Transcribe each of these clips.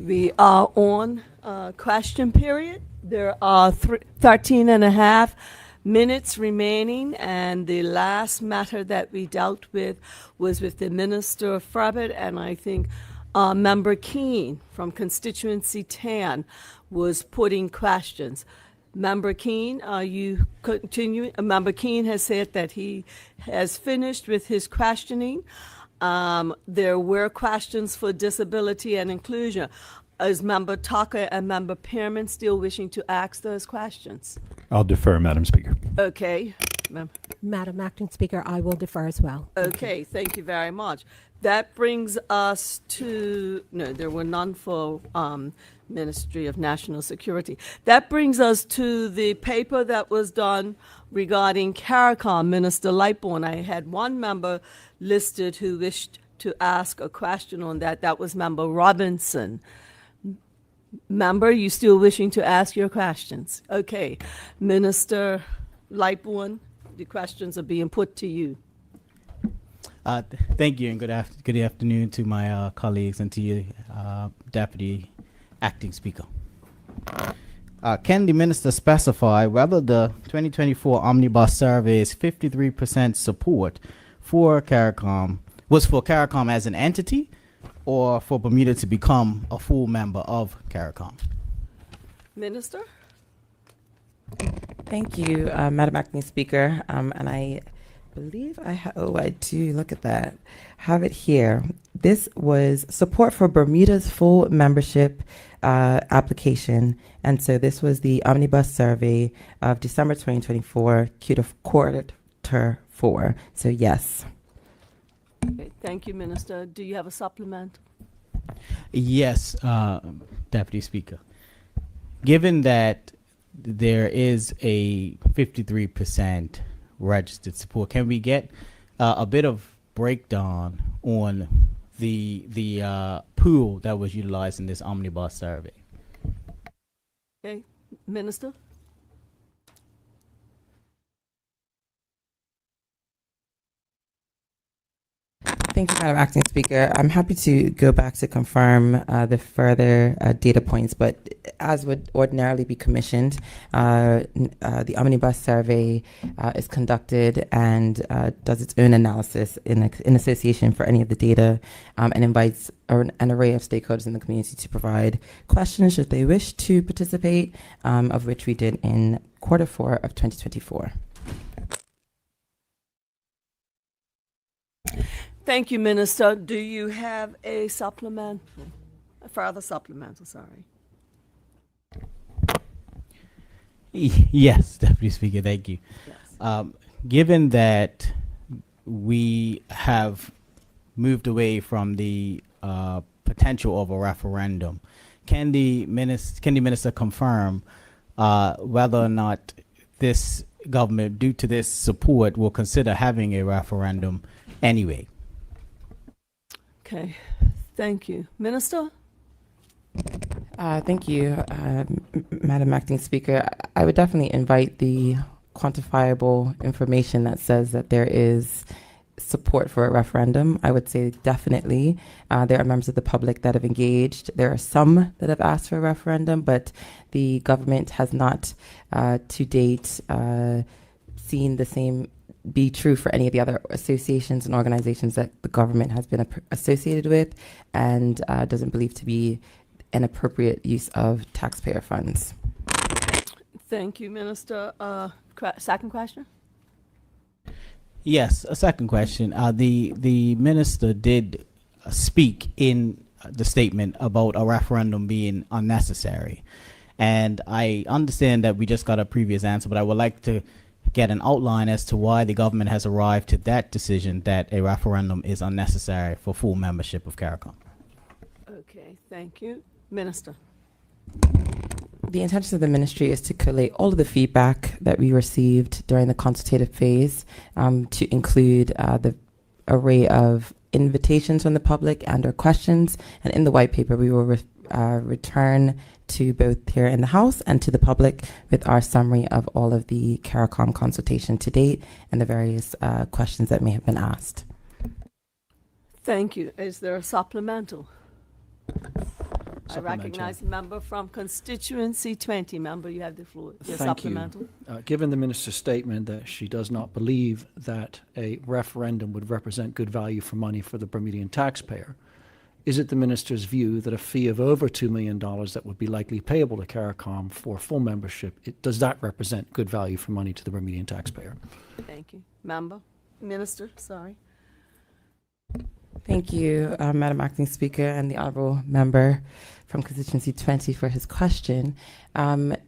We are on question period. There are 13 and a half minutes remaining, and the last matter that we dealt with was with the Minister of Frabbit, and I think Member Keene from constituency 10 was putting questions. Member Keene, are you continuing? Member Keene has said that he has finished with his questioning. There were questions for disability and inclusion. Is Member Tucker and Member Pearman still wishing to ask those questions? I'll defer, Madam Speaker. Okay. Madam Acting Speaker, I will defer as well. Okay, thank you very much. That brings us to, no, there were none for Ministry of National Security. That brings us to the paper that was done regarding CARICOM, Minister Lightbourne. I had one member listed who wished to ask a question on that. That was Member Robinson. Member, you still wishing to ask your questions? Okay. Minister Lightbourne, the questions are being put to you. Thank you, and good afternoon to my colleagues and to you, Deputy Acting Speaker. Can the Minister specify whether the 2024 Omnibus Survey's 53% support for CARICOM was for CARICOM as an entity or for Bermuda to become a full member of CARICOM? Minister? Thank you, Madam Acting Speaker. And I believe I do, look at that. Have it here. This was support for Bermuda's full membership application. And so this was the Omnibus Survey of December 2024, quarter 4. So yes. Okay, thank you, Minister. Do you have a supplement? Yes, Deputy Speaker. Given that there is a 53% registered support, can we get a bit of breakdown on the pool that was utilized in this omnibus survey? Okay, Minister? Thank you, Madam Acting Speaker. I'm happy to go back to confirm the further data points, but as would ordinarily be commissioned, the Omnibus Survey is conducted and does its own analysis in association for any of the data and invites an array of stakeholders in the community to provide questions should they wish to participate, of which we did in quarter 4 of 2024. Thank you, Minister. Do you have a supplemental, a further supplemental, sorry? Yes, Deputy Speaker, thank you. Yes. Given that we have moved away from the potential of a referendum, can the minister confirm whether or not this government, due to this support, will consider having a referendum anyway? Okay, thank you. Minister? Thank you, Madam Acting Speaker. I would definitely invite the quantifiable information that says that there is support for a referendum. I would say definitely there are members of the public that have engaged. There are some that have asked for a referendum, but the government has not to date seen the same be true for any of the other associations and organizations that the government has been associated with, and doesn't believe to be an appropriate use of taxpayer funds. Thank you, Minister. Second question? Yes, a second question. The minister did speak in the statement about a referendum being unnecessary. And I understand that we just got a previous answer, but I would like to get an outline as to why the government has arrived to that decision that a referendum is unnecessary for full membership of CARICOM. Okay, thank you. Minister. The intention of the ministry is to collate all of the feedback that we received during the consultative phase, to include the array of invitations from the public and or questions. And in the white paper, we will return to both here in the House and to the public with our summary of all of the CARICOM consultation to date and the various questions that may have been asked. Thank you. Is there a supplemental? I Supplemental. recognize the member from constituency 20. Member, you have the floor. Your Thank you. supplemental. Given the minister's statement that she does not believe that a referendum would represent good value for money for the Bermudian taxpayer, is it the minister's view that a fee of over $2 million that would be likely payable to CARICOM for full membership, does that represent good value for money to the Bermudian taxpayer? Thank you. Member, Minister, sorry. Thank you, Madam Acting Speaker, and the honorable member from constituency 20 for his question. It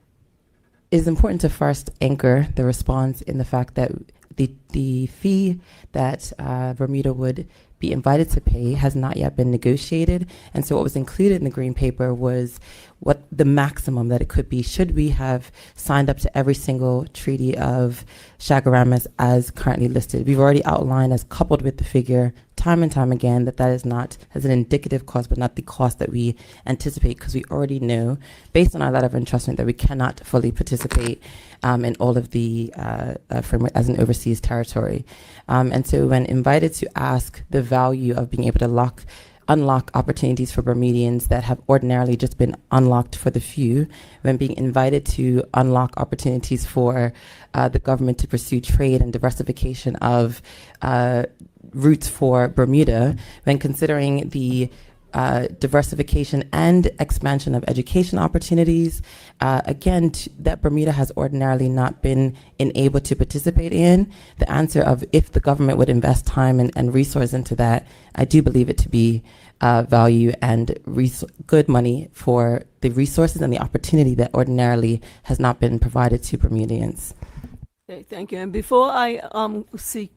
is important to first anchor the response in the fact that the fee that Bermuda would be invited to pay has not yet been negotiated. And so what was included in the green paper was what the maximum that it could be should we have signed up to every single treaty of Chaguaramas as currently listed. We've already outlined, as coupled with the figure time and time again, that is not as an indicative cost, but not the cost that we anticipate, because we already know, based on our letter of entrustment, that we cannot fully participate in all of the framework as an overseas territory. And so when invited to ask the value of being able to unlock opportunities for Bermudians that have ordinarily just been unlocked for the few, when being invited to unlock opportunities for the government to pursue trade and diversification of routes for Bermuda, when considering the diversification and expansion of education opportunities, that Bermuda has ordinarily not been able to participate in. The answer of if the government would invest time and resource into that, I do believe it to be value and good money for the resources and the opportunity that ordinarily has not been provided to Bermudians. Okay, thank you. And before I seek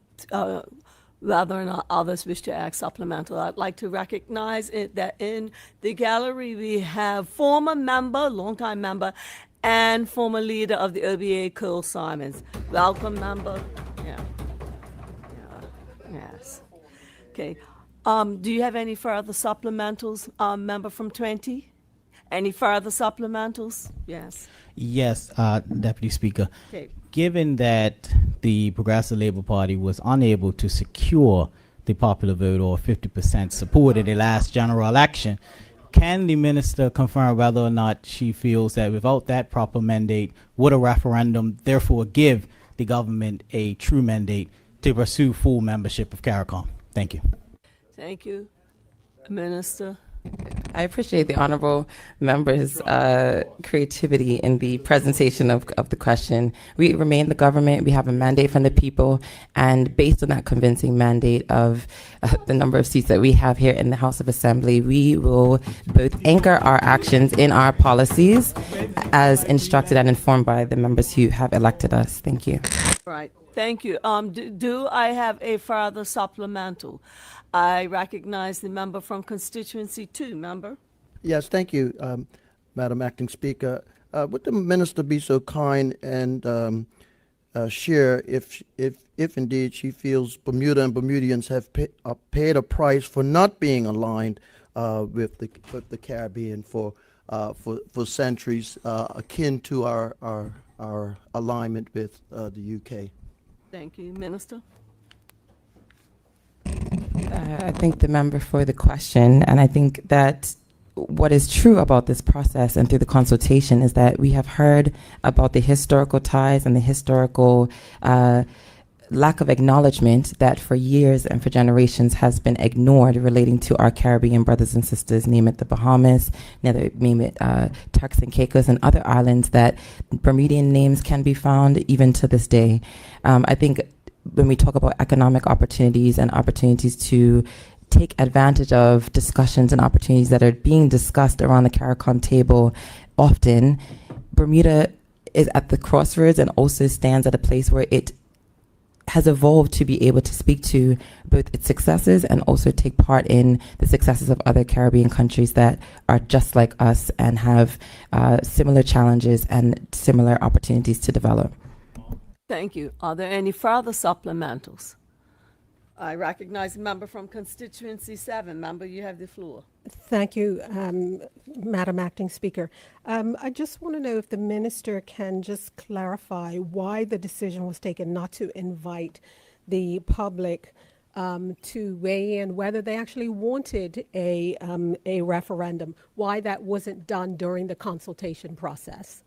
whether or not others wish to ask supplemental, I'd like to recognize that in the gallery we have former member, longtime member, and former leader of the OBA, Cole Simons. Welcome, member. Yeah. Yes. Okay. Do you have any further supplementals, member from 20? Any further supplementals? Yes. Yes, Deputy Speaker. Okay. Given that the Progressive Labour Party was unable to secure the popular vote or 50% support in the last general election, can the minister confirm whether or not she feels that without that proper mandate, would a referendum therefore give the government a true mandate to pursue full membership of CARICOM? Thank you. Thank you, Minister. I appreciate the honorable member's creativity in the presentation of the question. We remain the government. We have a mandate from the people. And based on that convincing mandate of the number of seats that we have here in the House of Assembly, we will both anchor our actions in our policies as instructed and informed by the members who have elected us. Thank you. Right. Thank you. Do I have a further supplemental? I recognize the member from constituency 2. Member? Yes, thank you, Madam Acting Speaker. Would the minister be so kind and share if indeed she feels Bermuda and Bermudians have paid a price for not being aligned with the Caribbean for centuries, akin to our alignment with the UK? Thank you, Minister. I thank the member for the question, and I think that what is true about this process and through the consultation is that we have heard about the historical ties and the historical lack of acknowledgement that for years and for generations has been ignored relating to our Caribbean brothers and sisters, name it the Bahamas, name it Turks and Caicos and other islands that Bermudian names can be found even to this day. I think when we talk about economic opportunities and opportunities to take advantage of discussions and opportunities that are being discussed around the CARICOM table often, Bermuda is at the crossroads and also stands at a place where it has evolved to be able to speak to both its successes and also take part in the successes of other Caribbean countries that are just like us and have similar challenges and similar opportunities to develop. Thank you. Are there any further supplementals? I recognize the member from constituency 7. Member, you have the floor. Thank you, Madam Acting Speaker. I just want to know if the minister can just clarify why the decision was taken not to invite the public to weigh in whether they actually wanted a referendum, why that wasn't done during the consultation process.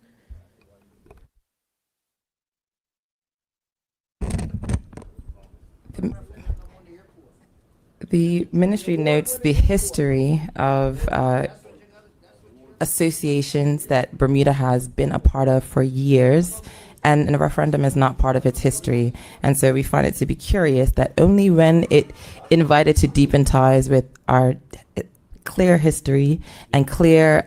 The ministry notes the history of associations that Bermuda has been a part of for years, and a referendum is not part of its history. And so we find it to be curious that only when it invited to deepen ties with our clear history and clear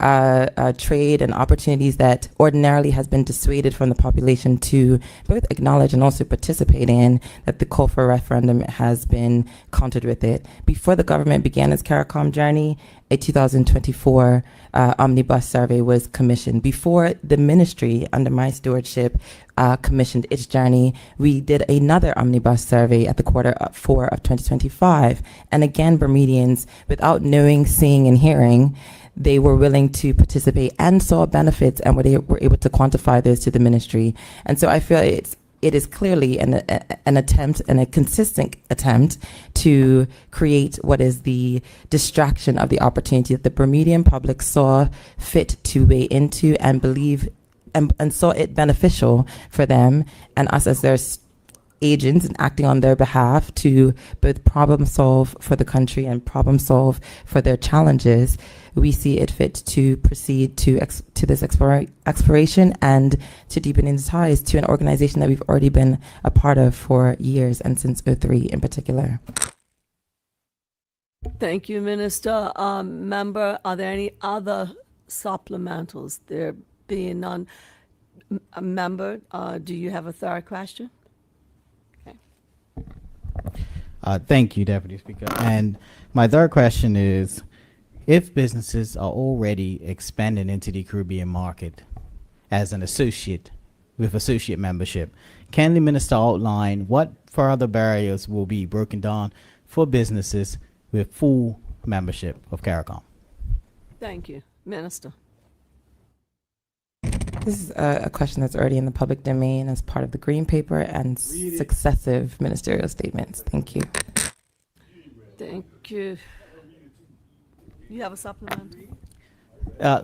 trade and opportunities that ordinarily has been dissuaded from the population to both acknowledge and also participate in, that the call for a referendum has been countered with it. Before the government began its CARICOM journey, a 2024 omnibus survey was commissioned. Before the ministry, under my stewardship, commissioned its journey, we did another omnibus survey at the Q4 of 2025. And again, Bermudians, without knowing, seeing, and hearing, they were willing to participate and saw benefits, and were able to quantify those to the ministry. And so I feel it is clearly an attempt, and a consistent attempt, to create what is the distraction of the opportunity that the Bermudian public saw fit to weigh into and believe and saw it beneficial for them and us as their agents and acting on their behalf to both problem solve for the country and problem solve for their challenges. We see it fit to proceed to this exploration and to deepening ties to an organization that we've already been a part of for years, and since '03 in particular. Thank you, Minister. Member, are there any other supplementals? There being none. Member, do you have a third question? Thank you, Deputy Speaker. And my third question is, if businesses are already expanding into the Caribbean market as an associate with associate membership, can the minister outline what further barriers will be broken down for businesses with full membership of CARICOM? Thank you, Minister. This is a question that's already in the public domain as part of the Green Paper and successive ministerial statements. Thank you. Thank you. You have a supplemental?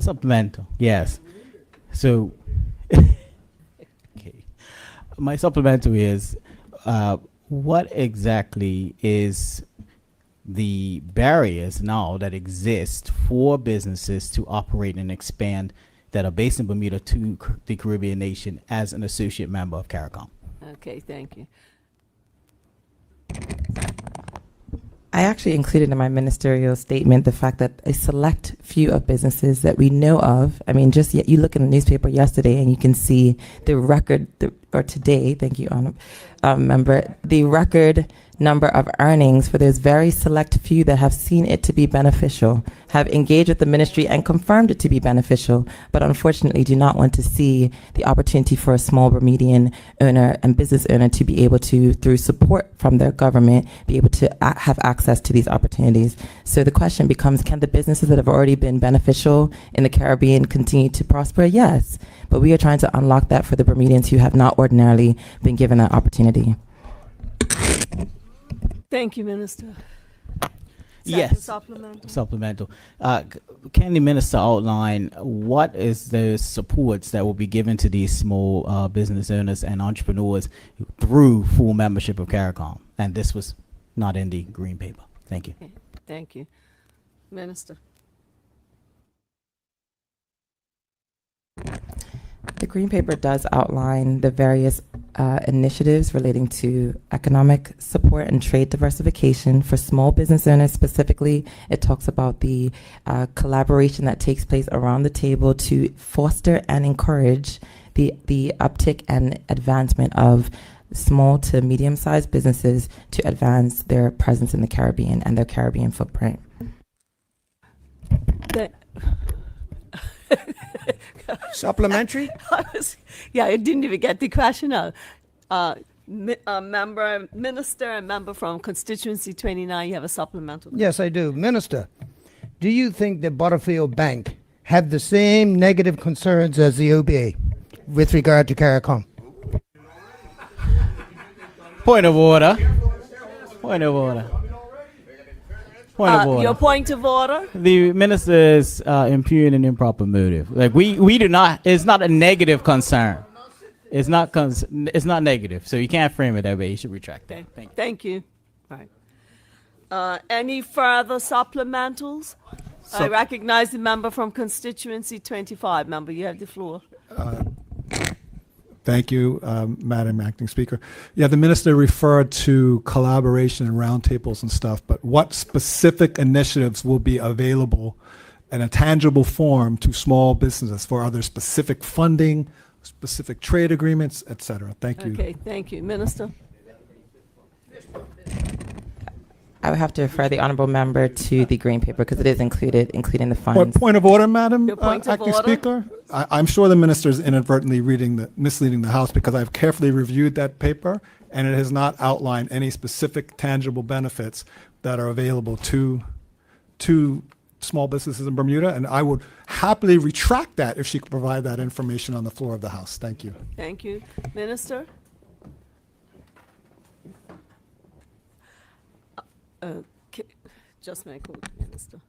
Supplemental, yes. So, okay. My supplemental is, what exactly is the barriers now that exist for businesses to operate and expand that are based in Bermuda to the Caribbean nation as an associate member of CARICOM? Okay, thank you. I actually included in my ministerial statement the fact that a select few of businesses that we know of, I mean, just you look in the newspaper yesterday and you can see the record, or today, thank you, Member, the record number of earnings for those very select few that have seen it to be beneficial, have engaged with the ministry and confirmed it to be beneficial, but unfortunately do not want to see the opportunity for a small Bermudian owner and business owner to be able to, through support from their government, be able to have access to these opportunities. So the question becomes, can the businesses that have already been beneficial in the Caribbean continue to prosper? Yes, but we are trying to unlock that for the Bermudians who have not ordinarily been given that opportunity. Thank you, Minister. Yes. Supplemental. Supplemental. Can the minister outline what is the supports that will be given to these small business owners and entrepreneurs through full membership of CARICOM? And this was not in the Green Paper. Thank you. Okay, thank you. Minister. The Green Paper does outline the various initiatives relating to economic support and trade diversification for small business owners. Specifically, it talks about the collaboration that takes place around the table to foster and encourage the uptick and advancement of small to medium-sized businesses to advance their presence in the Caribbean and their Caribbean footprint. Supplementary? Yeah, I didn't even get the question out. Minister and member from constituency 29, you have a supplemental. Yes, I do. Minister, do you think that Butterfield Bank have the same negative concerns as the OBA with regard to CARICOM? Point of order. Point of order. Point of order. Your point of order? The minister is impugned an improper motive. Like we do not. It's not a negative concern. It's not. It's not negative. So you can't frame it that way. You should retract that. Thank you. Thank you. Right. Any further supplementals? I recognize the member from constituency 25. Member, you have the floor. Thank you, Madam Acting Speaker. Yeah, the minister referred to collaboration and roundtables and stuff, but what specific initiatives will be available in a tangible form to small businesses for other specific funding, specific trade agreements, et cetera? Thank you. Okay, thank you. Minister? I would have to refer the honorable member to the green paper because it is included, including the funds. Point of order, Madam Your point of Acting order? Speaker? I'm sure the minister is inadvertently misleading the House because I've carefully reviewed that paper and it has not outlined any specific tangible benefits that are available to small businesses in Bermuda, and I would happily retract that if she could provide that information on the floor of the House. Thank you. Thank you. Minister? Okay, just make a minister.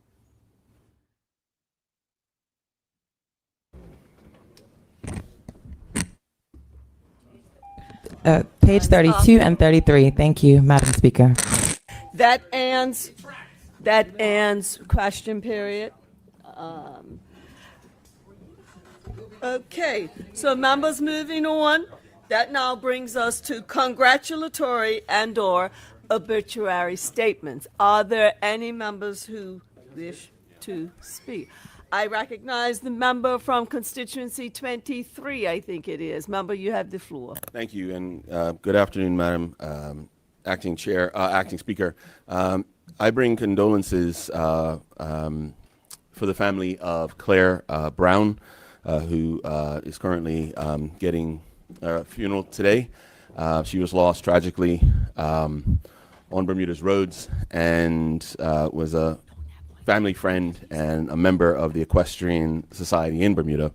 Page 32 and 33. Thank you, Madam Speaker. That ends question period. Okay, so members, moving on. That now brings us to congratulatory and/or obituary statements. Are there any members who wish to speak? I recognize the member from constituency 23, I think it is. Member, you have the floor. Thank you, and good afternoon, Madam Acting Speaker. I bring condolences for the family of Claire Brown, who is currently getting a funeral today. She was lost tragically on Bermuda's roads and was a family friend and a member of the Equestrian Society in Bermuda.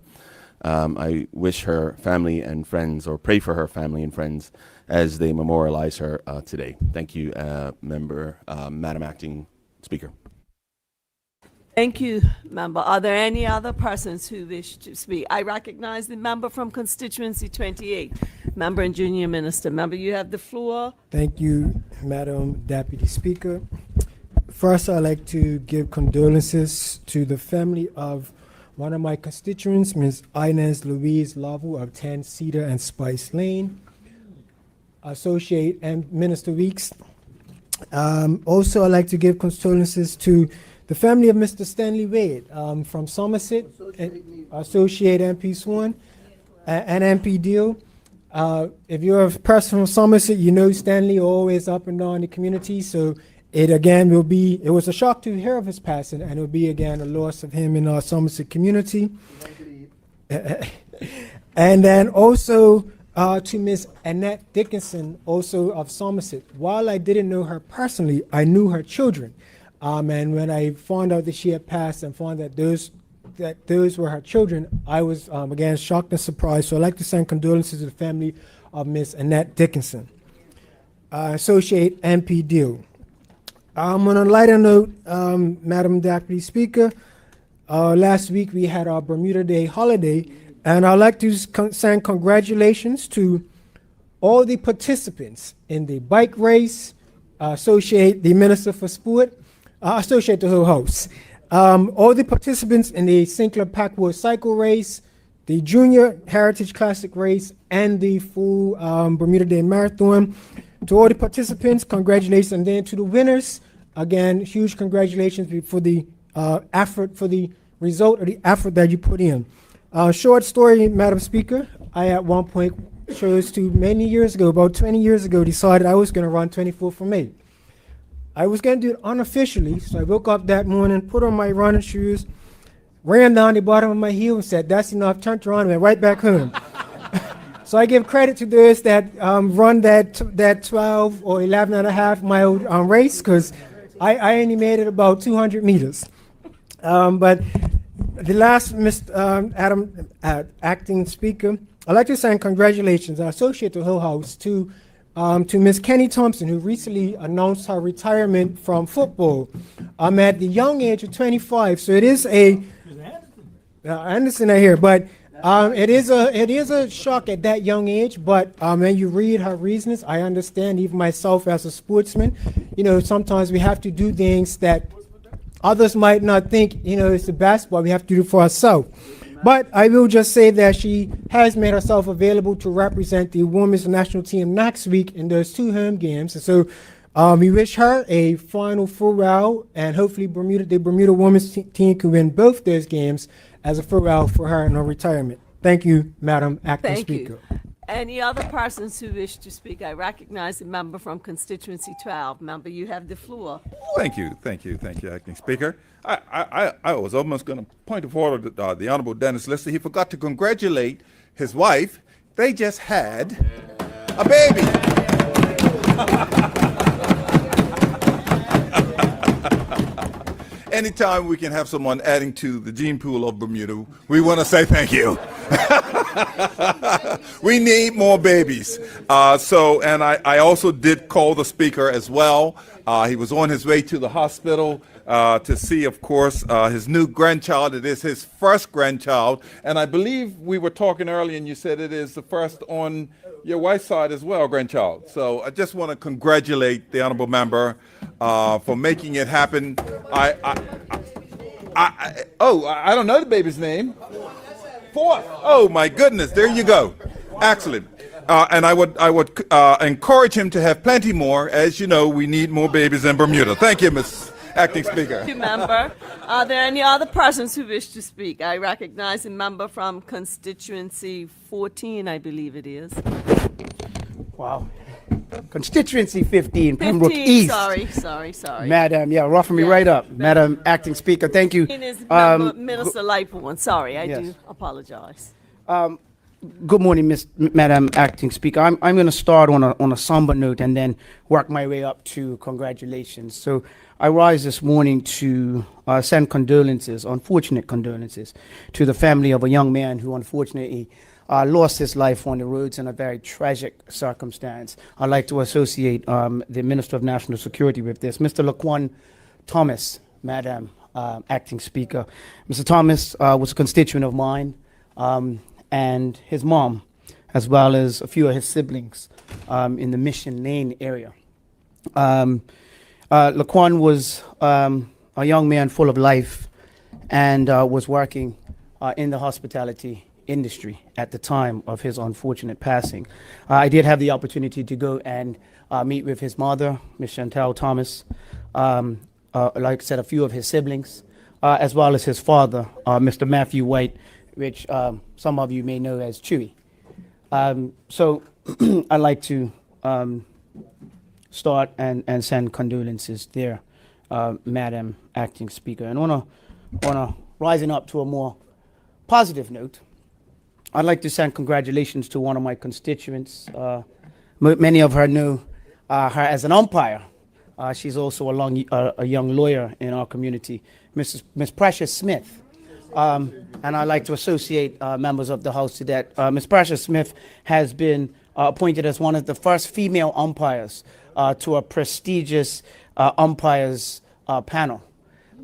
I wish her family and friends, or pray for her family and friends, as they memorialize her today. Thank you, Madam Acting Speaker. Thank you, member. Are there any other persons who wish to speak? I recognize the member from constituency 28, member and junior minister. Member, you have the floor. Thank you, Madam Deputy Speaker. First, I'd like to give condolences to the family of one of my constituents, Ms. Inez Louise Lavu of 10 Cedar and Spice Lane, Associate and Minister Weeks. Also, I'd like to give condolences to the family of Mr. Stanley Wade from Somerset, Associate MP Swan, and MP Deal. If you're a person from Somerset, you know Stanley always up and down the community, so it was a shock to hear of his passing, and it will be again a loss of him in our Somerset community. And then also to Miss Annette Dickinson, also of Somerset. While I didn't know her personally, I knew her children. And when I found out that she had passed and found that those were her children, I was again shocked and surprised. So I'd like to send condolences to the family of Miss Annette Dickinson. Associate MP Deal. On a lighter note, Madam Deputy Speaker, last week we had our Bermuda Day holiday, and I'd like to send congratulations to all the participants in the bike race, associate the Minister for Sport, associate the whole house. All the participants in the Sinclair Packwood cycle race, the Junior Heritage Classic race, and the full Bermuda Day Marathon. To all the participants, congratulations. And then to the winners, again, huge congratulations for the effort, for the result of the effort that you put in. Short story, Madam Speaker. I at one point chose to, many years ago, about 20 years ago, decided I was going to run 24th of May. I was going to do it unofficially, so I woke up that morning, put on my running shoes, ran down the bottom of my heel and said, that's enough, turned around and went right back home. So I give credit to those that run that 12 or 11 and a half mile race, because I only made it about 200 meters. But the last, Mr. Acting Speaker, I'd like to send congratulations, I associate the whole house, to to Miss Kenny Thompson, who recently announced her retirement from football at the young age of 25. So it is a Anderson are here, but it is a shock at that young age. But when you read her reasons, I understand. Even myself as a sportsman, sometimes we have to do things that others might not think is the best, but we have to do for ourselves. But I will just say that she has made herself available to represent the women's national team next week in those 2 home games. And so we wish her a final farewell, and hopefully the Bermuda women's team can win both those games as a farewell for her in her retirement. Thank you, Madam Acting Thank Speaker. you. Any other persons who wish to speak? I recognize the member from constituency 12. Member, you have the floor. Thank you, Acting Speaker. I was almost going to point of order to the Honorable Dennis Lister. He forgot to congratulate his wife. They just had a baby. Anytime we can have someone adding to the gene pool of Bermuda, we want to say thank you. We need more babies. And I also did call the speaker as well. He was on his way to the hospital to see, of course, his new grandchild. It is his first grandchild. And I believe we were talking earlier and you said it is the first on your wife's side as well, grandchild. So I just want to congratulate the honorable member for making it happen. I don't know the baby's name. 4th. Oh my goodness! There you go. Excellent. And I would encourage him to have plenty more. As you know, we need more babies in Bermuda. Thank you, Ms. Acting Speaker. Thank you, member. Are there any other persons who wish to speak? I recognize a member from constituency 14, I believe it is. Wow. Constituency 15, Pembroke 15, East. sorry. Madam, roughing me right up. Madam Acting Speaker, thank you. 15 is member Minister Lightbourne. Sorry, I Yes. do apologize. Good morning, Madam Acting Speaker. I'm going to start on a somber note and then work my way up to congratulations. So I rise this morning to send unfortunate condolences, to the family of a young man who unfortunately lost his life on the roads in a very tragic circumstance. I'd like to associate the Minister of National Security with this. Mr. Laquan Thomas, Madam Acting Speaker. Mr. Thomas was a constituent of mine, and his mom, as well as a few of his siblings in the Mission Lane area. Laquan was a young man full of life and was working in the hospitality industry at the time of his unfortunate passing. I did have the opportunity to go and meet with his mother, Ms. Chantal Thomas, like I said, a few of his siblings, as well as his father, Mr. Matthew White, which some of you may know as Chewy. So I'd like to start and send condolences there, Madam Acting Speaker. And on a rising up to a more positive note, I'd like to send congratulations to one of my constituents. Many of her know her as an umpire. She's also a young lawyer in our community, Miss Precious Smith. And I'd like to associate members of the House to that. Ms. Precious Smith has been appointed as one of the first female umpires to a prestigious umpires panel.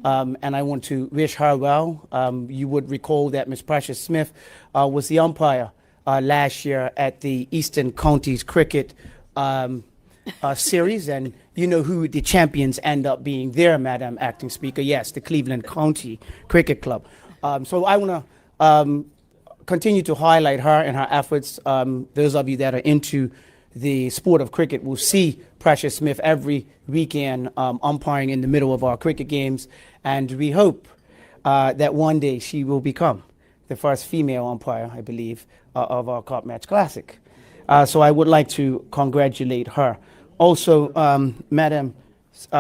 And I want to wish her well. You would recall that Ms. Precious Smith was the umpire last year at the Eastern Counties Cricket series, and you know who the champions end up being there, Madam Acting Speaker. Yes, the Cleveland County Cricket Club. So I want to continue to highlight her and her efforts. Those of you that are into the sport of cricket will see Precious Smith every weekend umpiring in the middle of our cricket games, and we hope that one day she will become the first female umpire, I believe, of our Cup Match Classic. So I would like to congratulate her. Also, Madam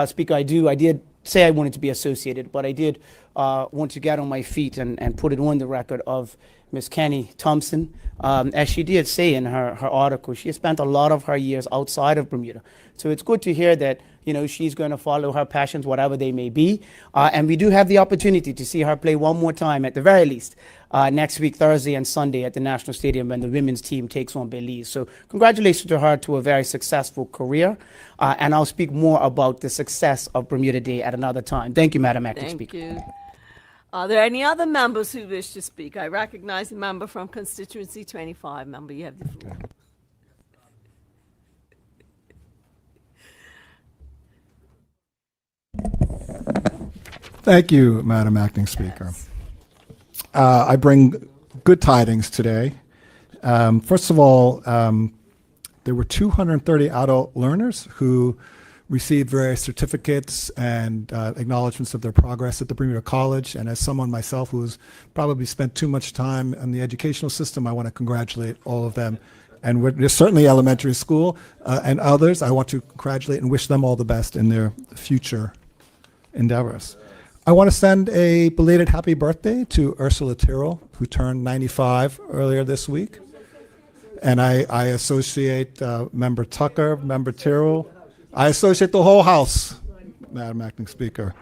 Speaker, I did say I wanted to be associated, but I did want to get on my feet and put it on the record of Ms. Kenny Thompson. As she did say in her article, she has spent a lot of her years outside of Bermuda. So it's good to hear that You know, she's going to follow her passions, whatever they may be. And we do have the opportunity to see her play one more time, at the very least, next week, Thursday and Sunday at the National Stadium when the women's team takes on Belize. So congratulations to her to a very successful career. And I'll speak more about the success of Bermuda Day at another time. Thank you, Madam Acting Thank Speaker. you. Are there any other members who wish to speak? I recognize the member from constituency 25. Member, you have the floor. Thank you, Madam Acting Speaker. I bring good tidings today. First of all, there were 230 adult learners who received various certificates and acknowledgments of their progress at the Bermuda College. And as someone myself who's probably spent too much time in the educational system, I want to congratulate all of them. And there's certainly elementary school and others. I want to congratulate and wish them all the best in their future endeavors. I want to send a belated happy birthday to Ursula Tyrrell, who turned 95 earlier this week. And I associate Member Tucker, Member Tyrrell. I associate the whole House, Madam Acting Speaker.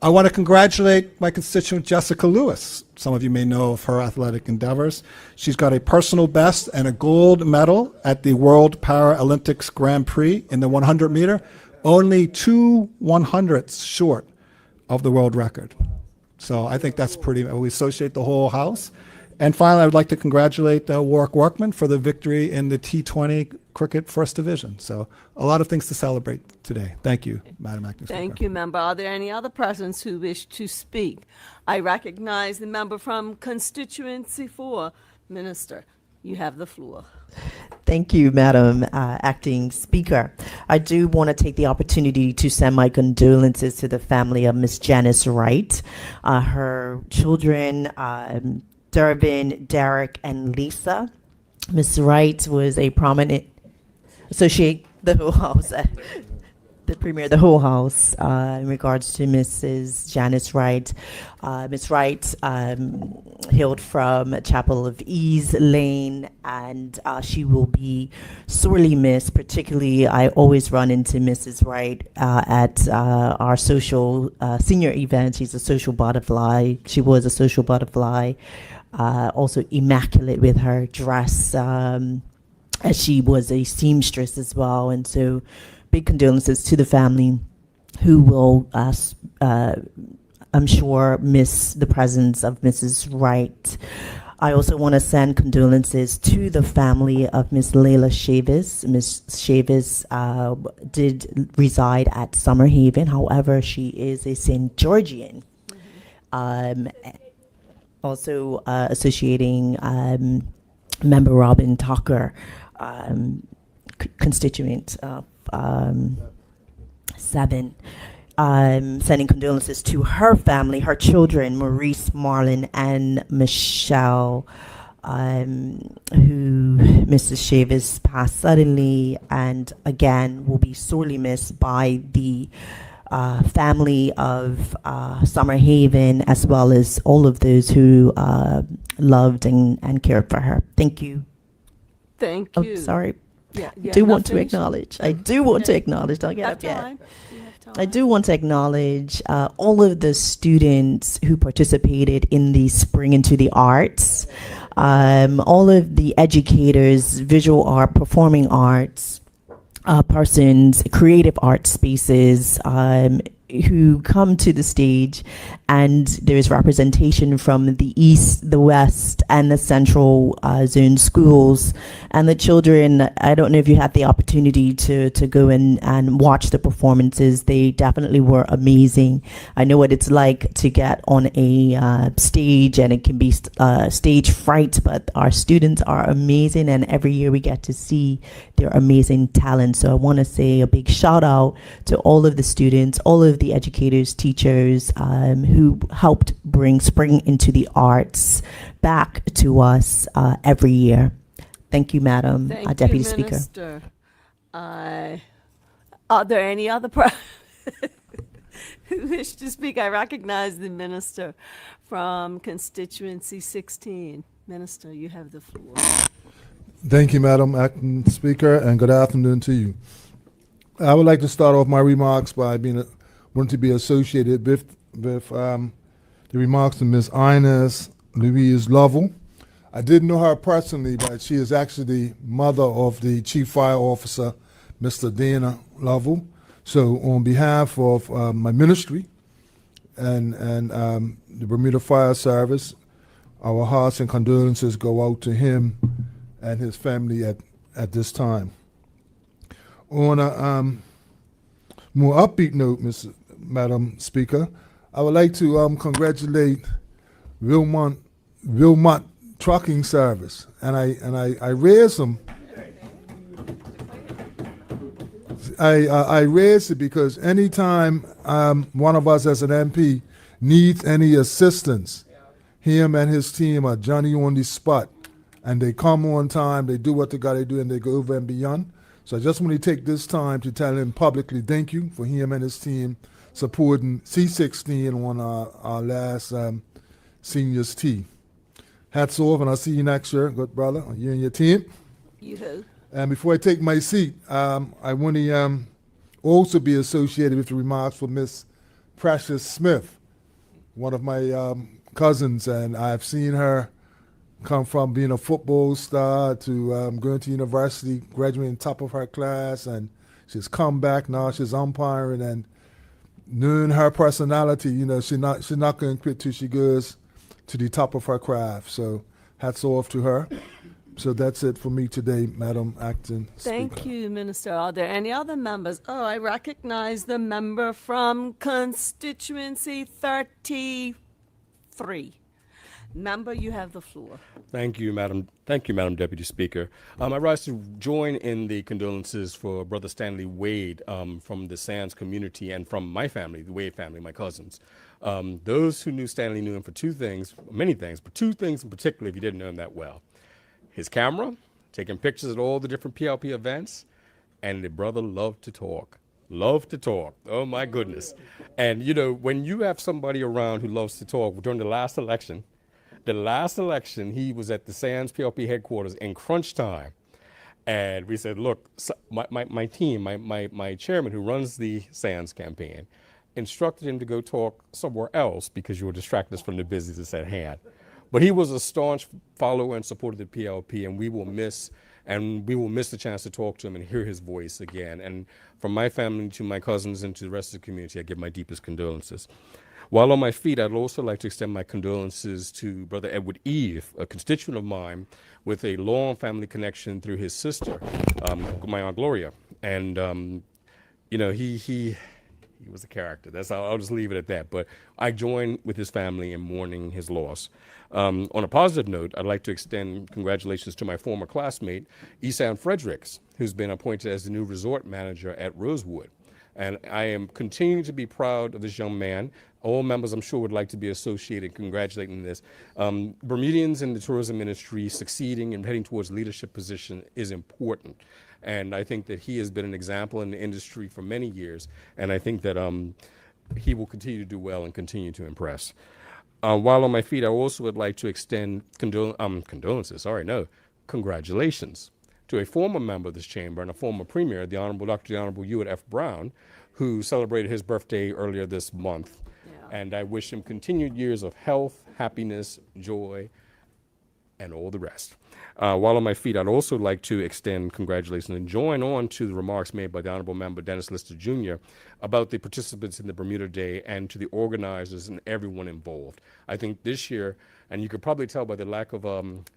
I want to congratulate my constituent Jessica Lewis. Some of you may know of her athletic endeavors. She's got a personal best and a gold medal at the World Paralympics Grand Prix in the 100 meter, only 2 100ths short of the world record. So I think that's pretty, we associate the whole House. And finally, I would like to congratulate Warwick Workman for the victory in the T20 Cricket First Division. So a lot of things to celebrate today. Thank you, Madam Acting Speaker. Thank you, member. Are there any other persons who wish to speak? I recognize the member from constituency 4. Minister, you have the floor. Thank you, Madam Acting Speaker. I do want to take the opportunity to send my condolences to the family of Miss Janice Wright. Her children, Durbin, Derek, and Lisa. Miss Wright was a prominent associate, the whole house, the premier of the whole house in regards to Mrs. Janice Wright. Miss Wright hailed from Chapel of Ease Lane, and she will be sorely missed. Particularly, I always run into Mrs. Wright at our social senior event. She's a social butterfly. She was a social butterfly. Also immaculate with her dress, as she was a seamstress as well. And so big condolences to the family, who will, I'm sure, miss the presence of Mrs. Wright. I also want to send condolences to the family of Miss Layla Chavis. Miss Chavis did reside at Summer Haven. However, she is a St. Georgian. Also associating member Robin Tucker, constituent of 7, sending condolences to her family, her children, Maurice, Marlon, and Michelle, who Mrs. Chavis passed suddenly, and again will be sorely missed by the family of Summer Haven, as well as all of those who loved and cared for her. Thank you. Thank Oh, you. sorry. Yeah, I do want to acknowledge. I do want to Yeah. acknowledge. Don't get Have up yet. time. You have time. I do want to acknowledge all of the students who participated in the Spring into the Arts, all of the educators, visual art, performing arts, persons, creative art spaces, who come to the stage, and there's representation from the East, the West, and the Central Zone schools. And the children, I don't know if you had the opportunity to go in and watch the performances. They definitely were amazing. I know what it's like to get on a stage, and it can be stage fright, but our students are amazing, and every year we get to see their amazing talent. So I want to say a big shout out to all of the students, all of the educators, teachers, who helped bring Spring into the Arts back to us every year. Thank you, Madam Thank Deputy you, Speaker. Minister. Are there any other who wish to speak? I recognize the minister from constituency 16. Minister, you have the floor. Thank you, Madam Acting Speaker, and good afternoon to you. I would like to start off my remarks by wanting to be associated with the remarks of Ms. Ines Louise Lovell. I didn't know her personally, but she is actually the mother of the Chief Fire Officer, Mr. Dana Lovell. So on behalf of my ministry and the Bermuda Fire Service, our hearts and condolences go out to him and his family at this time. On a more upbeat note, Madam Speaker, I would like to congratulate Wilmot Trucking Service, and I raised some. I raised it because anytime one of us as an MP needs any assistance, him and his team are Johnny on the spot, and they come on time, they do what they got to do, and they go over and beyond. So I just want to take this time to tell him publicly thank you for him and his team supporting C16 on our last seniors tea. Hats off, and I'll see you next year, good brother, you and your team. You who? And before I take my seat, I want to also be associated with the remarks for Miss Precious Smith, one of my cousins, and I've seen her come from being a football star to going to university, graduating top of her class, and she's come back now. She's umpiring, and knowing her personality, you know, she's not going to quit till she goes to the top of her craft. So hats off to her. So that's it for me today, Madam Acting Speaker. Thank you, Minister. Are there any other members? Oh, I recognize the member from constituency 33. Member, you have the floor. Thank you, Madam Deputy Speaker. I rise to join in the condolences for Brother Stanley Wade from the Sands community and from my family, the Wade family, my cousins. Those who knew Stanley knew him for two things, many things, but two things in particular if you didn't know him that well. His camera, taking pictures at all the different PLP events, and the brother loved to talk. Loved to talk. Oh, my goodness. And, you know, when you have somebody around who loves to talk, during the last election, he was at the Sands PLP headquarters in crunch time. And we said, look, my team, my chairman who runs the Sands campaign, instructed him to go talk somewhere else because you were distracted us from the business at hand. But he was a staunch follower and supporter of the PLP, and we will miss the chance to talk to him and hear his voice again. And from my family to my cousins and to the rest of the community, I give my deepest condolences. While on my feet, I'd also like to extend my condolences to Brother Edward Eve, a constituent of mine with a long family connection through his sister, my Aunt Gloria. And, you know, he was a character. I'll just leave it at that. But I join with his family in mourning his loss. On a positive note, I'd like to extend congratulations to my former classmate, Isan Fredericks, who's been appointed as the new resort manager at Rosewood. And I am continuing to be proud of this young man. All members, I'm sure, would like to be associated congratulating this. Bermudians in the tourism industry succeeding and heading towards leadership position is important. And I think that he has been an example in the industry for many years. And I think that he will continue to do well and continue to impress. While on my feet, I also would like to extend congratulations to a former member of this chamber and a former premier, the Honorable Ewart F. Brown, who celebrated his birthday earlier this month. Yeah. And I wish him continued years of health, happiness, joy, and all the rest. While on my feet, I'd also like to extend congratulations and join on to the remarks made by the Honorable Member Dennis Lister Jr. about the participants in the Bermuda Day and to the organizers and everyone involved. I think this year, and you could probably tell by the lack of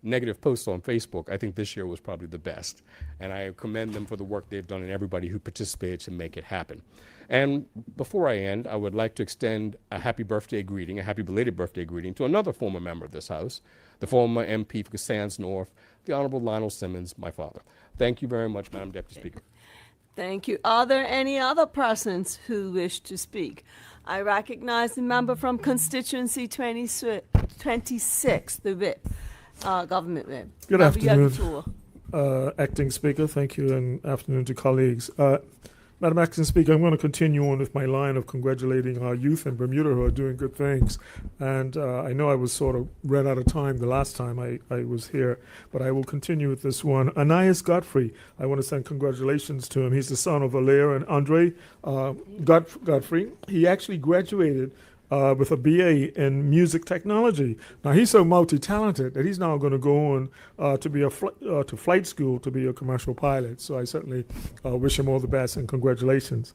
negative posts on Facebook, I think this year was probably the best. And I commend them for the work they've done and everybody who participated to make it happen. And before I end, I would like to extend a happy belated birthday greeting to another former member of this House, the former MP for Sands North, the Honorable Lionel Simmons, my father. Thank you very much, Madam Deputy Speaker. Thank you. Are there any other persons who wish to speak? I recognize the member from constituency 26, the whip, government whip. Good afternoon, Acting Speaker. Thank you, and afternoon to colleagues. Madam Acting Speaker, I'm going to continue on with my line of congratulating our youth in Bermuda who are doing good things. And I know I was sort of ran out of time the last time I was here, but I will continue with this one. Anais Godfrey, I want to send congratulations to him. He's the son of Alaire and Andre Godfrey. He actually graduated with a BA in music technology. Now he's so multi-talented that he's now going to go on to be to flight school to be a commercial pilot. So I certainly wish him all the best and congratulations.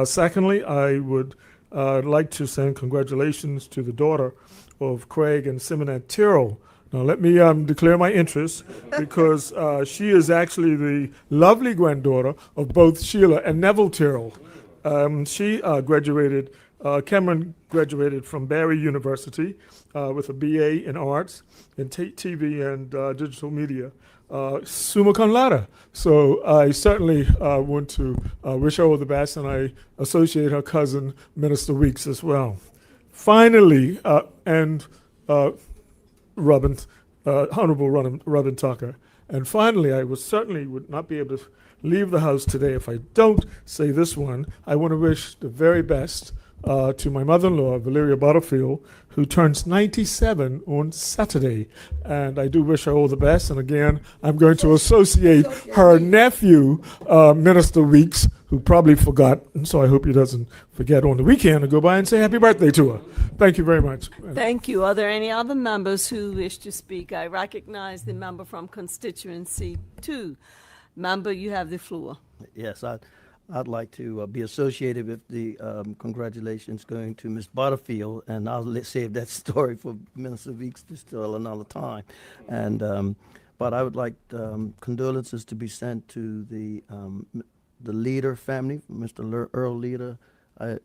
Secondly, I would like to send congratulations to the daughter of Craig and Simonette Tyrrell. Now let me declare my interest because she is actually the lovely granddaughter of both Sheila and Neville Tyrrell. She graduated. Cameron graduated from Barry University with a BA in arts in TV and digital media, summa cum laude. So I certainly want to wish her all the best, and I associate her cousin, Minister Weeks, as well. Finally, Honorable Robin Tucker. And finally, I would not be able to leave the House today if I don't say this one. I want to wish the very best to my mother-in-law, Valeria Butterfield, who turns 97 on Saturday. And I do wish her all the best. And again, I'm going to associate her nephew, Minister Weeks, who probably forgot, and so I hope he doesn't forget on the weekend to go by and say happy birthday to her. Thank you very much. Thank you. Are there any other members who wish to speak? I recognize the member from constituency 2. Member, you have the floor. Yes, I'd like to be associated with the congratulations going to Ms. Butterfield, and I'll save that story for Minister Weeks to tell another time. And but I would like condolences to be sent to the Leader family, Mr. Earl Leader,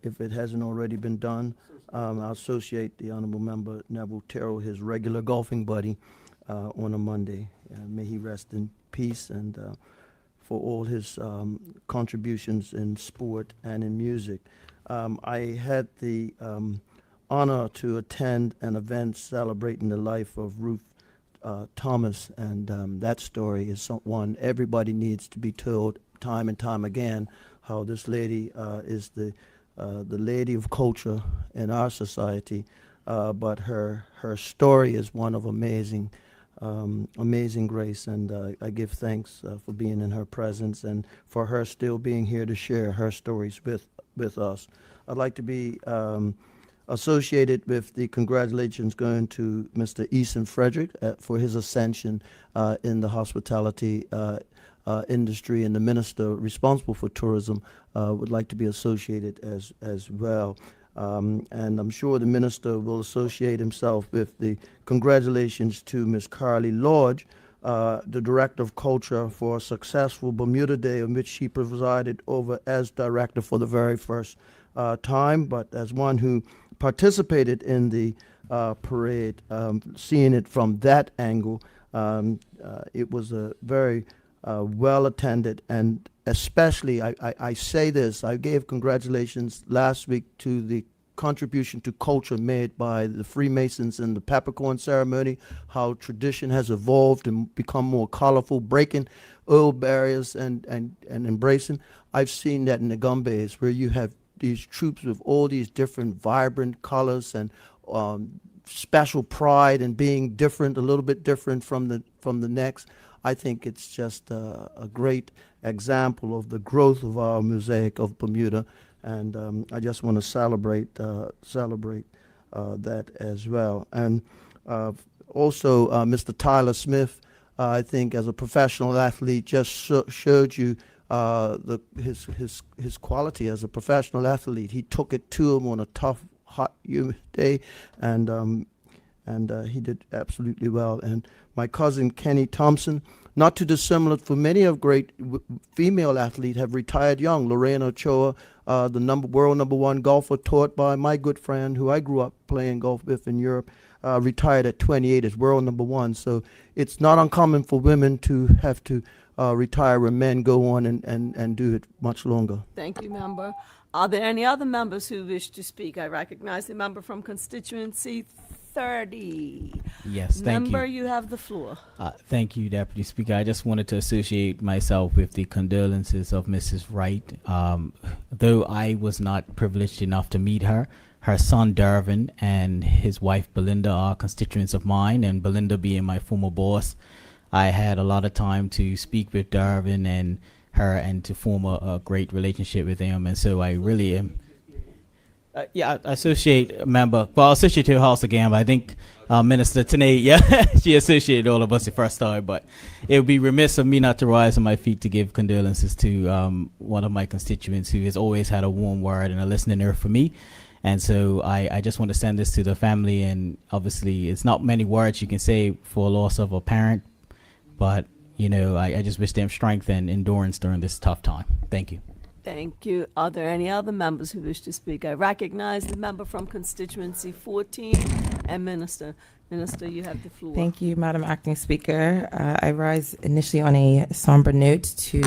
if it hasn't already been done. I'll associate the Honorable Member Neville Terrell, his regular golfing buddy, on a Monday. May he rest in peace, and for all his contributions in sport and in music. I had the honor to attend an event celebrating the life of Ruth Thomas, and that story is one everybody needs to be told time and time again, how this lady is the lady of culture in our society, but her story is one of amazing grace, and I give thanks for being in her presence and for her still being here to share her stories with us. I'd like to be associated with the congratulations going to Mr. Eason Frederick for his ascension in the hospitality industry, and the minister responsible for tourism would like to be associated as well. And I'm sure the minister will associate himself with the congratulations to Ms. Carly Lodge, the Director of Culture, for a successful Bermuda Day, in which she presided over as director for the very first time, but as one who participated in the parade, seeing it from that angle, it was a very well attended, and especially, I say this, I gave congratulations last week to the contribution to culture made by the Freemasons in the peppercorn ceremony, how tradition has evolved and become more colorful, breaking old barriers and embracing. I've seen that in the Gumbays, where you have these troops with all these different vibrant colors and special pride in being different, a little bit different from the next. I think it's just a great example of the growth of our mosaic of Bermuda, and I just want to celebrate that as well. And also, Mr. Tyler Smith, I think as a professional athlete, just showed you his quality as a professional athlete. He took it to him on a tough, hot, humid day, and he did absolutely well. And my cousin Kenny Thompson, not too dissimilar for many of great female athletes, have retired young. Lorena Ochoa, the world number one golfer, taught by my good friend who I grew up playing golf with in Europe, retired at 28 as world number one. So it's not uncommon for women to have to retire when men go on and do it much longer. Thank you, member. Are there any other members who wish to speak? I recognize the member from constituency 30. Yes, thank you. Member, you have the floor. Thank you, Deputy Speaker. I just wanted to associate myself with the condolences of Mrs. Wright. Though I was not privileged enough to meet her, her son Dervin and his wife Belinda are constituents of mine, and Belinda being my former boss, I had a lot of time to speak with Dervin and her and to form a great relationship with them, and so I really am. I associate a member. Well, I'll associate her house again, but I think Minister Tanay, she associated all of us the first time. But it would be remiss of me not to rise on my feet to give condolences to one of my constituents who has always had a warm word and a listening ear for me. And so I just want to send this to the family. And obviously, it's not many words you can say for a loss of a parent, but you know, I just wish them strength and endurance during this tough time. Thank you. Thank you. Are there any other members who wish to speak? I recognize the member from constituency 14 and Minister. Minister, you have the floor. Thank you, Madam Acting Speaker. I rise initially on a somber note to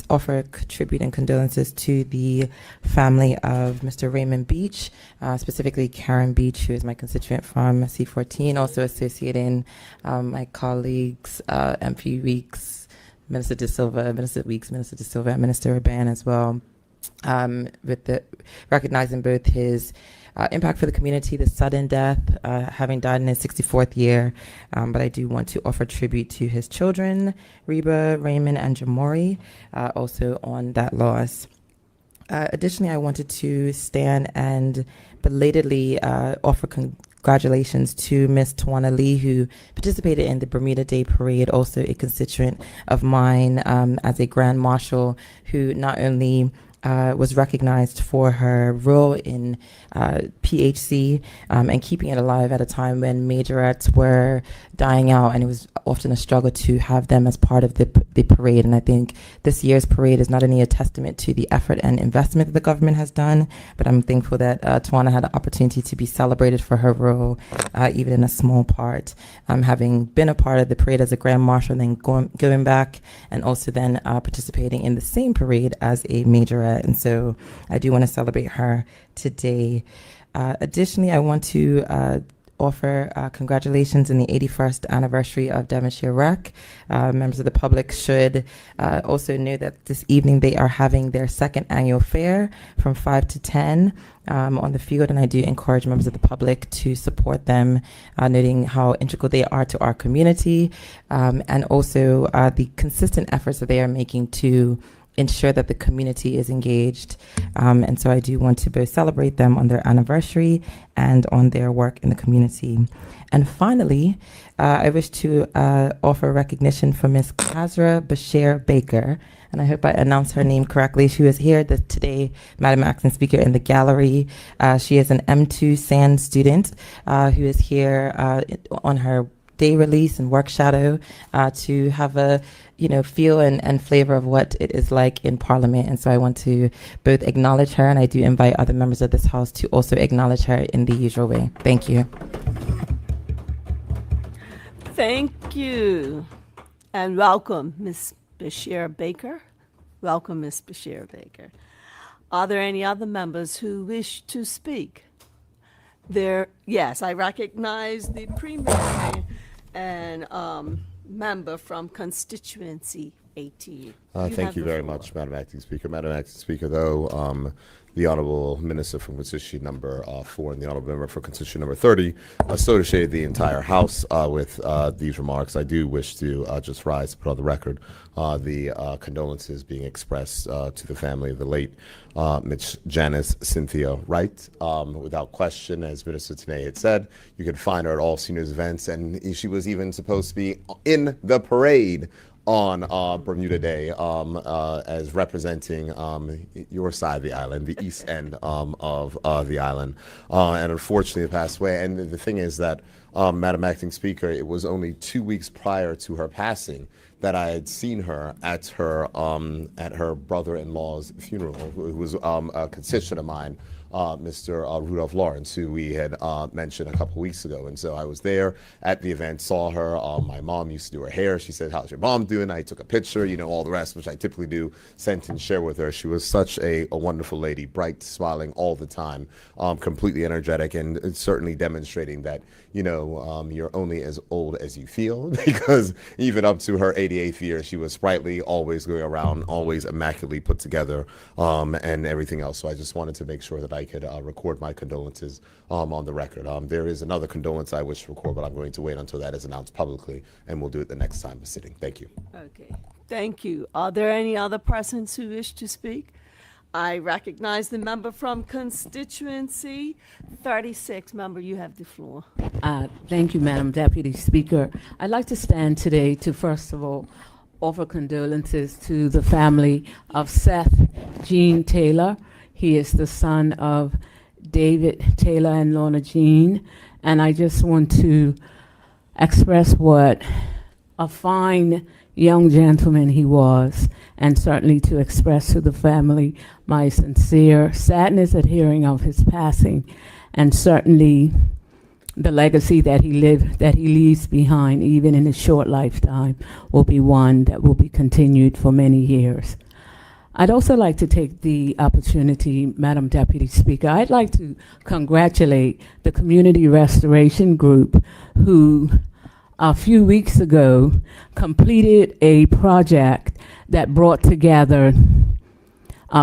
offer tribute and condolences to the family of Mr. Raymond Beach, specifically Karen Beach, who is my constituent from C14, also associating my colleagues, MP Weeks, Minister De Silva, Minister Weeks, Minister De Silva, and Minister Urban as well, with the recognizing both his impact for the community, the sudden death, having died in his 64th year, but I do want to offer tribute to his children, Reba, Raymond, and Jamori, also on that loss. Additionally, I wanted to stand and belatedly offer congratulations to Miss Tawana Lee, who participated in the Bermuda Day Parade, also a constituent of mine, as a Grand Marshal, who not only was recognized for her role in PHC and keeping it alive at a time when majorettes were dying out, and it was often a struggle to have them as part of the parade. And I think this year's parade is not only a testament to the effort and investment that the government has done, but I'm thankful that Tawana had the opportunity to be celebrated for her role, even in a small part, having been a part of the parade as a Grand Marshal, and then going back and also then participating in the same parade as a majorette. And so I do want to celebrate her today. Additionally, I want to offer congratulations in the 81st anniversary of Devonshire Rec. Members of the public should also know that this evening they are having their second annual fair from 5 to 10 on the field, and I do encourage members of the public to support them, noting how integral they are to our community, and also the consistent efforts that they are making to ensure that the community is engaged. And so I do want to both celebrate them on their anniversary and on their work in the community. And finally, I wish to offer recognition for Ms. Kazra Bashir Baker, and I hope I announced her name correctly. She was here today, Madam Acting Speaker, in the gallery. She is an M2 SAN student who is here on her day release and work shadow to have a feel and flavor of what it is like in Parliament. And so I want to both acknowledge her, and I do invite other members of this House to also acknowledge her in the usual way. Thank you. Thank you. And welcome, Ms. Bashir Baker. Welcome, Ms. Bashir Baker. Are there any other members who wish to speak? Yes, I recognize the Premier and member from constituency 18. Thank you very much, Madam Acting Speaker. Madam Acting Speaker, though, the Honourable Minister from constituency number 4 and the Honourable Member for constituency number 30 associated the entire House with these remarks. I do wish to just rise to put on the record the condolences being expressed to the family of the late Ms. Janice Cynthia Wright. Without question, as Minister Tanay had said, you could find her at all seniors events, and she was even supposed to be in the parade on Bermuda Day as representing your side of the island, the east end of the island, and unfortunately passed away. And the thing is that, Madam Acting Speaker, it was only 2 weeks prior to her passing that I had seen her at her brother-in-law's funeral, who was a constituent of mine Mr. Rudolph Lawrence, who we had mentioned a couple weeks ago. And so I was there at the event, saw her. My mom used to do her hair. She said, "How's your mom doing?" I took a picture, all the rest, which I typically do, sent and share with her. She was such a wonderful lady, bright, smiling all the time, completely energetic, and certainly demonstrating that, you're only as old as you feel, because even up to her 88th year, she was sprightly, always going around, always immaculately put together, and everything else. So I just wanted to make sure that I could record my condolences on the record. There is another condolence I wish to record, but I'm going to wait until that is announced publicly, and we'll do it the next time we're sitting. Thank you. Okay, thank you. Are there any other persons who wish to speak? I recognize the member from constituency 36. Member, you have the floor. Thank you, Madam Deputy Speaker. I'd like to stand today to, first of all, offer condolences to the family of Seth Jean Taylor. He is the son of David Taylor and Lorna Jean. And I just want to express what a fine young gentleman he was, and certainly to express to the family my sincere sadness at hearing of his passing, and certainly the legacy that he leaves behind, even in his short lifetime, will be one that will be continued for many years. I'd also like to take the opportunity, Madam Deputy Speaker, I'd like to congratulate the Community Restoration Group, who a few weeks ago completed a project that brought together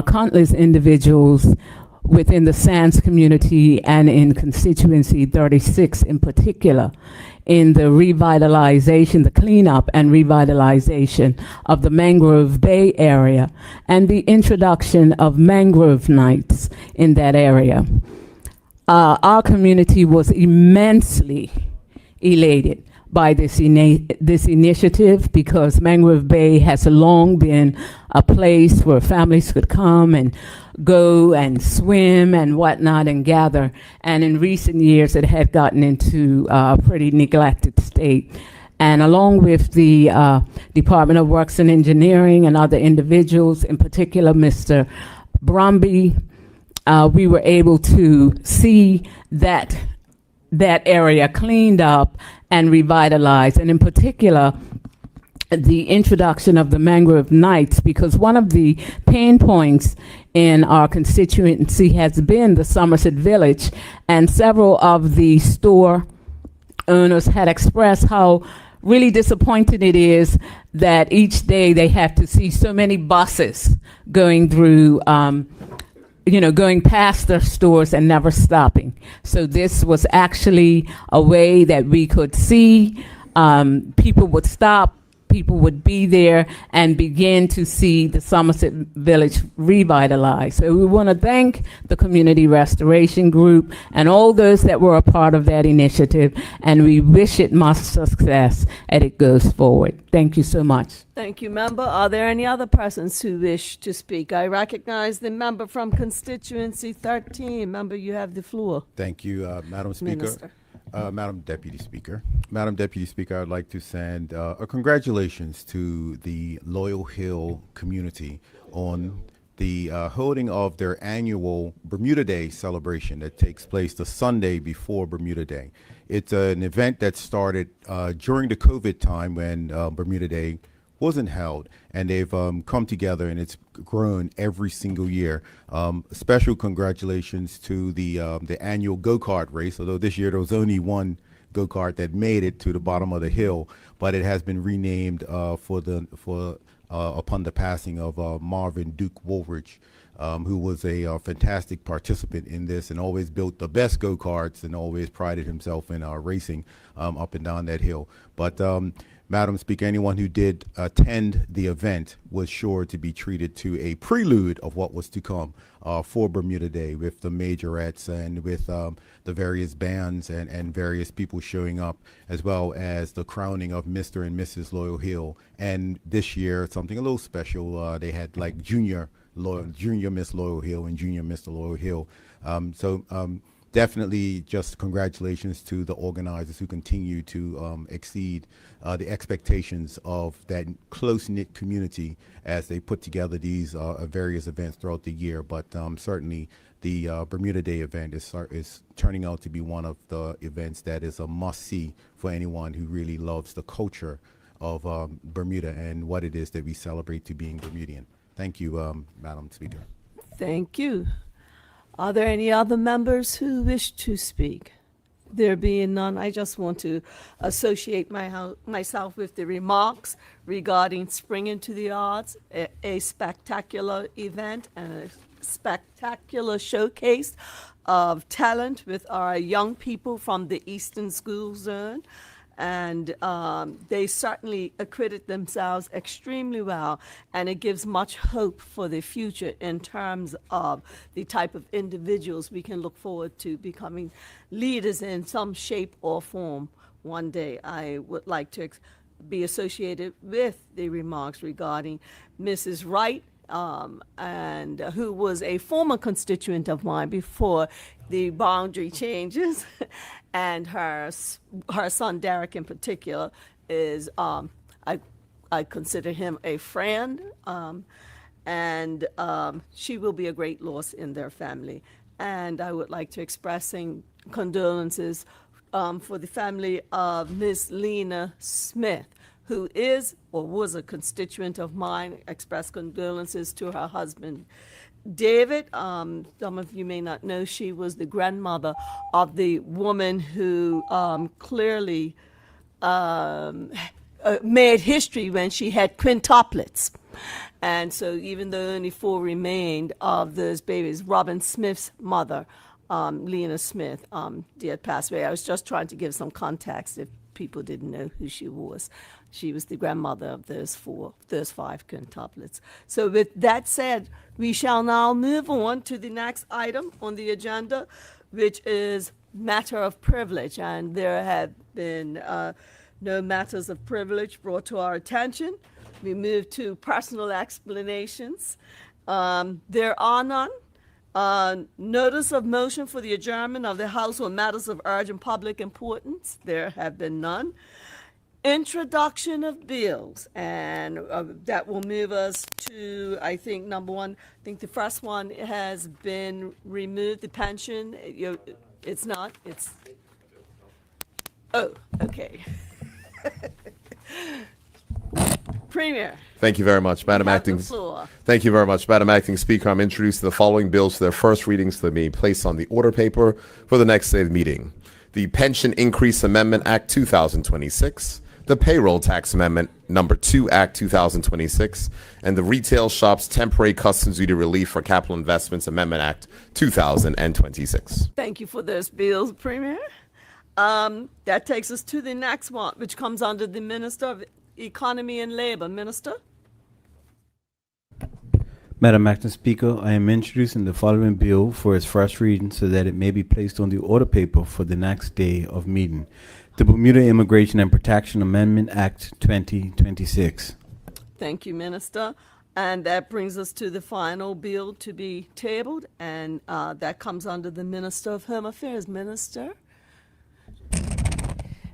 countless individuals within the Sands community and in constituency 36 in particular, in the revitalization, the cleanup and revitalization of the Mangrove Bay area and the introduction of mangrove nights in that area. Our community was immensely elated by this initiative, because Mangrove Bay has long been a place where families could come and go and swim and whatnot and gather. And in recent years, it had gotten into a pretty neglected state. And along with the Department of Works and Engineering and other individuals, in particular Mr. Bromby, we were able to see that area cleaned up and revitalized, and in particular, the introduction of the mangrove nights, because one of the pain points in our constituency has been the Somerset Village, and several of the store owners had expressed how really disappointed it is that each day they have to see so many buses going through going past their stores and never stopping. So this was actually a way that we could see people would stop, people would be there and begin to see the Somerset Village revitalized. So we want to thank the Community Restoration Group and all those that were a part of that initiative, and we wish it much success as it goes forward. Thank you so much. Thank you, member. Are there any other persons who wish to speak? I recognize the member from constituency 13. Member, you have the floor. Thank you, Madam Speaker. Minister. Madam Deputy Speaker. Madam Deputy Speaker, I'd like to send a congratulations to the Loyal Hill community on the holding of their annual Bermuda Day celebration that takes place the Sunday before Bermuda Day. It's an event that started during the COVID time when Bermuda Day wasn't held, and they've come together, and it's grown every single year. Special congratulations to the annual go-kart race, although this year there was only one go-kart that made it to the bottom of the hill, but it has been renamed upon the passing of Marvin Duke Woolridge, who was a fantastic participant in this and always built the best go-karts and always prided himself in racing up and down that hill. But Madam Speaker, anyone who did attend the event was sure to be treated to a prelude of what was to come for Bermuda Day, with the majorettes and with the various bands and various people showing up, as well as the crowning of Mr. and Mrs. Loyal Hill. And this year, something a little special, they had like Junior Miss Loyal Hill and Junior Mr. Loyal Hill. Definitely just congratulations to the organizers who continue to exceed the expectations of that close-knit community as they put together these various events throughout the year. But certainly the Bermuda Day event is turning out to be one of the events that is a must-see for anyone who really loves the culture of Bermuda and what it is that we celebrate to being Bermudian. Thank you, Madam Speaker. Thank you. Are there any other members who wish to speak? There being none, I just want to associate myself with the remarks regarding Spring into the Arts, a spectacular event and a spectacular showcase of talent with our young people from the Eastern School Zone. And they certainly acquitted themselves extremely well, and it gives much hope for the future in terms of the type of individuals we can look forward to becoming leaders in some shape or form one day. I would like to be associated with the remarks regarding Mrs. Wright, and who was a former constituent of mine before the boundary changes. And her son Derek in particular is I consider him a friend, and she will be a great loss in their family. And I would like to express condolences for the family of Miss Lena Smith, who is or was a constituent of mine. Express condolences to her husband David. Some of you may not know, she was the grandmother of the woman who clearly made history when she had quintuplets. And so even though only 4 remained of those babies, Robin Smith's mother, Lena Smith, did pass away. I was just trying to give some context if people didn't know who she was. She was the grandmother of those 5 quintuplets. So with that said, we shall now move on to the next item on the agenda, which is matter of privilege. And there have been no matters of privilege brought to our attention. We move to personal explanations. There are none. Notice of motion for the adjournment of the House on matters of urgent public importance. There have been none. Introduction of bills, and that will move us to, I think, number one. I think the first one has been removed, the pension. It's not, it's, oh, okay. Premier. Thank you very much, Madam Acting. Thank you very much, Madam Acting Speaker. I'm introducing the following bills for their first readings to be placed on the order paper for the next day of the meeting. The Pension Increase Amendment Act 2026, the Payroll Tax Amendment Number 2 Act 2026, and the Retail Shops Temporary Customs Duty Relief for Capital Investments Amendment Act 2026. Thank you for those bills, Premier. That takes us to the next one, which comes under the Minister of Economy and Labor. Minister? Madam Acting Speaker, I am introducing the following bill for its first reading so that it may be placed on the order paper for the next day of meeting. The Bermuda Immigration and Protection Amendment Act 2026. Thank you, Minister. And that brings us to the final bill to be tabled, and that comes under the Minister of Home Affairs. Minister?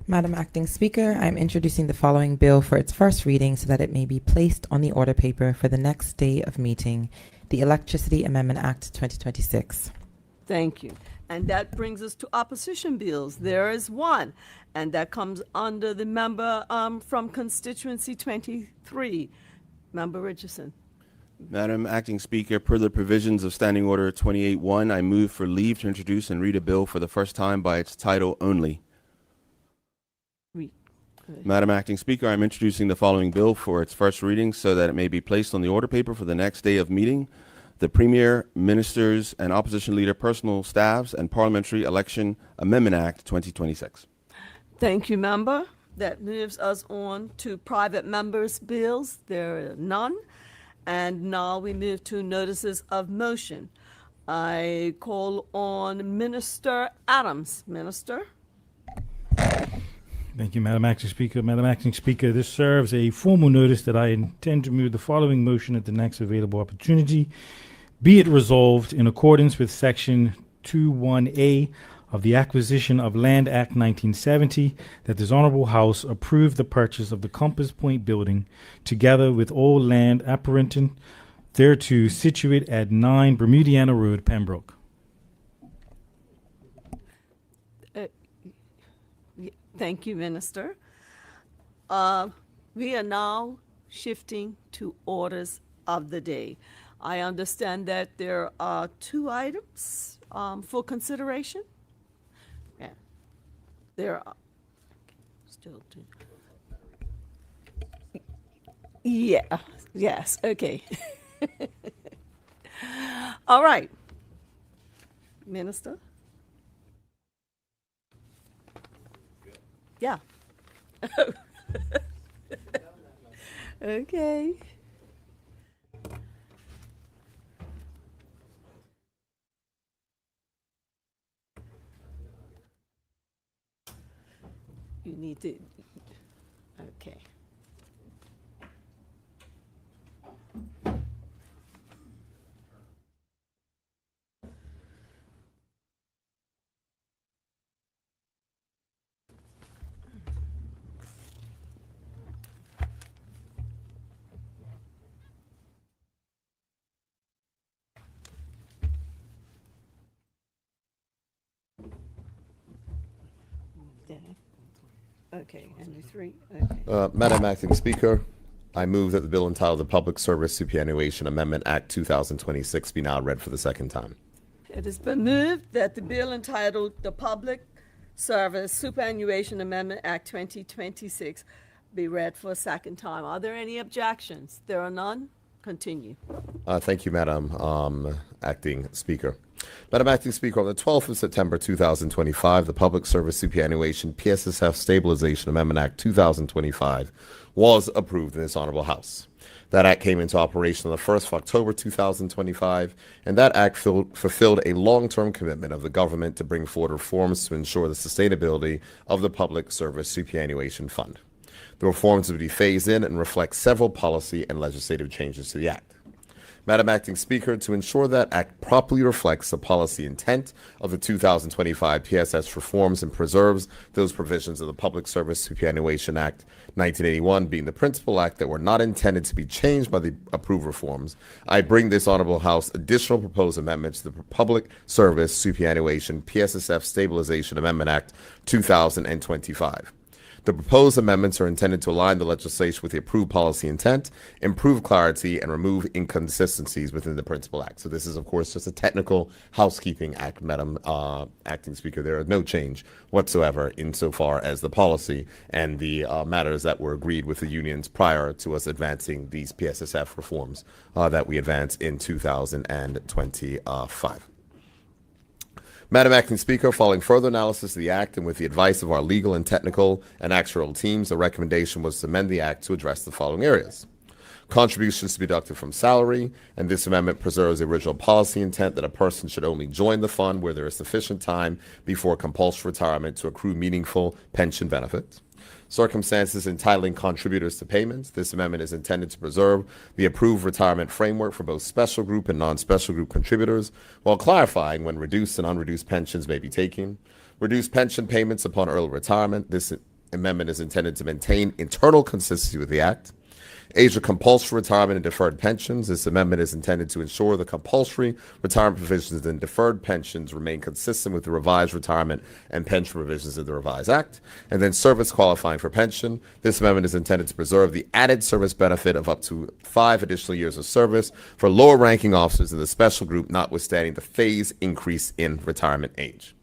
Madam Acting Speaker, I'm introducing the following bill for its first reading so that it may be placed on the order paper for the next day of meeting, the Electricity Amendment Act 2026. Thank you. And that brings us to opposition bills. There is one, and that comes under the member from constituency 23, Member Richardson. Madam Acting Speaker, per the provisions of Standing Order 28-1, I move for leave to introduce and read a bill for the first time by its title only. Madam Acting Speaker, I'm introducing the following bill for its first reading so that it may be placed on the order paper for the next day of meeting. The Premier, Ministers, and Opposition Leader Personal Staffs and Parliamentary Election Amendment Act 2026. Thank you, Member. That moves us on to private members' bills. There are none. And now we move to notices of motion. I call on Minister Adams. Minister? Thank you, Madam Acting Speaker. Madam Acting Speaker, this serves a formal notice that I intend to move the following motion at the next available opportunity. Be it resolved, in accordance with Section 21A of the Acquisition of Land Act 1970, that this Honorable House approve the purchase of the Compass Point Building, together with all land appurtenant thereto, situate at 9 Bermudiana Road, Pembroke. Thank you, Minister. We are now shifting to orders of the day. I understand that there are 2 items for consideration. Yeah, there are still 2. Yeah, yes, okay. All right. Minister? Yeah. Okay. You need to, okay. Okay, and the 3, okay. Madam Acting Speaker, I move that the bill entitled the Public Service Superannuation Amendment Act 2026 be now read for the second time. It has been moved that the bill entitled the Public Service Superannuation Amendment Act 2026 be read for a second time. Are there any objections? There are none. Continue. Thank you, Madam Acting Speaker. Madam Acting Speaker, on the 12th of September 2025, the Public Service Superannuation PSSF Stabilization Amendment Act 2025 was approved in this Honorable House. That act came into operation on the 1st of October 2025, and that act fulfilled a long-term commitment of the government to bring forward reforms to ensure the sustainability of the Public Service Superannuation Fund. The reforms will be phased in and reflect several policy and legislative changes to the act. Madam Acting Speaker, to ensure that act properly reflects the policy intent of the 2025 PSS reforms and preserves those provisions of the Public Service Superannuation Act 1981 being the principal act that were not intended to be changed by the approved reforms, I bring this Honorable House additional proposed amendments to the Public Service Superannuation PSSF Stabilization Amendment Act 2025. The proposed amendments are intended to align the legislation with the approved policy intent, improve clarity, and remove inconsistencies within the principal act. So this is, of course, just a technical housekeeping act, Madam Acting Speaker. There are no change whatsoever insofar as the policy and the matters that were agreed with the unions prior to us advancing these PSSF reforms that we advanced in 2025. Madam Acting Speaker, following further analysis of the Act and with the advice of our legal and technical and actuarial teams, the recommendation was to amend the Act to address the following areas. Contributions to be deducted from salary, and this amendment preserves the original policy intent that a person should only join the fund where there is sufficient time before compulsory retirement to accrue meaningful pension benefits. Circumstances entitling contributors to payments. This amendment is intended to preserve the approved retirement framework for both special group and non-special group contributors, while clarifying when reduced and unreduced pensions may be taken. Reduced pension payments upon early retirement. This amendment is intended to maintain internal consistency with the Act. Age of compulsory retirement and deferred pensions. This amendment is intended to ensure the compulsory retirement provisions and deferred pensions remain consistent with the revised retirement and pension provisions of the revised Act. And then service qualifying for pension. This amendment is intended to preserve the added service benefit of up to 5 additional years of service for lower ranking officers in the special group, notwithstanding the phase increase in retirement age.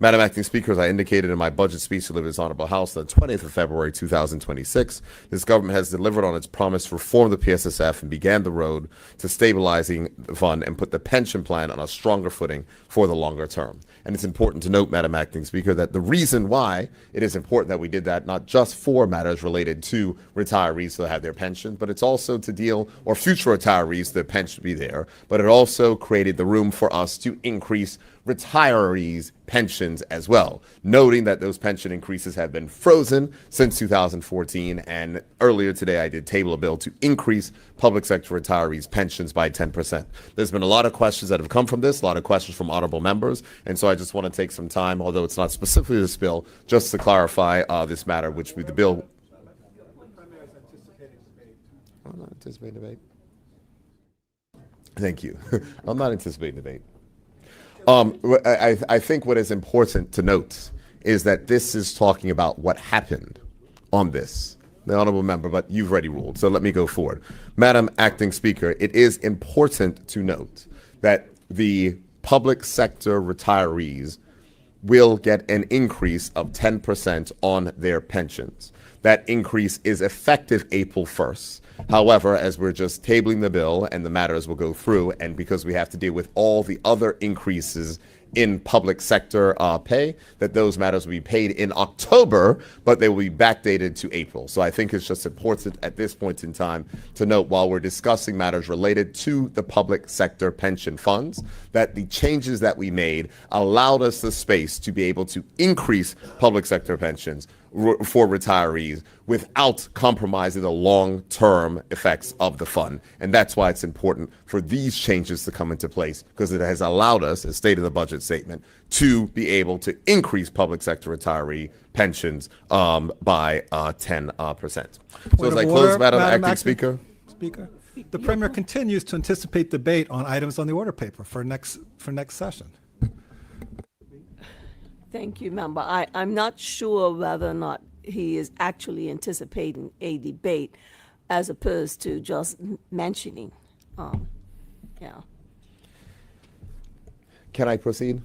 Madam Acting Speaker, as I indicated in my budget speech delivered to this Honorable House on the 20th of February 2026, this government has delivered on its promise to reform the PSSF and began the road to stabilizing the fund and put the pension plan on a stronger footing for the longer term. And it's important to note, Madam Acting Speaker, that the reason why it is important that we did that, not just for matters related to retirees who have their pension, but it's also to deal, or future retirees, their pension be there, but it also created the room for us to increase retirees' pensions as well, noting that those pension increases have been frozen since 2014, and earlier today I did table a bill to increase public sector retirees' pensions by 10%. There's been a lot of questions that have come from this, a lot of questions from honorable members, and so I just want to take some time, although it's not specifically this bill, just to clarify this matter, which would be the bill. I'm not anticipating debate. Thank you. I'm not anticipating debate. I think what is important to note is that this is talking about what happened on this. The honorable member, but you've already ruled, so let me go forward. Madam Acting Speaker, it is important to note that the public sector retirees will get an increase of 10% on their pensions. That increase is effective April 1st. However, as we're just tabling the bill and the matters will go through, and because we have to deal with all the other increases in public sector pay, that those matters will be paid in October, but they will be backdated to April. So I think it's just important at this point in time to note, while we're discussing matters related to the public sector pension funds, that the changes that we made allowed us the space to be able to increase public sector pensions for retirees without compromising the long-term effects of the fund. And that's why it's important for these changes to come into place, because it has allowed us, as stated in the budget statement, to be able to increase public sector retiree pensions by 10%. So as I close, Madam Acting Speaker. The Premier continues to anticipate debate on items on the order paper for next session. Thank you, member. I'm not sure whether or not he is actually anticipating a debate as opposed to just mentioning. Yeah. Can I proceed?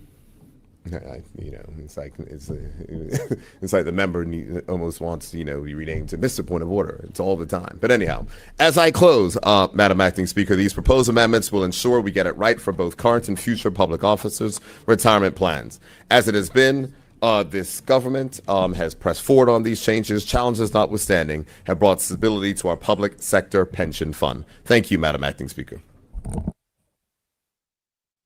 It's like it's like the member almost wants be renamed to Mr. Point of Order. It's all the time. But anyhow, as I close, Madam Acting Speaker, these proposed amendments will ensure we get it right for both current and future public officers' retirement plans. As it has been, this government has pressed forward on these changes, challenges notwithstanding, have brought stability to our public sector pension fund. Thank you, Madam Acting Speaker.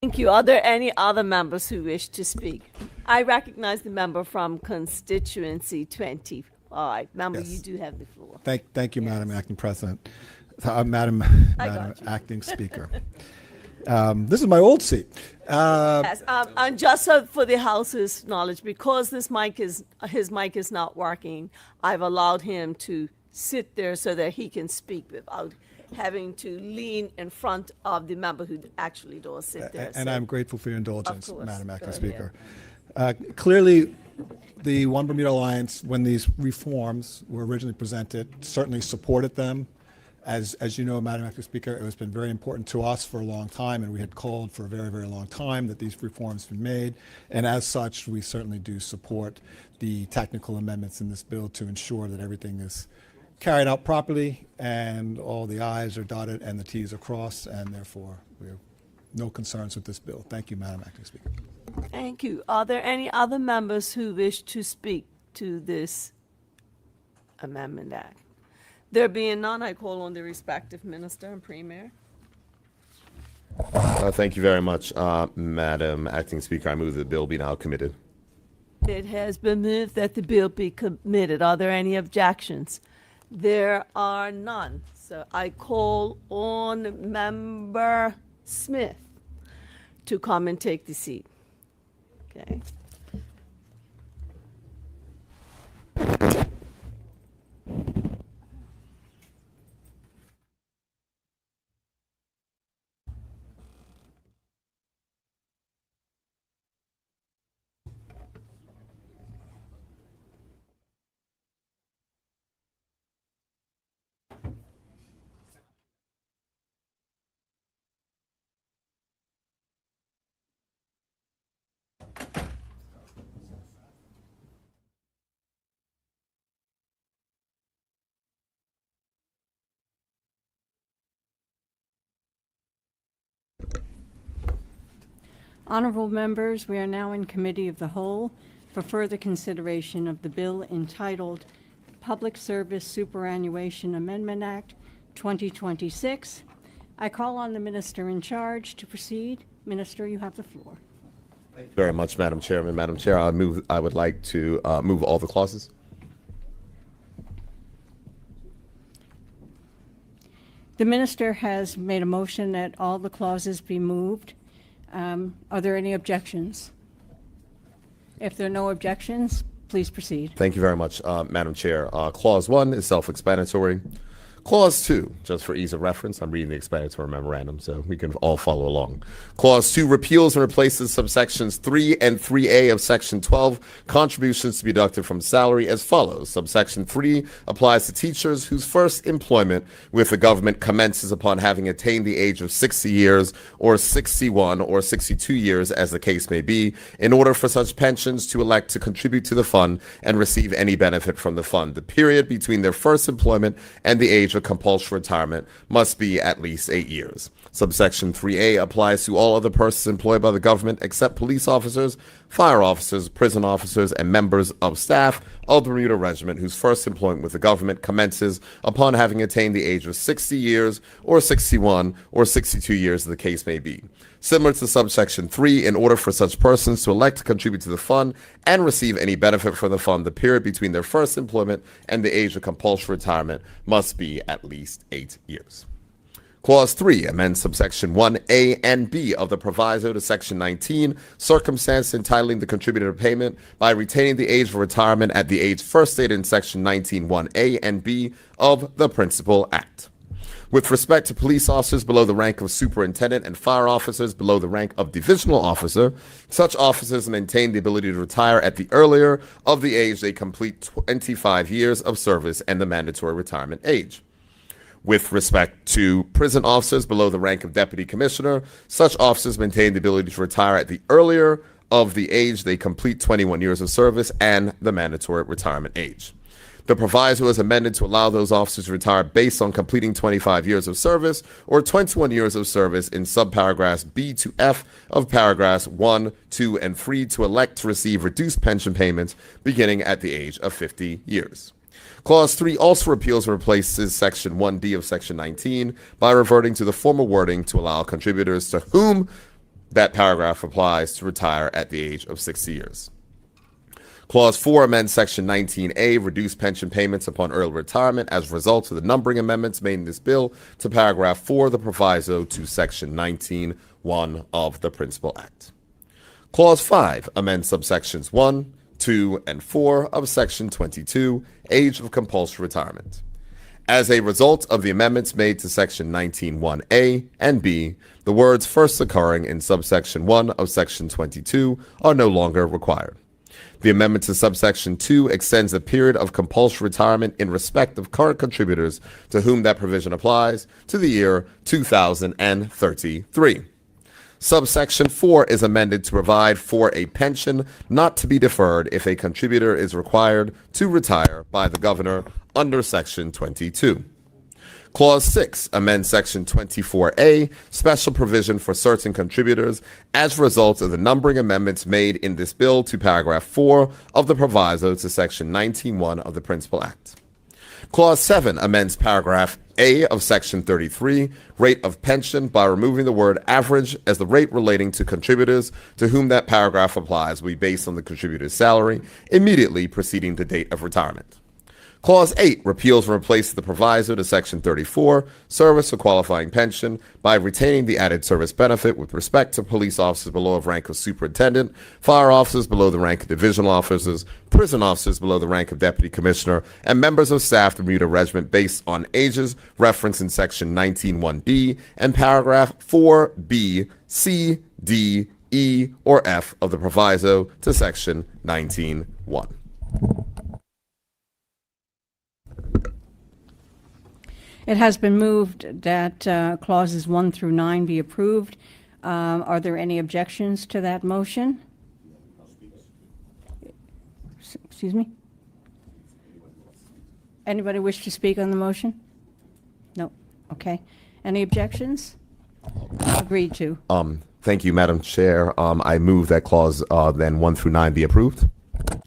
Thank you. Are there any other members who wish to speak? I recognize the member from constituency 25. Member, Yes. you do have the floor. Thank you, Madam Acting President. Madam Acting Speaker. This is my old seat. Yes, and just so for the House's knowledge, because his mic is not working, I've allowed him to sit there so that he can speak without having to lean in front of the member who actually does sit there. And So, I'm grateful for your indulgence, of course. Madam Acting Go Speaker. Clearly, the One Bermuda Alliance, when these reforms were originally presented, certainly supported them. As you know, Madam Acting Speaker, it has been very important to us for a long time, and we had called for a very, very long time that these reforms be made. And as such, we certainly do support the technical amendments in this bill to ensure that everything is carried out properly and all the I's are dotted and the T's are crossed, and therefore we have no concerns with this bill. Thank you, Madam Acting Speaker. Thank you. Are there any other members who wish to speak to this Amendment Act? There being none, I call on the respective minister and premier. Thank you very much, Madam Acting Speaker. I move that the bill be now committed. It has been moved that the bill be committed. Are there any objections? There are none. So I call on Member Smith to come and take the seat. Okay. Honorable members, we are now in Committee of the Whole for further consideration of the bill entitled Public Service Superannuation Amendment Act 2026. I call on the minister in charge to proceed. Minister, you have the floor. Thank you very much, Madam Chairman. Madam Chair, I would like to move all the clauses. The minister has made a motion that all the clauses be moved. Are there any objections? If there are no objections, please proceed. Thank you very much, Madam Chair. Clause 1 is self-explanatory. Clause 2, just for ease of reference, I'm reading the explanatory memorandum so we can all follow along. Clause 2 repeals and replaces subsections 3 and 3A of Section 12, contributions to be deducted from salary, as follows. Subsection 3 applies to teachers whose first employment with the government commences upon having attained the age of 60 years or 61 or 62 years, as the case may be, in order for such pensions to elect to contribute to the fund and receive any benefit from the fund. The period between their first employment and the age of compulsory retirement must be at least 8 years. Subsection 3A applies to all other persons employed by the government except police officers, fire officers, prison officers, and members of staff of the Bermuda Regiment whose first employment with the government commences upon having attained the age of 60 years or 61 or 62 years, as the case may be. Similar to subsection 3, in order for such persons to elect to contribute to the fund and receive any benefit from the fund, the period between their first employment and the age of compulsory retirement must be at least 8 years. Clause 3 amends subsection 1A and B of the proviso to section 19, circumstance entitling the contributor to payment by retaining the age of retirement at the age first stated in section 19(1)A and B of the Principal Act. With respect to police officers below the rank of superintendent and fire officers below the rank of divisional officer, such officers maintain the ability to retire at the earlier of the age they complete 25 years of service and the mandatory retirement age. With respect to prison officers below the rank of deputy commissioner, such officers maintain the ability to retire at the earlier of the age they complete 21 years of service and the mandatory retirement age. The proviso is amended to allow those officers to retire based on completing 25 years of service or 21 years of service in subparagraphs B to F of paragraphs 1, 2, and 3 to elect to receive reduced pension payments beginning at the age of 50 years. Clause 3 also repeals and replaces Section 1D of Section 19 by reverting to the former wording to allow contributors to whom that paragraph applies to retire at the age of 60 years. Clause 4 amends Section 19A, reduce pension payments upon early retirement as a result of the numbering amendments made in this bill to paragraph 4 of the proviso to Section 19(1) of the Principal Act. Clause 5 amends subsections 1, 2, and 4 of Section 22, age of compulsory retirement. As a result of the amendments made to Section 19(1)A and B, the words first occurring in subsection 1 of Section 22 are no longer required. The amendment to subsection 2 extends the period of compulsory retirement in respect of current contributors to whom that provision applies to the year 2033. Subsection 4 is amended to provide for a pension not to be deferred if a contributor is required to retire by the governor under Section 22. Clause 6 amends Section 24A, special provision for certain contributors, as a result of the numbering amendments made in this bill to paragraph 4 of the proviso to Section 19(1) of the Principal Act. Clause 7 amends paragraph A of Section 33, rate of pension, by removing the word average, as the rate relating to contributors to whom that paragraph applies will be based on the contributor's salary immediately preceding the date of retirement. Clause 8 repeals and replaces the proviso to Section 34, service or qualifying pension, by retaining the added service benefit with respect to police officers below the rank of superintendent, fire officers below the rank of divisional officers, prison officers below the rank of deputy commissioner, and members of staff of the Bermuda Regiment based on ages referenced in Section 19(1)B and paragraph 4B, C, D, E, or F of the proviso to Section 19(1). It has been moved that clauses 1 through 9 be approved. Are there any objections to that motion? Excuse me? Anybody wish to speak on the motion? No. Okay. Any objections? Agreed to. Thank you, Madam Chair. I move that clause then 1 through 9 be approved.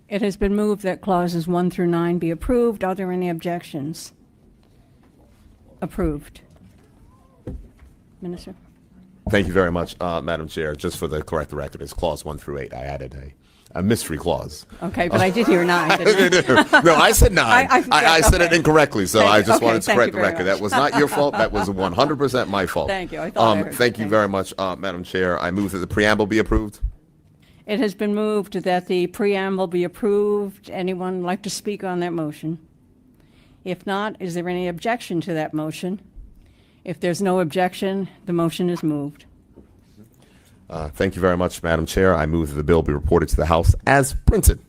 It has been moved that clauses 1 through 9 be approved. Are there any objections? Approved. Minister? Thank you very much, Madam Chair. Just for the correct record, it's clause 1 through 8. I added a mystery clause. Okay, but I did hear 9, didn't I? No, I said 9. I said it okay. incorrectly, so I just wanted to thank correct you the very record. much. That was not your fault. That was 100% my fault. Thank you. I thought I heard thank you very much, Madam Chair. I move that the preamble be approved. It has been moved that the preamble be approved. Anyone like to speak on that motion? If not, is there any objection to that motion? If there's no objection, the motion is moved. Thank you very much, Madam Chair. I move that the bill be reported to the House as printed.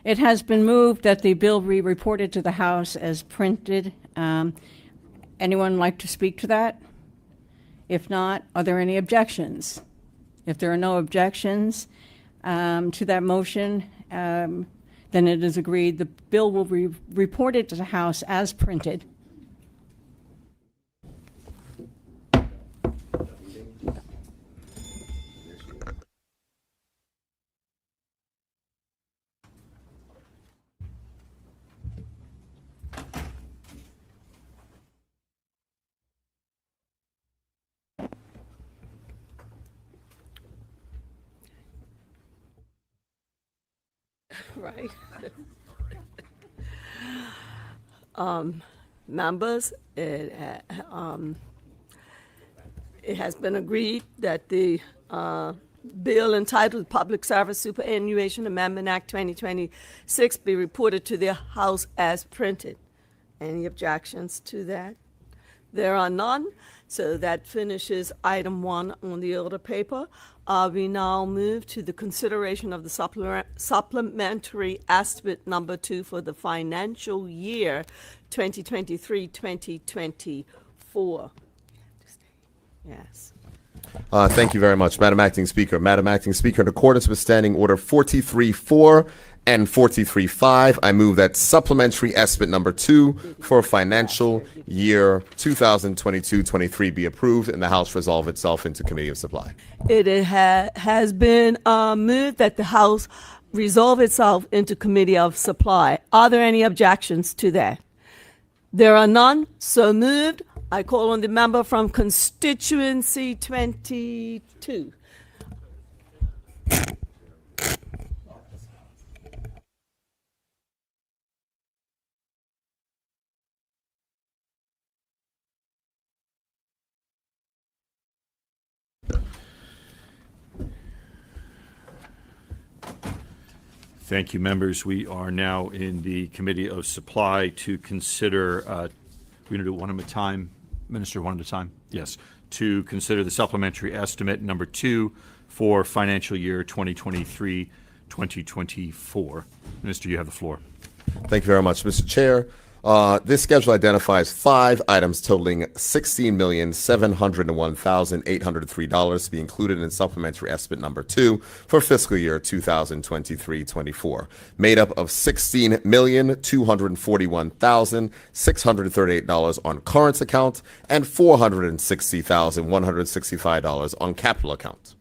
It has been moved that the bill be reported to the House as printed. Anyone like to speak to that? If not, are there any objections? If there are no objections to that motion, then it is agreed the bill will be reported to the House as printed. Right. Members, it has been agreed that the bill entitled Public Service Superannuation Amendment Act 2026 be reported to the House as printed. Any objections to that? There are none, so that finishes item 1 on the order paper. We now move to the consideration of the supplementary estimate number 2 for the financial year 2023-2024. Yes. Thank you very much, Madam Acting Speaker. Madam Acting Speaker, in accordance with Standing Order 43.4 and 43.5, I move that supplementary estimate number 2 for financial year 2022-23 be approved and the House resolve itself into Committee of Supply. It has been moved that the House resolve itself into Committee of Supply. Are there any objections to that? There are none, so moved. I call on the member from constituency 22. Thank you, members. We are now in the Committee of Supply to consider, we're going to do it one at a time, Minister, one at a time? Yes. To consider the supplementary estimate number 2 for financial year 2023-2024. Minister, you have the floor. Thank you very much, Mr. Chair. This schedule identifies 5 items totaling $16,701,803 to be included in supplementary estimate number 2 for fiscal year 2023-24, made up of $16,241,638 on current account and $460,165 on capital account.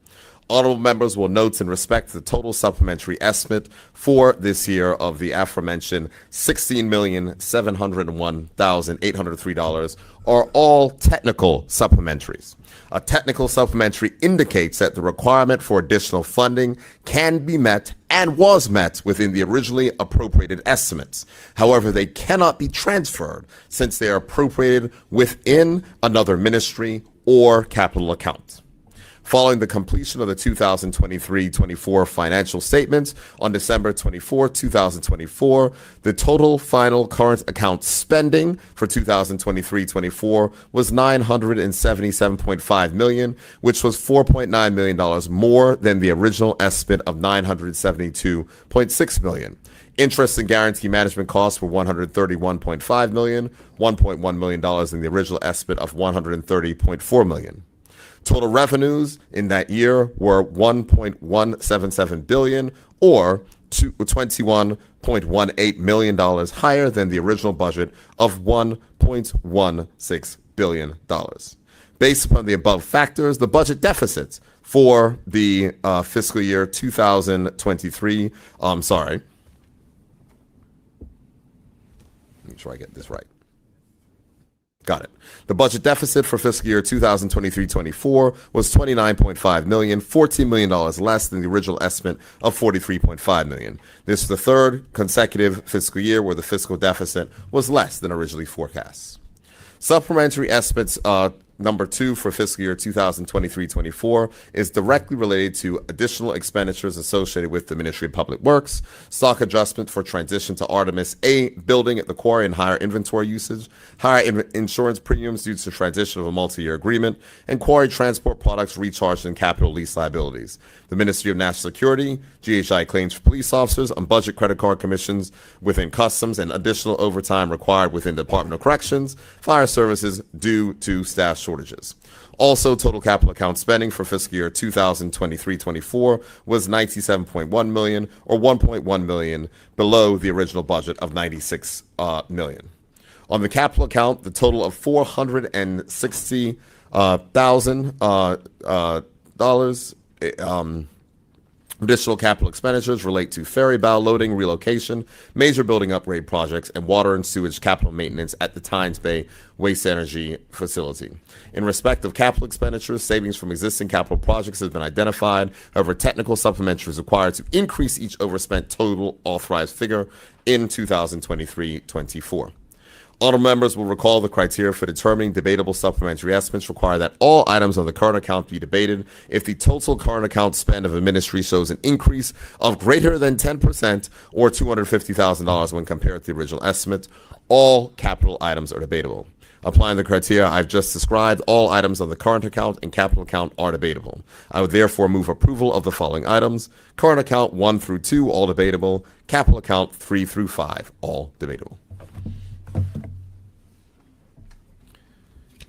Honorable members will note in respect to the total supplementary estimate for this year of the aforementioned $16,701,803 are all technical supplementaries. A technical supplementary indicates that the requirement for additional funding can be met and was met within the originally appropriated estimates. However, they cannot be transferred since they are appropriated within another ministry or capital account. Following the completion of the 2023-24 financial statements on December 24, 2024, the total final current account spending for 2023-24 was $977.5 million, which was $4.9 million more than the original estimate of $972.6 million. Interest and guarantee management costs were $131.5 million, $1.1 million in the original estimate of $130.4 million. Total revenues in that year were $1.177 billion, or $21.18 million higher than the original budget of $1.16 billion. Based upon the above factors, the budget deficits for the fiscal year 2023, make sure I get this right. Got it. The budget deficit for fiscal year 2023-24 was $29.5 million, $14 million less than the original estimate of $43.5 million. This is the third consecutive fiscal year where the fiscal deficit was less than originally forecast. Supplementary estimates number 2 for fiscal year 2023-24 is directly related to additional expenditures associated with the Ministry of Public Works, stock adjustment for transition to Artemis A building at the quarry and higher inventory usage, higher insurance premiums due to transition of a multi-year agreement, and quarry transport products recharged in capital lease liabilities. The Ministry of National Security, GHI claims for police officers on budget credit card commissions within Customs and additional overtime required within the Department of Corrections, Fire Services due to staff shortages. Also, total capital account spending for fiscal year 2023-24 was $97.1 million, or $1.1 million below the original budget of $96 million. On the capital account, the total of $460,000 additional capital expenditures relate to ferry bow loading, relocation, major building upgrade projects, and water and sewage capital maintenance at the Tynes Bay Waste Energy Facility. In respect of capital expenditures, savings from existing capital projects has been identified. However, technical supplementary is required to increase each overspent total authorized figure in 2023-24. Honorable members will recall the criteria for determining debatable supplementary estimates require that all items on the current account be debated. If the total current account spend of a ministry shows an increase of greater than 10% or $250,000 when compared to the original estimate, all capital items are debatable. Applying the criteria I've just described, all items on the current account and capital account are debatable. I would therefore move approval of the following items: current account 1 through 2, all debatable; capital account 3 through 5, all debatable.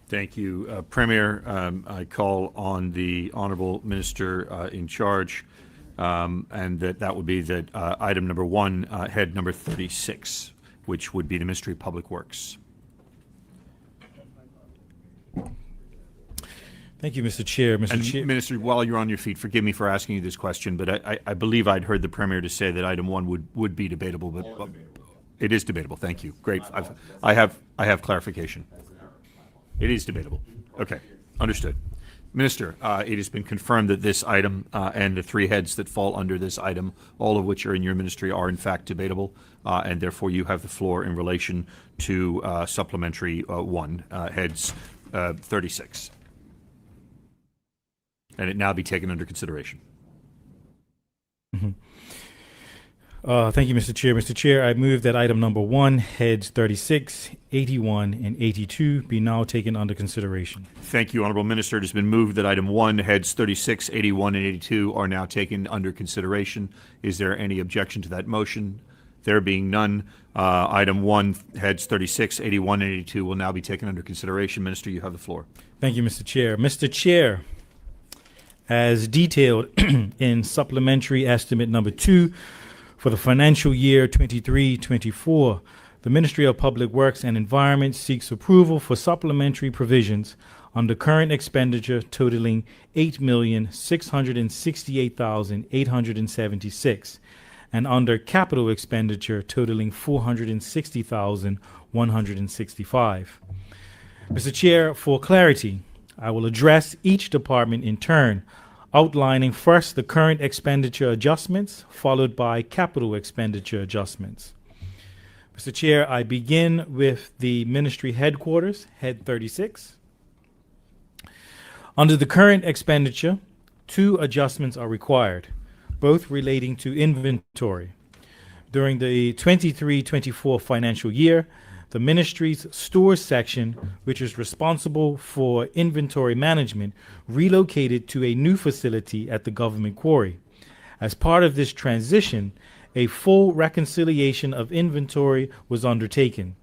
Thank you, Premier. I call on the Honorable Minister in charge, and that would be that item number 1, head number 36, which would be the Ministry of Public Works. Thank you, Mr. Chair. And Minister, while you're on your feet, forgive me for asking you this question, but I believe I'd heard the Premier to say that item 1 would be debatable, but it is debatable. Thank you. Great. I have clarification. It is debatable. Okay, understood. Minister, it has been confirmed that this item and the 3 heads that fall under this item, all of which are in your ministry, are in fact debatable, and therefore you have the floor in relation to supplementary 1, heads 36. And it now be taken under consideration. Mm-hmm. Thank you, Mr. Chair. Mr. Chair, I move that item number 1, heads 36, 81, and 82 be now taken under consideration. Thank you, Honorable Minister. It has been moved that item 1, heads 36, 81, and 82 are now taken under consideration. Is there any objection to that motion? There being none, item 1, heads 36, 81, and 82 will now be taken under consideration. Minister, you have the floor. Thank you, Mr. Chair. Mr. Chair, as detailed in supplementary estimate number 2, for the financial year 23-24, the Ministry of Public Works and Environment seeks approval for supplementary provisions under current expenditure totaling $8,668,876 and under capital expenditure totaling $460,165. Mr. Chair, for clarity, I will address each department in turn, outlining first the current expenditure adjustments, followed by capital expenditure adjustments. Mr. Chair, I begin with the ministry headquarters, head 36. Under the current expenditure, 2 adjustments are required, both relating to inventory. During the 23-24 financial year, the ministry's stores section, which is responsible for inventory management, relocated to a new facility at the government quarry. As part of this transition, a full reconciliation of inventory was undertaken.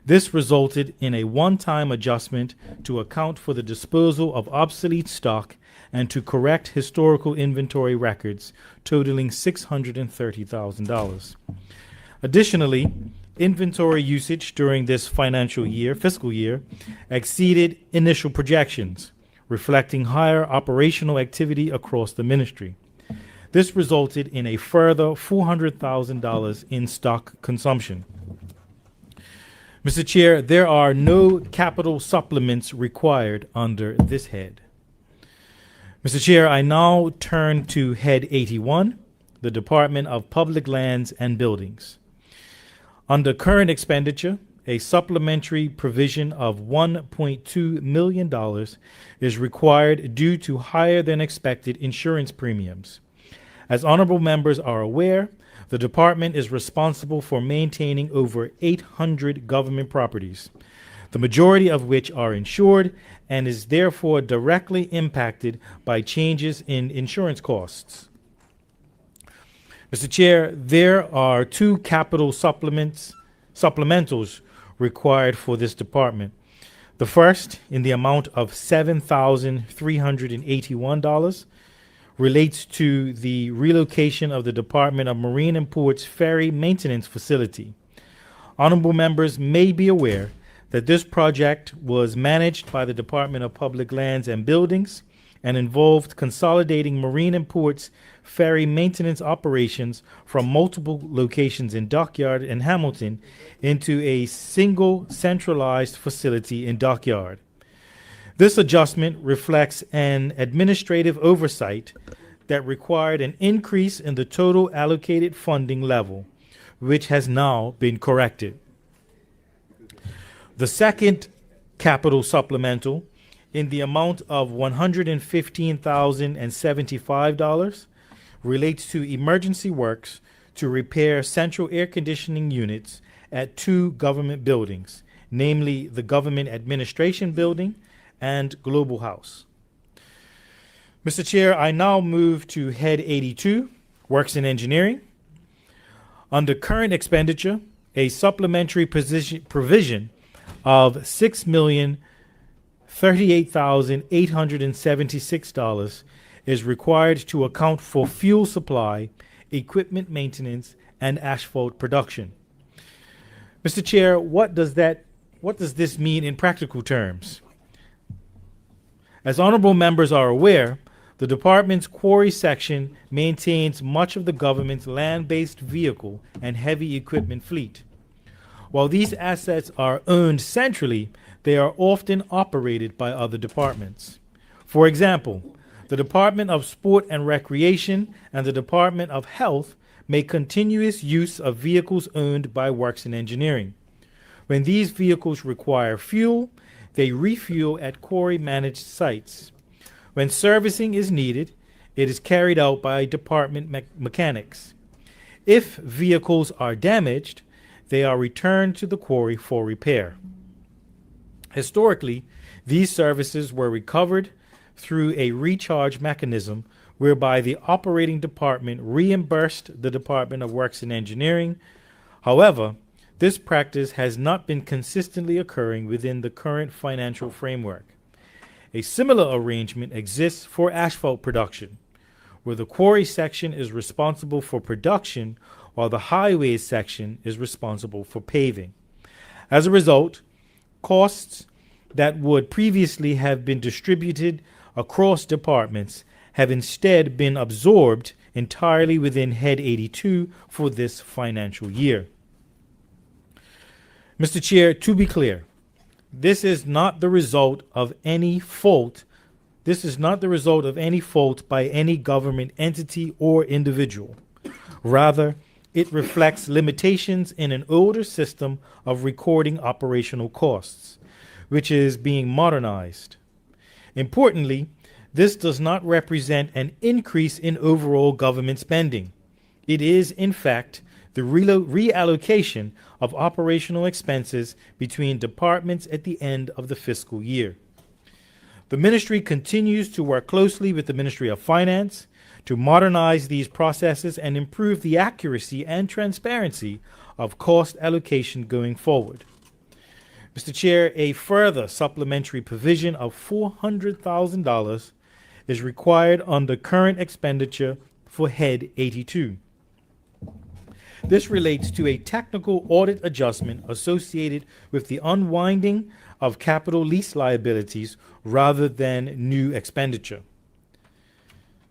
This resulted in a one-time adjustment to account for the disposal of obsolete stock and to correct historical inventory records totaling $630,000. Additionally, inventory usage during this fiscal year, exceeded initial projections, reflecting higher operational activity across the ministry. This resulted in a further $400,000 in stock consumption. Mr. Chair, there are no capital supplements required under this head. Mr. Chair, I now turn to head 81, the Department of Public Lands and Buildings. Under current expenditure, a supplementary provision of $1.2 million is required due to higher than expected insurance premiums. As honorable members are aware, the department is responsible for maintaining over 800 government properties, the majority of which are insured and is therefore directly impacted by changes in insurance costs. Mr. Chair, there are two capital supplementals required for this department. The first, in the amount of $7,381, relates to the relocation of the Department of Marine and Ports ferry maintenance facility. Honorable members may be aware that this project was managed by the Department of Public Lands and Buildings and involved consolidating Marine and Ports ferry maintenance operations from multiple locations in Dockyard and Hamilton into a single centralized facility in Dockyard. This adjustment reflects an administrative oversight that required an increase in the total allocated funding level, which has now been corrected. The second capital supplemental, in the amount of $115,075, relates to emergency works to repair central air conditioning units at two government buildings, namely the Government Administration Building and Global House. Mr. Chair, I now move to Head 82, Works and Engineering. Under current expenditure, a supplementary provision of $6,038,876 is required to account for fuel supply, equipment maintenance, and asphalt production. Mr. Chair, what does this mean in practical terms? As honorable members are aware, the department's quarry section maintains much of the government's land-based vehicle and heavy equipment fleet. While these assets are owned centrally, they are often operated by other departments. For example, the Department of Sport and Recreation and the Department of Health make continuous use of vehicles owned by Works and Engineering. When these vehicles require fuel, they refuel at quarry-managed sites. When servicing is needed, it is carried out by department mechanics. If vehicles are damaged, they are returned to the quarry for repair. Historically, these services were recovered through a recharge mechanism whereby the operating department reimbursed the Department of Works and Engineering. However, this practice has not been consistently occurring within the current financial framework. A similar arrangement exists for asphalt production, where the quarry section is responsible for production while the highways section is responsible for paving. As a result, costs that would previously have been distributed across departments have instead been absorbed entirely within Head 82 for this financial year. Mr. Chair, to be clear, this is not the result of any fault. This is not the result of any fault by any government entity or individual. Rather, it reflects limitations in an older system of recording operational costs, which is being modernized. Importantly, this does not represent an increase in overall government spending. It is, in fact, the reallocation of operational expenses between departments at the end of the fiscal year. The ministry continues to work closely with the Ministry of Finance to modernize these processes and improve the accuracy and transparency of cost allocation going forward. Mr. Chair, a further supplementary provision of $400,000 is required under current expenditure for Head 82. This relates to a technical audit adjustment associated with the unwinding of capital lease liabilities rather than new expenditure.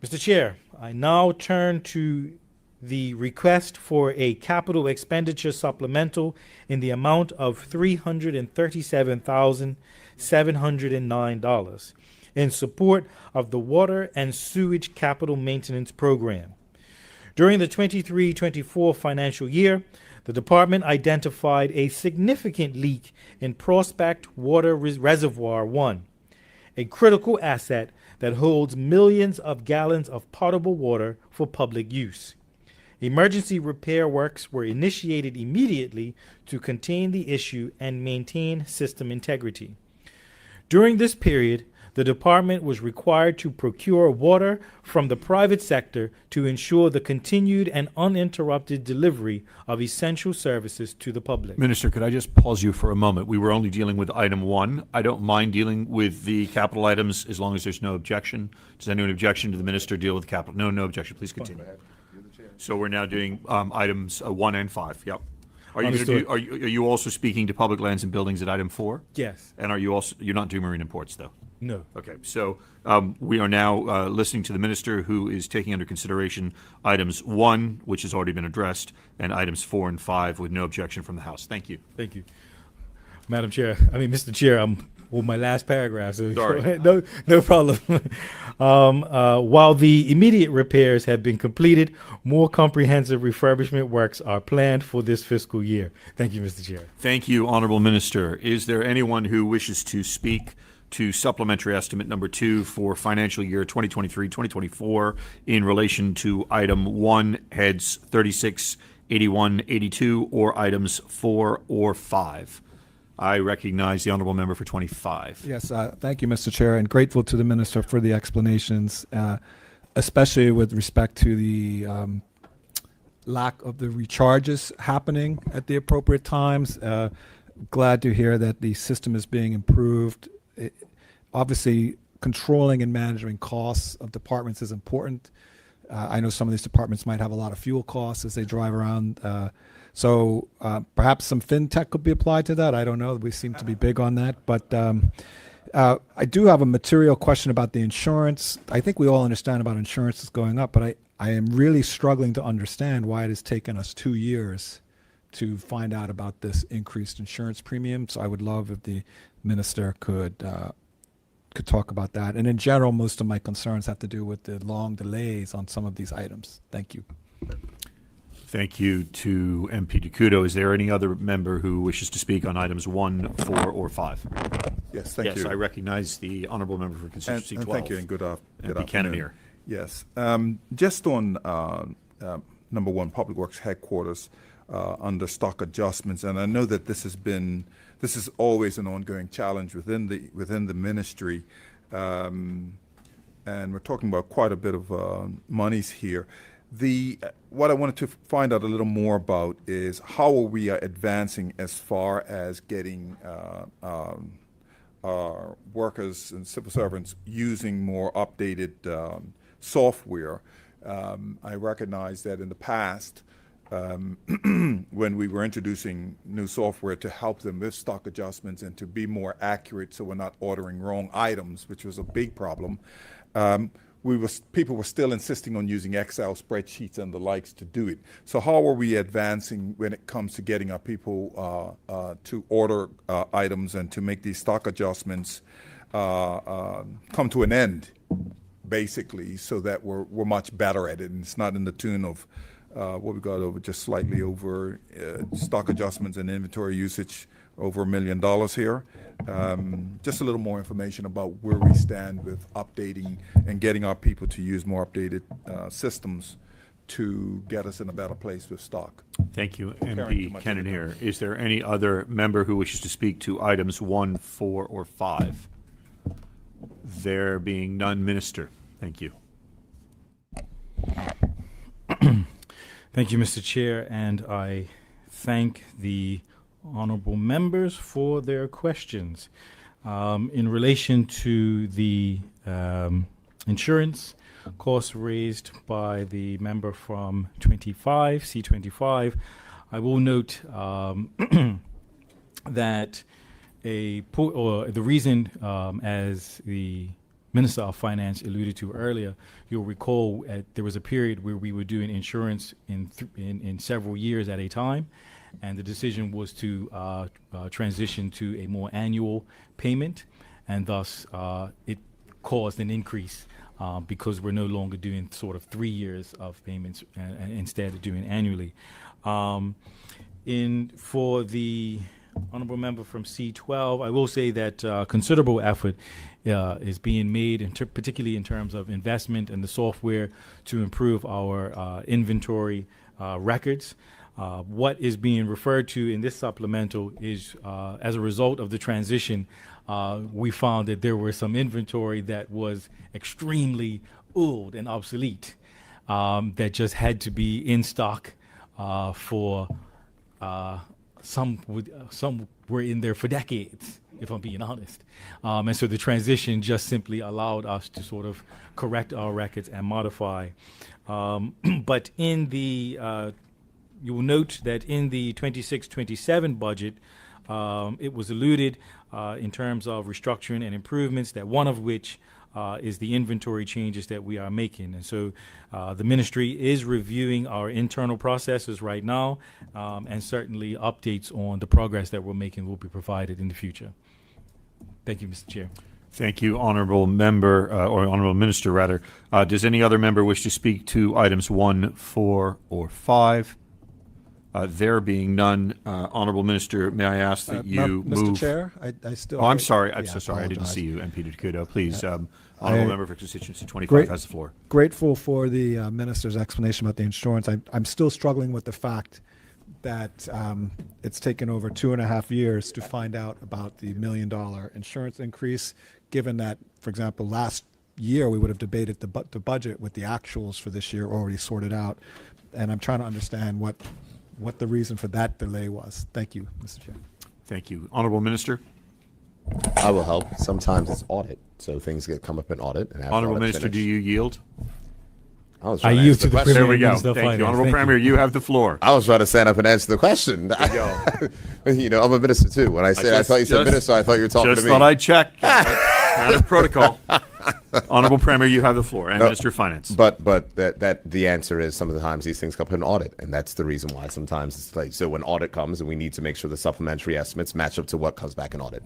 Mr. Chair, I now turn to the request for a capital expenditure supplemental in the amount of $337,709 in support of the Water and Sewage Capital Maintenance Program. During the 23-24 financial year, the department identified a significant leak in Prospect Water Reservoir 1, a critical asset that holds millions of gallons of potable water for public use. Emergency repair works were initiated immediately to contain the issue and maintain system integrity. During this period, the department was required to procure water from the private sector to ensure the continued and uninterrupted delivery of essential services to the public. Minister, could I just pause you for a moment? We were only dealing with item 1. I don't mind dealing with the capital items as long as there's no objection. Does anyone objection to the minister deal with capital? No objection. Please continue. So we're now doing items 1 and 5. Yep. Are you, Understood. are you also speaking to public lands and buildings at item 4? Yes. And you're not doing marine imports, though? No. Okay, so we are now listening to the minister, who is taking under consideration items 1, which has already been addressed, and items 4 and 5 with no objection from the House. Thank you. Thank you. Mr. Chair, I'm on my last paragraph, so Sorry. no problem. While the immediate repairs have been completed, more comprehensive refurbishment works are planned for this fiscal year. Thank you, Mr. Chair. Thank you, Honorable Minister. Is there anyone who wishes to speak to supplementary estimate number 2 for financial year 2023-2024 in relation to item 1, heads 36, 81, 82, or items 4 or 5? I recognize the honorable member for 25. Yes, thank you, Mr. Chair, and grateful to the minister for the explanations, especially with respect to the lack of the recharges happening at the appropriate times. Glad to hear that the system is being improved. Obviously, controlling and managing costs of departments is important. I know some of these departments might have a lot of fuel costs as they drive around. So perhaps some fintech could be applied to that. I don't know. We seem to be big on that. But I do have a material question about the insurance. I think we all understand about insurance is going up, but I am really struggling to understand why it has taken us 2 years to find out about this increased insurance premium. So I would love if the minister could talk about that. And in general, most of my concerns have to do with the long delays on some of these items. Thank you. Thank you to MP DeCudo. Is there any other member who wishes to speak on items 1, 4, or 5? Yes, thank you. Yes, I recognize the honorable member for constituency 12. Thank you, and good MP afternoon. Cannoneer. Yes. Just on number 1, Public Works Headquarters, under stock adjustments, and I know that this is always an ongoing challenge within the ministry, and we're talking about quite a bit of monies here. What I wanted to find out a little more about is how are we advancing as far as getting our workers and civil servants using more updated software. I recognize that in the past, when we were introducing new software to help them with stock adjustments and to be more accurate so we're not ordering wrong items, which was a big problem, people were still insisting on using Excel spreadsheets and the likes to do it. So how are we advancing when it comes to getting our people to order items and to make these stock adjustments come to an end, basically, so that we're much better at it, and it's not in the tune of what we got over, just slightly over stock adjustments and inventory usage, over $1 million here. Just a little more information about where we stand with updating and getting our people to use more updated systems to get us in a better place with stock. Thank you, MP Cannoneer. Is there any other member who wishes to speak to items 1, 4, or 5? There being none, Minister. Thank you. Thank you, Mr. Chair, and I thank the honorable members for their questions. In relation to the insurance costs raised by the member from C25, I will note that the reason, as the Minister of Finance alluded to earlier, you'll recall there was a period where we were doing insurance in several years at a time, and the decision was to transition to a more annual payment, and thus it caused an increase because we're no longer doing sort of 3 years of payments instead of doing annually. For the honorable member from C12, I will say that considerable effort is being made, particularly in terms of investment in the software to improve our inventory records. What is being referred to in this supplemental is, as a result of the transition, we found that there were some inventory that was extremely old and obsolete, that just had to be in stock for some were in there for decades, if I'm being honest. And so the transition just simply allowed us to sort of correct our records and modify. But in the you will note that in the 26-27 budget, it was alluded in terms of restructuring and improvements, that one of which is the inventory changes that we are making. And so the ministry is reviewing our internal processes right now, and certainly updates on the progress that we're making will be provided in the future. Thank you, Mr. Chair. Thank you, honorable member, or honorable minister, rather. Does any other member wish to speak to items 1, 4, or 5? There being none, honorable minister, may I ask that you move? Mr. Chair, I still. Oh, I'm sorry. I'm yeah, so sorry. I didn't apologize. see you, MP Ducudo. Please, honorable member for constituency 25 Great- has the floor. Grateful for the minister's explanation about the insurance. I'm still struggling with the fact that it's taken over 2.5 years to find out about the $1 million insurance increase, given that, for example, last year we would have debated the budget with the actuals for this year already sorted out. And I'm trying to understand what the reason for that delay was. Thank you, Mr. Chair. Thank you. Honorable minister. I will help. Sometimes it's audit, so things come up in audit. And after Honorable audit's minister, do finished- you yield? I yield to the question. There we go. Minister of Thank you. Finance. Honorable Thank Premier, you have the floor. I was trying to stand up and answer the question. You know, I'm a minister too. When I thought you said minister, I thought you were talking to me. Just thought I'd check. Out of protocol. Honorable Premier, you have the floor, and Minister of Finance. But that the answer is some of the times these things come up in audit, and that's the reason why sometimes it's late. So when audit comes, and we need to make sure the supplementary estimates match up to what comes back in audit.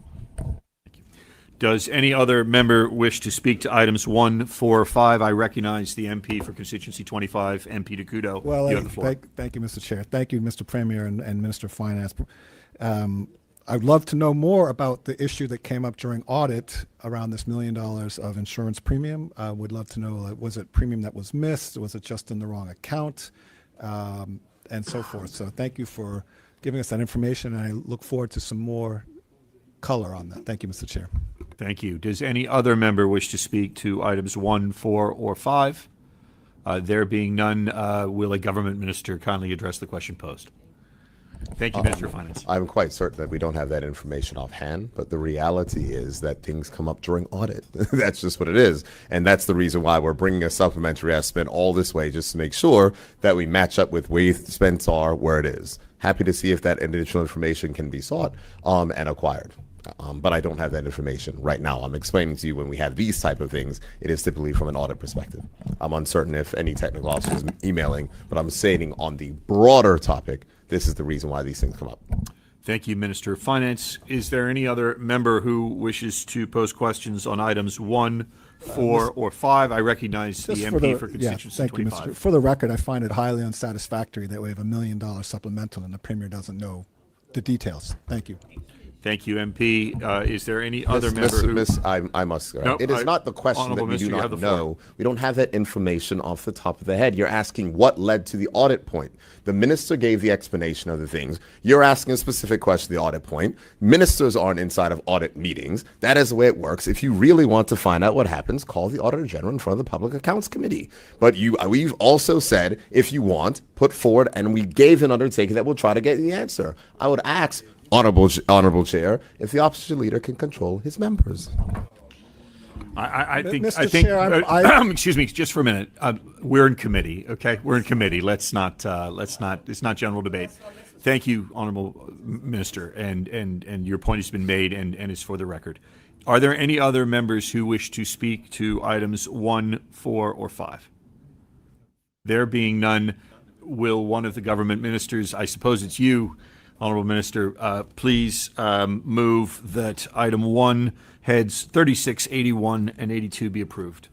Does any other member wish to speak to items 1, 4, or 5? I recognize the MP for constituency 25, MP Ducudo. Well, you have the floor. thank you, Mr. Chair. Thank you, Mr. Premier and Minister of Finance. I'd love to know more about the issue that came up during audit around this $1 million of insurance premium. I would love to know, was it premium that was missed? Was it just in the wrong account? And so forth. So thank you for giving us that information, and I look forward to some more color on that. Thank you, Mr. Chair. Thank you. Does any other member wish to speak to items 1, 4, or 5? There being none, will a government minister kindly address the question posed? Thank you, Minister of Finance. I'm quite certain that we don't have that information offhand, but the reality is that things come up during audit. That's just what it is. And that's the reason why we're bringing a supplementary estimate all this way, just to make sure that we match up with where expense are where it is. Happy to see if that additional information can be sought and acquired. But I don't have that information right now. I'm explaining to you when we have these type of things, it is typically from an audit perspective. I'm uncertain if any technical officer is emailing, but I'm saying on the broader topic, this is the reason why these things come up. Thank you, Minister of Finance. Is there any other member who wishes to pose questions on items 1, 4, or 5? I recognize the MP for constituency thank 25. you, Mr. For the record, I find it highly unsatisfactory that we have $1 million supplemental and the Premier doesn't know the details. Thank you. Thank you, MP. Is there any other member who... I must. Nope, it is not the question that we Minister, do you not have the floor. know. We don't have that information off the top of the head. You're asking what led to the audit point. The minister gave the explanation of the things. You're asking a specific question, the audit point. Ministers aren't inside of audit meetings. That is the way it works. If you really want to find out what happens, call the Auditor General in front of the Public Accounts Committee. But we've also said, if you want, put forward, and we gave an undertaking that we'll try to get the answer. I would ask, Honorable Chair, if the opposition leader can control his members. I think, Mr. Chair, excuse me, just for a minute. We're in committee, okay? We're in committee. It's not general debate. Thank you, Honorable Minister, and your point has been made and is for the record. Are there any other members who wish to speak to items 1, 4, or 5? There being none, will one of the government ministers, I suppose it's you, Honorable Minister, please move that item 1, heads 36, 81, and 82 be approved.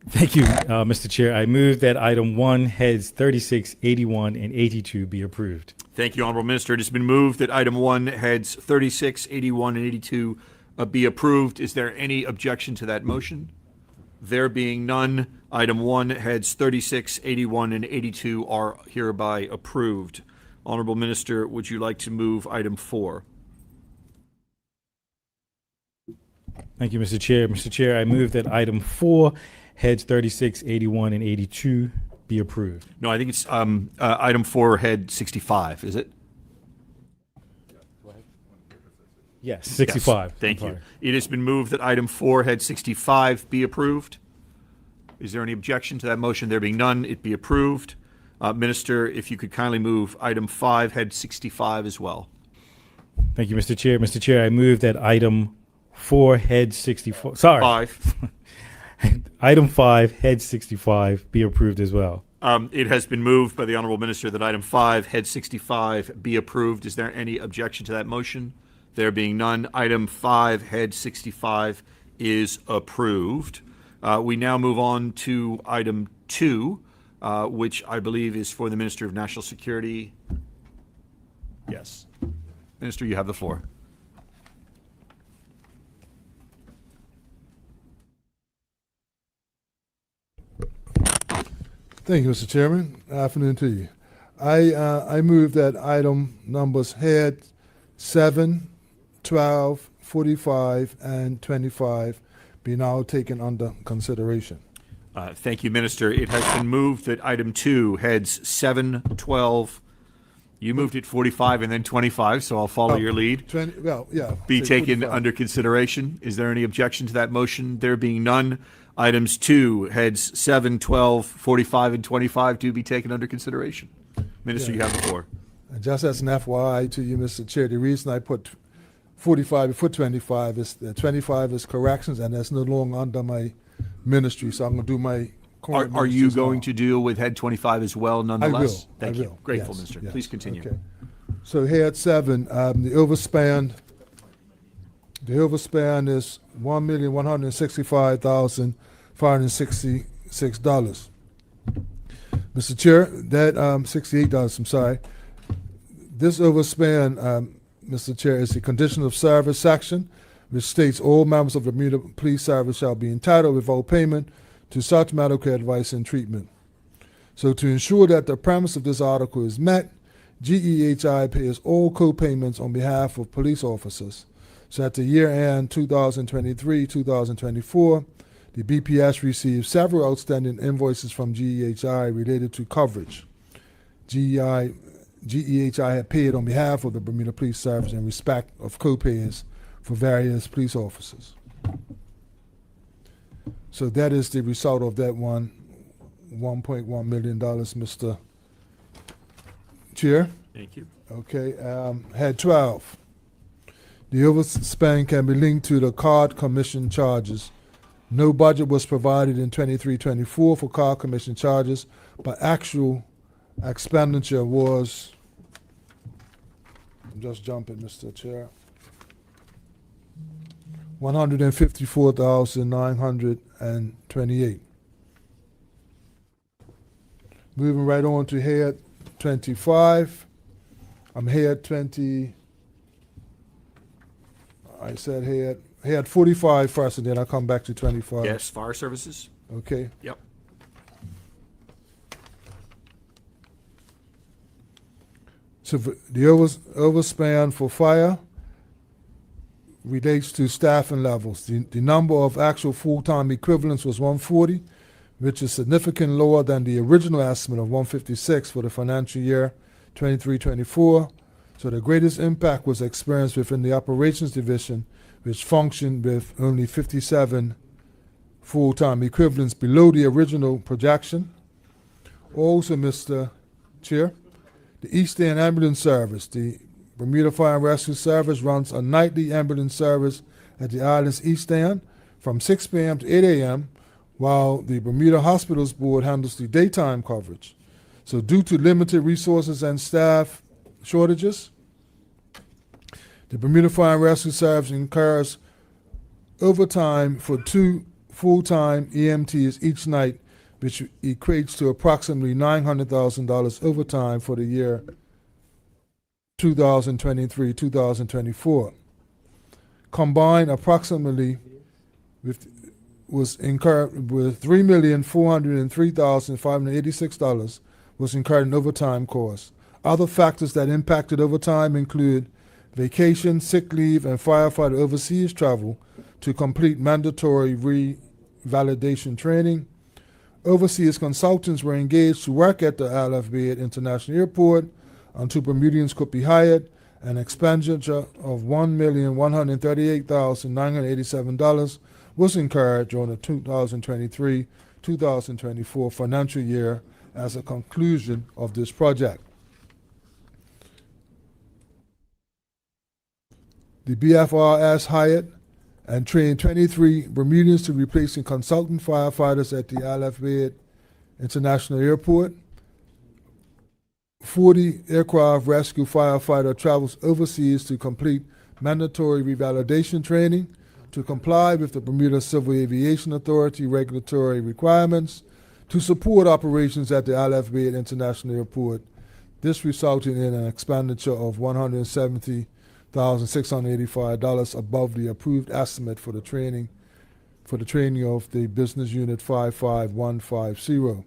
Thank you, Mr. Chair. I move that item 1, heads 36, 81, and 82 be approved. Thank you, Honorable Minister. It has been moved that item 1, heads 36, 81, and 82 be approved. Is there any objection to that motion? There being none, item 1, heads 36, 81, and 82 are hereby approved. Honorable Minister, would you like to move item 4? Thank you, Mr. Chair. Mr. Chair, I move that item 4, heads 36, 81, and 82 be approved. No, I think it's item 4, head 65, is it? Yes, 65. Yes, thank I'm you. sorry. It has been moved that item 4, head 65 be approved. Is there any objection to that motion? There being none, it be approved. Minister, if you could kindly move item 5, head 65 as well. Thank you, Mr. Chair. Mr. Chair, I move that item 4, head 64. Sorry. 5. Item 5, head 65 be approved as well. It has been moved by the Honorable Minister that item 5, head 65 be approved. Is there any objection to that motion? There being none, item 5, head 65 is approved. We now move on to item 2, which I believe is for the Minister of National Security. Yes. Minister, you have the floor. Thank you, Mr. Chairman. Afternoon to you. I move that item numbers head 7, 12, 45, and 25 be now taken under consideration. Thank you, Minister. It has been moved that item 2, heads 7, 12, you moved it 45 and then 25, so I'll follow your lead. 20, well, yeah. Be say taken 45. under consideration. Is there any objection to that motion? There being none, items 2, heads 7, 12, 45, and 25 do be taken under consideration. Minister, you have the floor. And just as an FYI to you, Mr. Chair, the reason I put 45 before 25 is that 25 is corrections, and that's no longer under my ministry, so I'm going to do my current Are you ministry's going law. to deal with head 25 as well, nonetheless? Thank I you. will. Grateful, Yes, Minister. yes. Please continue. Okay. So head 7, the overspan is $1,165,566. Mr. Chair, that $68, I'm sorry. This overspan, Mr. Chair, is the condition of service section, which states all members of the Bermuda Police Service shall be entitled without payment to such medical care advice and treatment. So to ensure that the premise of this article is met, GEHI pays all co-payments on behalf of police officers. So at the year end 2023-2024, the BPS received several outstanding invoices from GEHI related to coverage. GEHI had paid on behalf of the Bermuda Police Service in respect of co-pays for various police officers. So that is the result of that $1.1 million, Mr. Chair. Thank you. Okay, head 12. The overspend can be linked to the card commission charges. No budget was provided in 23-24 for card commission charges, but actual expenditure was, I'm just jumping, Mr. Chair, $154,928. Moving right on to head 25. I'm head 20. I said head 45 first, and then I'll come back to 25. Yes, fire services? Okay. Yep. So the overspan for fire relates to staffing levels. The number of actual full-time equivalents was 140, which is significantly lower than the original estimate of 156 for the financial year 23-24. So the greatest impact was experienced within the operations division, which functioned with only 57 full-time equivalents below the original projection. Also, Mr. Chair, the East End Ambulance Service, the Bermuda Fire and Rescue Service runs a nightly ambulance service at the island's East End from 6 p.m. to 8 a.m., while the Bermuda Hospitals Board handles the daytime coverage. So due to limited resources and staff shortages, the Bermuda Fire and Rescue Service incurs overtime for 2 full-time EMTs each night, which equates to approximately $900,000 overtime for the year 2023-2024. Combined, approximately was incurred with $3,403,586 was incurred in overtime costs. Other factors that impacted overtime include vacation, sick leave, and firefighter overseas travel to complete mandatory revalidation training. Overseas consultants were engaged to work at the LFB at International Airport until Bermudians could be hired. An expenditure of $1,138,987 was incurred during the 2023-2024 financial year as a conclusion of this project. The BFRS hired and trained 23 Bermudians to replace consultant firefighters at the LFB International Airport. 40 aircraft rescue firefighter travels overseas to complete mandatory revalidation training to comply with the Bermuda Civil Aviation Authority regulatory requirements to support operations at the LFB International Airport. This resulted in an expenditure of $170,685 above the approved estimate for the training of the Business Unit 55150.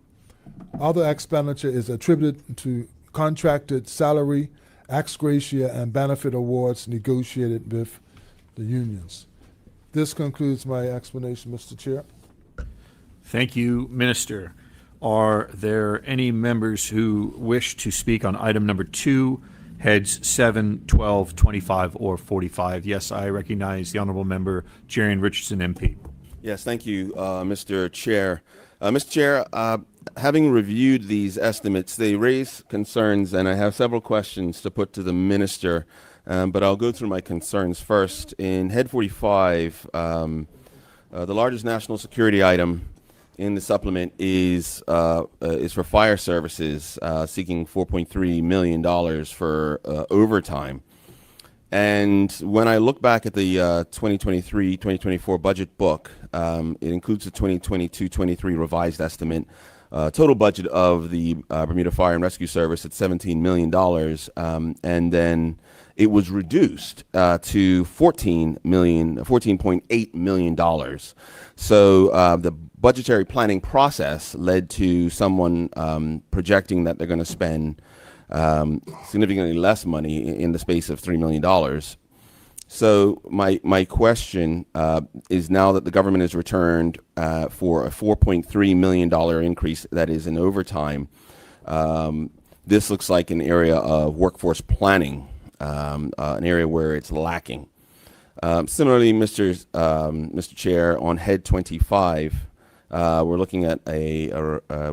Other expenditure is attributed to contracted salary, ex gratia, and benefit awards negotiated with the unions. This concludes my explanation, Mr. Chair. Thank you, Minister. Are there any members who wish to speak on item number 2, heads 7, 12, 25, or 45? Yes, I recognize the Honourable Member Jarian Richardson, MP. Yes, thank you, Mr. Chair. Mr. Chair, having reviewed these estimates, they raise concerns, and I have several questions to put to the Minister, but I'll go through my concerns first. In Head 45, the largest national security item in the supplement is for fire services, seeking $4.3 million for overtime. And when I look back at the 2023-2024 budget book, it includes the 2022-23 revised estimate, total budget of the Bermuda Fire and Rescue Service at $17 million, and then it was reduced to $14.8 million. So the budgetary planning process led to someone projecting that they're going to spend significantly less money in the space of $3 million. So my question is, now that the government has returned for a $4.3 million increase that is in overtime, this looks like an area of workforce planning, an area where it's lacking. Similarly, Mr. Chair, on Head 25, we're looking at a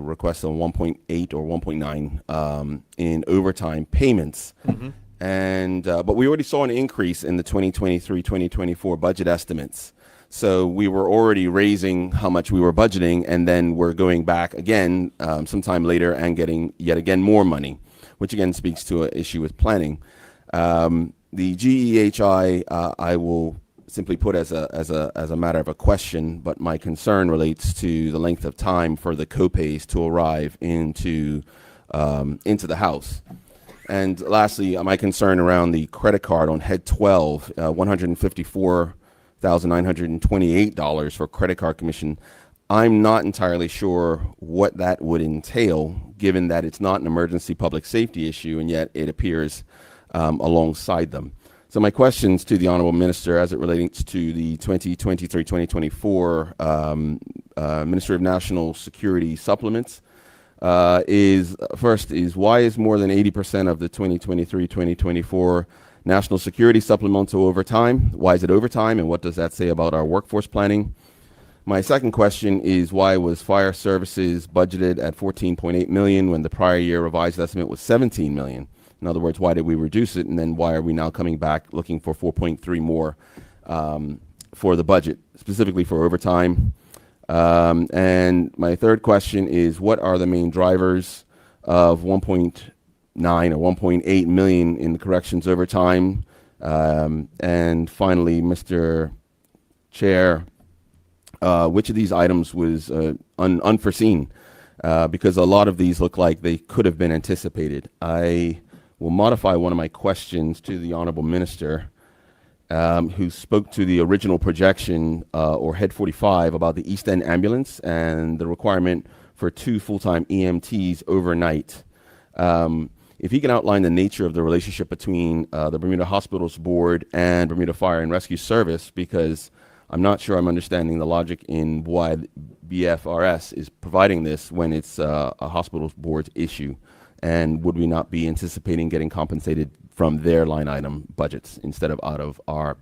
request of 1.8 or 1.9 in overtime payments. Mm-hmm. And but we already saw an increase in the 2023-2024 budget estimates. So we were already raising how much we were budgeting, and then we're going back again sometime later and getting yet again more money, which again speaks to an issue with planning. The GEHI I will simply put as a matter of a question, but my concern relates to the length of time for the copays to arrive into the house. And lastly, my concern around the credit card on Head 12, $154,928 for credit card commission. I'm not entirely sure what that would entail, given that it's not an emergency public safety issue, and yet it appears alongside them. So my questions to the Honourable Minister as it relates to the 2023-2024 Ministry of National Security supplements is why is more than 80% of the 2023-2024 National Security supplemental overtime? Why is it overtime, and what does that say about our workforce planning? My second question is, why was fire services budgeted at $14.8 million when the prior year revised estimate was $17 million? In other words, why did we reduce it, and then why are we now coming back looking for 4.3 more for the budget, specifically for overtime? And my third question is, what are the main drivers of 1.9 or 1.8 million in the corrections overtime? And finally, Mr. Chair, which of these items was unforeseen, because a lot of these look like they could have been anticipated. I will modify one of my questions to the Honorable Minister, who spoke to the original projection, or Head 45, about the East End ambulance and the requirement for 2 full-time EMTs overnight. If he can outline the nature of the relationship between the Bermuda Hospitals Board and Bermuda Fire and Rescue Service, because I'm not sure I'm understanding the logic in why BFRS is providing this when it's a hospitals board's issue. And would we not be anticipating getting compensated from their line item budgets instead of out of our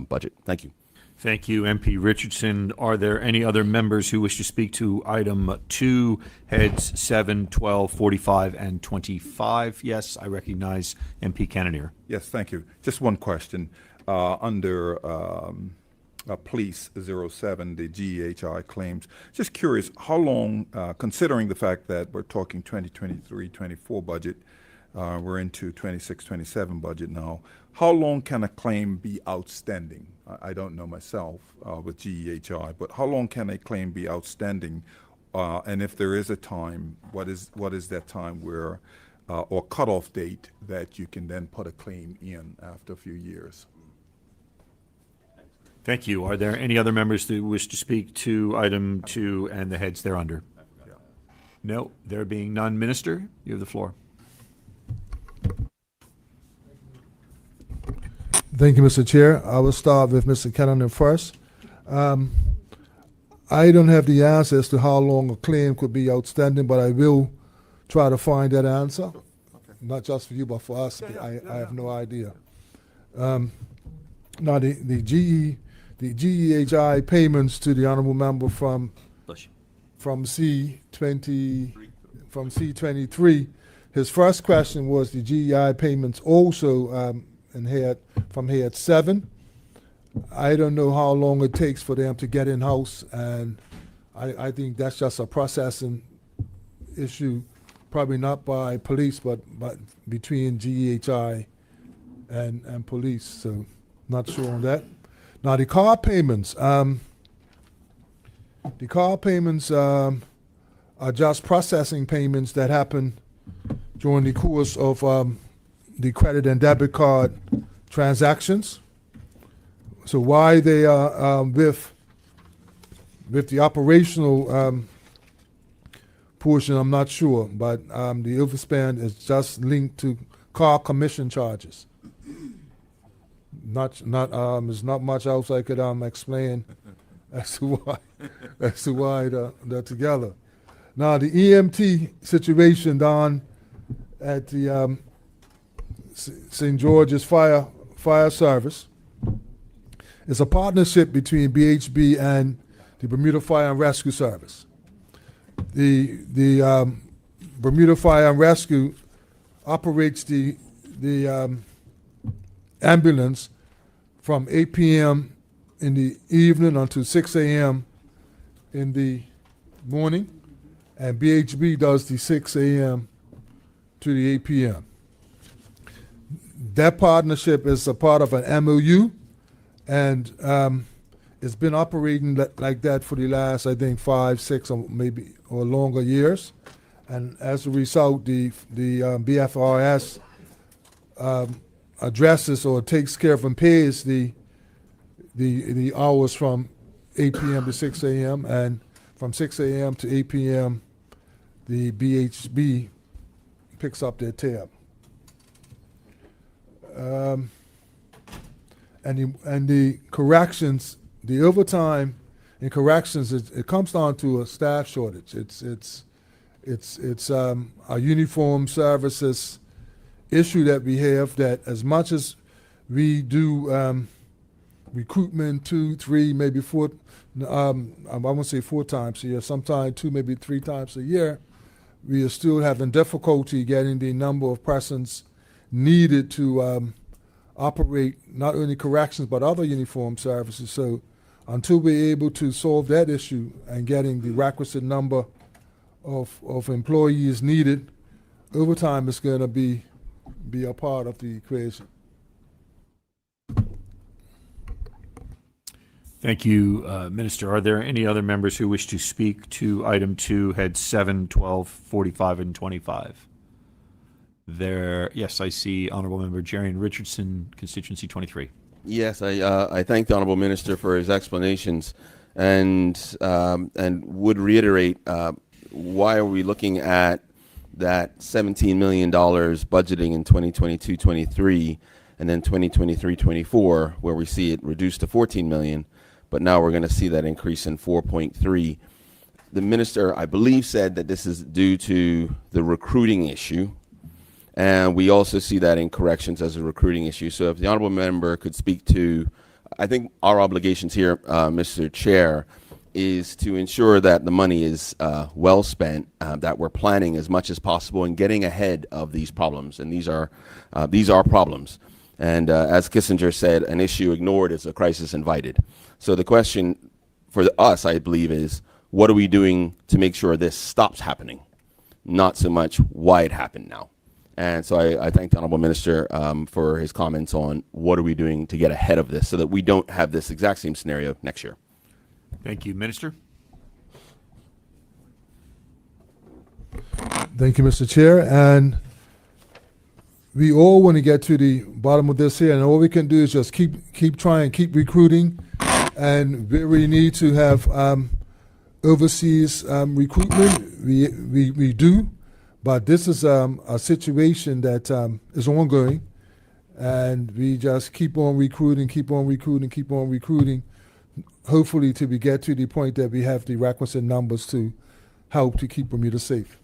budget? Thank you. Thank you, MP Richardson. Are there any other members who wish to speak to item 2, heads 7, 12, 45, and 25? Yes, I recognize MP Cannoneer. Yes, thank you. Just one question. Under Police 07, the GEHI claims, just curious, how long, considering the fact that we're talking 2023-24 budget, we're into 26-27 budget now, how long can a claim be outstanding? I don't know myself with GEHI, but how long can a claim be outstanding? And if there is a time, what is that time where, or cutoff date that you can then put a claim in after a few years? Thank you. Are there any other members who wish to speak to item 2 and the heads thereunder? No, there being none. Minister, you have the floor. Thank you, Mr. Chair. I will start with Mr. Cannoneer first. I don't have the answer as to how long a claim could be outstanding, but I will try to find that answer. Okay. Not just for you, but for us. I have no idea. Now, the GEHI payments to the honorable member from C23, his first question was the GEI payments also from head 7. I don't know how long it takes for them to get in-house, and I think that's just a processing issue, probably not by police, but between GEHI and police, so not sure on that. Now, the car payments are just processing payments that happen during the course of the credit and debit card transactions. So why they are with the operational portion, I'm not sure, but the overspend is just linked to car commission charges. There's not much else I could explain as to why they're together. Now, the EMT situation down at the St. George's Fire Service is a partnership between BHB and the Bermuda Fire and Rescue Service. The Bermuda Fire and Rescue operates the ambulance from 8 p.m. in the evening until 6 a.m. in the morning, and BHB does the 6 a.m. to the 8 p.m. That partnership is a part of an MOU, and it's been operating like that for the last, I think, 5, 6, or maybe or longer years. And as a result, the BFRS addresses or takes care of and pays the hours from 8 p.m. to 6 a.m. and from 6 a.m. to 8 p.m. the BHB picks up their tab. And the corrections, the overtime in corrections, it comes down to a staff shortage. It's a uniform services issue that we have, that as much as we do recruitment 2, 3, maybe 4, I won't say 4 times a year, sometimes 2, maybe 3 times a year, we are still having difficulty getting the number of persons needed to operate not only corrections but other uniform services. So until we're able to solve that issue and getting the requisite number of employees needed, overtime is going to be a part of the equation. Thank you, Minister. Are there any other members who wish to speak to item 2, heads 7, 12, 45, and 25? Yes, I see Honorable Member Jarian Richardson, constituency 23. Yes, I thank the honorable minister for his explanations, and would reiterate why are we looking at that $17 million budgeting in 2022-23, and then 2023-24, where we see it reduced to 14 million, but now we're going to see that increase in 4.3. The minister, I believe, said that this is due to the recruiting issue. And we also see that in corrections as a recruiting issue. So if the honorable member could speak to, I think our obligations here, Mr. Chair, is to ensure that the money is well spent, that we're planning as much as possible and getting ahead of these problems. And these are problems. And as Kissinger said, an issue ignored is a crisis invited. So the question for us, I believe, is what are we doing to make sure this stops happening? Not so much why it happened now. And so I thank the honorable minister for his comments on what are we doing to get ahead of this so that we don't have this exact same scenario next year. Thank you, Minister. Thank you, Mr. Chair. And we all want to get to the bottom of this here, and all we can do is just keep trying, keep recruiting, and we need to have overseas recruitment. We do. But this is a situation that is ongoing, and we just keep on recruiting, hopefully till we get to the point that we have the requisite numbers to help to keep Bermuda safe.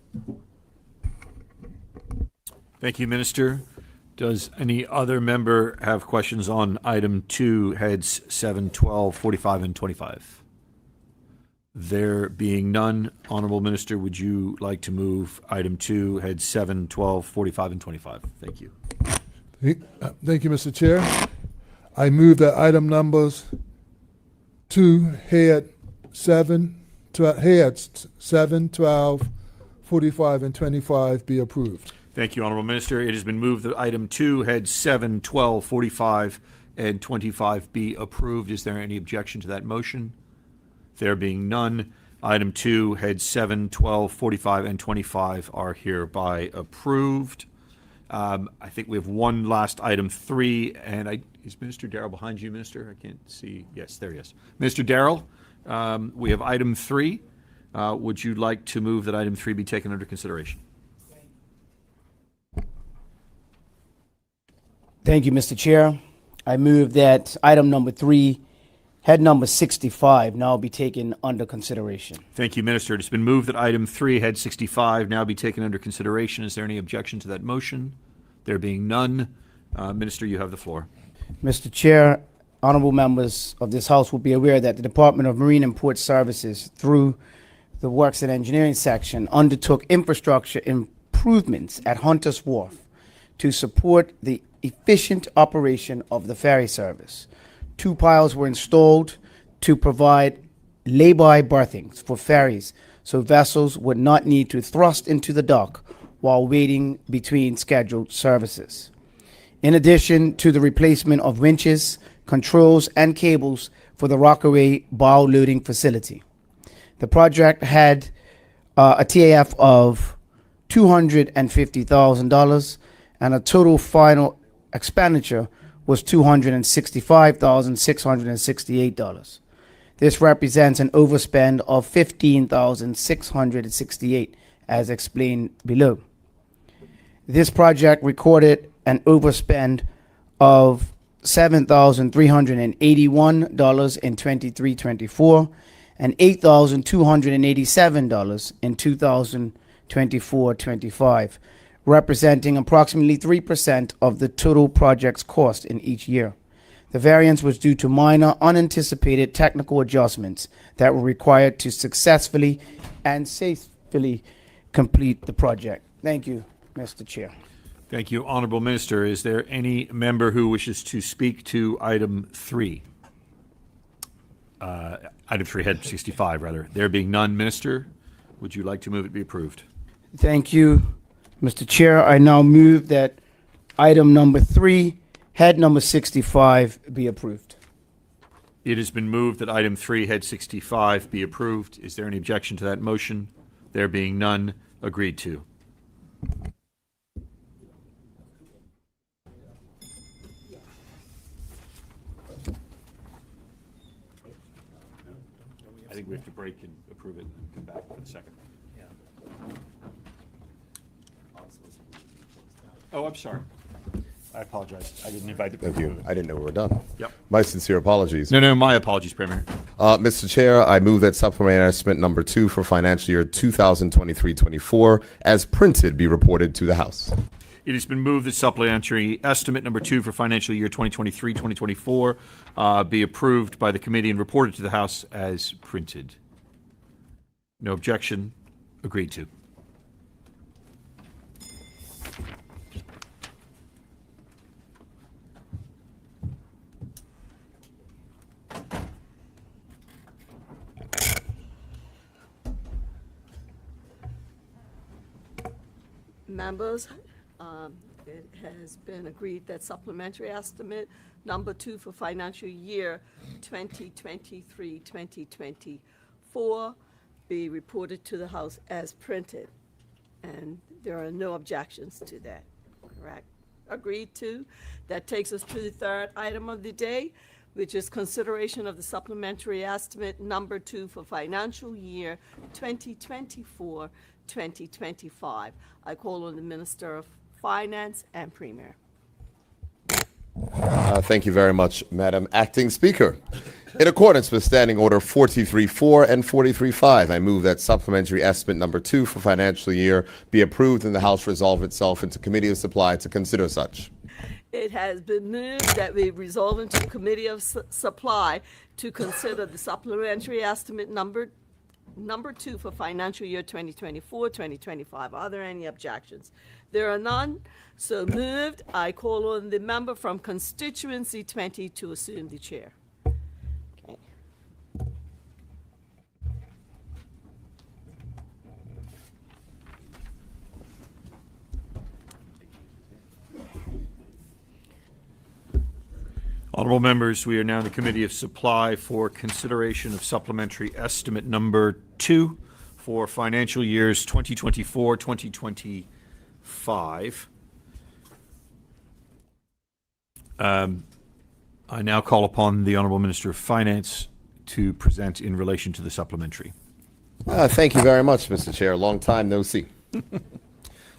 Thank you, Minister. Does any other member have questions on item 2, heads 7, 12, 45, and 25? There being none, Honorable Minister, would you like to move item 2, heads 7, 12, 45, and 25? Thank you. Thank you, Mr. Chair. I move that item numbers 2, heads 7, 12, 45, and 25 be approved. Thank you, Honorable Minister. It has been moved that item 2, heads 7, 12, 45, and 25 be approved. Is there any objection to that motion? There being none, item 2, heads 7, 12, 45, and 25 are hereby approved. I think we have one last item 3, and is Minister Darrell behind you, Minister? I can't see. Yes, there he is. Minister Darrell, we have item 3. Would you like to move that item 3 be taken under consideration? Thank you, Mr. Chair. I move that item number 3, head number 65, now be taken under consideration. Thank you, Minister. It's been moved that item 3, head 65, now be taken under consideration. Is there any objection to that motion? There being none, Minister, you have the floor. Mr. Chair, honorable members of this House will be aware that the Department of Marine and Port Services, through the Works and Engineering section, undertook infrastructure improvements at Hunter's Wharf to support the efficient operation of the ferry service. 2 piles were installed to provide lay-by berthings for ferries so vessels would not need to thrust into the dock while waiting between scheduled services. In addition to the replacement of winches, controls, and cables for the Rockaway bow loading facility. The project had a TAF of $250,000 and a total final expenditure was $265,668. This represents an overspend of $15,668, as explained below. This project recorded an overspend of $7,381 in 23-24 and $8,287 in 2024-25. Representing approximately 3% of the total project's cost in each year. The variance was due to minor unanticipated technical adjustments that were required to successfully and safely complete the project. Thank you, Mr. Chair. Thank you, Honorable Minister. Is there any member who wishes to speak to item 3? Item 3, head 65, rather. There being none, Minister, would you like to move it be approved? Thank you, Mr. Chair. I now move that item number 3, head number 65, be approved. It has been moved that item 3, head 65, be approved. Is there any objection to that motion? There being none, agreed to. I think we have to break and approve it and come back for the second. Oh, I'm sorry. I apologize. I didn't invite the. Thank you. I didn't know we were done. Yep. My sincere apologies. No, my apologies, Premier. Mr. Chair, I move that supplementary estimate number 2 for financial year 2023-24 as printed be reported to the House. It has been moved that supplementary estimate number 2 for financial year 2023-2024 be approved by the committee and reported to the House as printed. No objection. Agreed to. Members, it has been agreed that supplementary estimate number 2 for financial year 2023-2024 be reported to the House as printed. And there are no objections to that, correct? Agreed to. That takes us to the third item of the day, which is consideration of the supplementary estimate number 2 for financial year 2024-2025. I call on the Minister of Finance and Premier. Thank you very much, Madam Acting Speaker. In accordance with Standing Order 43.4 and 43.5, I move that supplementary estimate number 2 for financial year be approved and the House resolve itself into Committee of Supply to consider such. It has been moved that we resolve into Committee of Supply to consider the supplementary estimate number 2 for financial year 2024-2025. Are there any objections? There are none. So moved. I call on the member from constituency 20 to assume the chair. Okay. Honorable members, we are now in the Committee of Supply for consideration of supplementary estimate number 2 for financial years 2024-2025. I now call upon the Honorable Minister of Finance to present in relation to the supplementary. Thank you very much, Mr. Chair. Long time no see.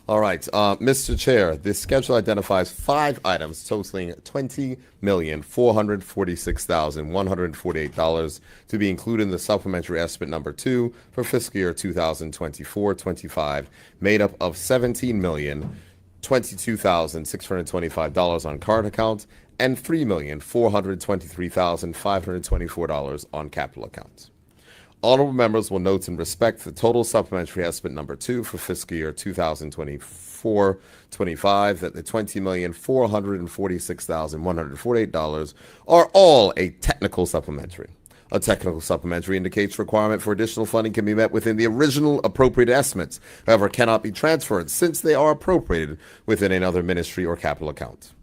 All right, Mr. Chair, this schedule identifies 5 items totaling $20,446,148 to be included in the supplementary estimate number 2 for fiscal year 2024-25, made up of $17,022,625 on current account and $3,423,524 on capital accounts. Honorable members will note and respect the total supplementary estimate number 2 for fiscal year 2024-25 that the $20,446,148 are all a technical supplementary. A technical supplementary indicates requirement for additional funding can be met within the original appropriated estimates, however, cannot be transferred since they are appropriated within another ministry or capital account.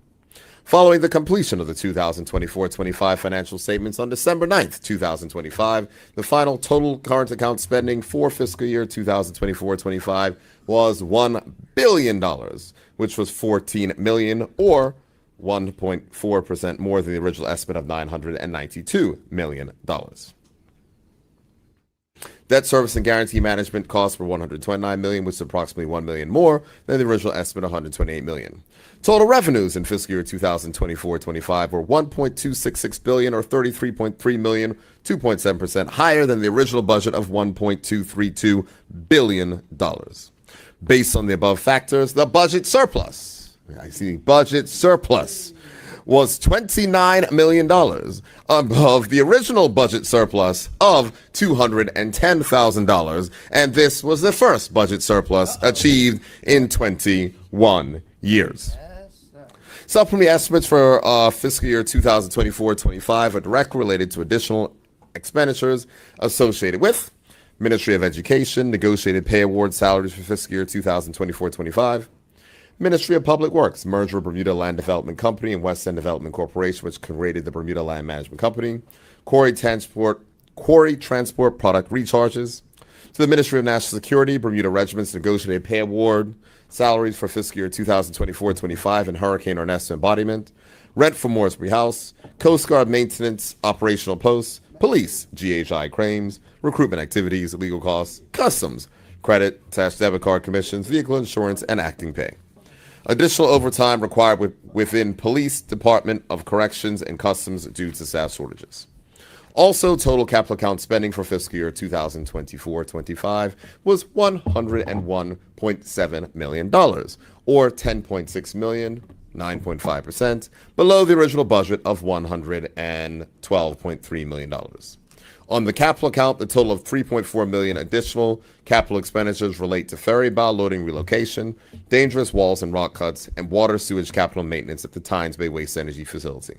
Following the completion of the 2024-25 financial statements on December 9th, 2025, the final total current account spending for fiscal year 2024-25 was $1 billion, which was $14 million or 1.4% more than the original estimate of $992 million. Debt service and guarantee management costs were $129 million, which is approximately $1 million more than the original estimate of $128 million. Total revenues in fiscal year 2024-25 were $1.266 billion, or $33.3 million, 2.7% higher than the original budget of $1.232 billion. Based on the above factors, the budget surplus was $29 million above the original budget surplus of $210,000, and this was the first budget surplus achieved in 21 years. Supplementary estimates for fiscal year 2024-25 are directly related to additional expenditures associated with Ministry of Education, negotiated pay award salaries for fiscal year 2024-25, Ministry of Public Works, merger of Bermuda Land Development Company and West End Development Corporation, which created the Bermuda Land Management Company. Quarry Transport Product Recharges. To the Ministry of National Security, Bermuda Regiments Negotiated Pay Award, salaries for fiscal year 2024-25 and Hurricane Ernesto embodiment, rent for Moresby House, Coast Guard maintenance, operational posts, police, GHI claims, recruitment activities, legal costs, customs, credit, debit card commissions, vehicle insurance, and acting pay. Additional overtime required within Police Department of Corrections and Customs due to staff shortages. Also, total capital account spending for fiscal year 2024-25 was $101.7 million, or $10.6 million, 9.5%, below the original budget of $112.3 million. On the capital account, the total of $3.4 million additional capital expenditures relate to ferry bow loading relocation, dangerous walls and rock cuts, and water sewage capital maintenance at the Tynes Bay Waste Energy Facility.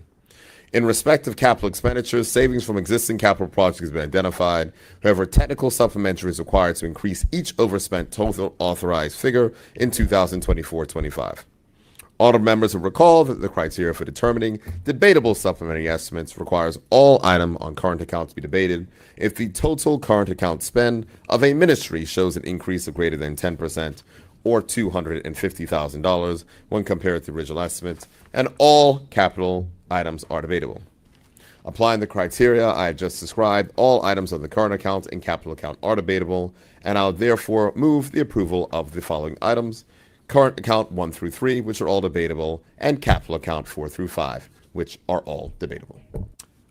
In respect of capital expenditures, savings from existing capital projects have been identified. However, technical supplementary is required to increase each overspent total authorized figure in 2024-25. Honorable members will recall that the criteria for determining debatable supplementary estimates requires all item on current account to be debated if the total current account spend of a ministry shows an increase of greater than 10% or $250,000 when compared to the original estimates, and all capital items are debatable. Applying the criteria I have just described, all items on the current account and capital account are debatable, and I'll therefore move the approval of the following items: current account 1 through 3, which are all debatable, and capital account 4 through 5, which are all debatable.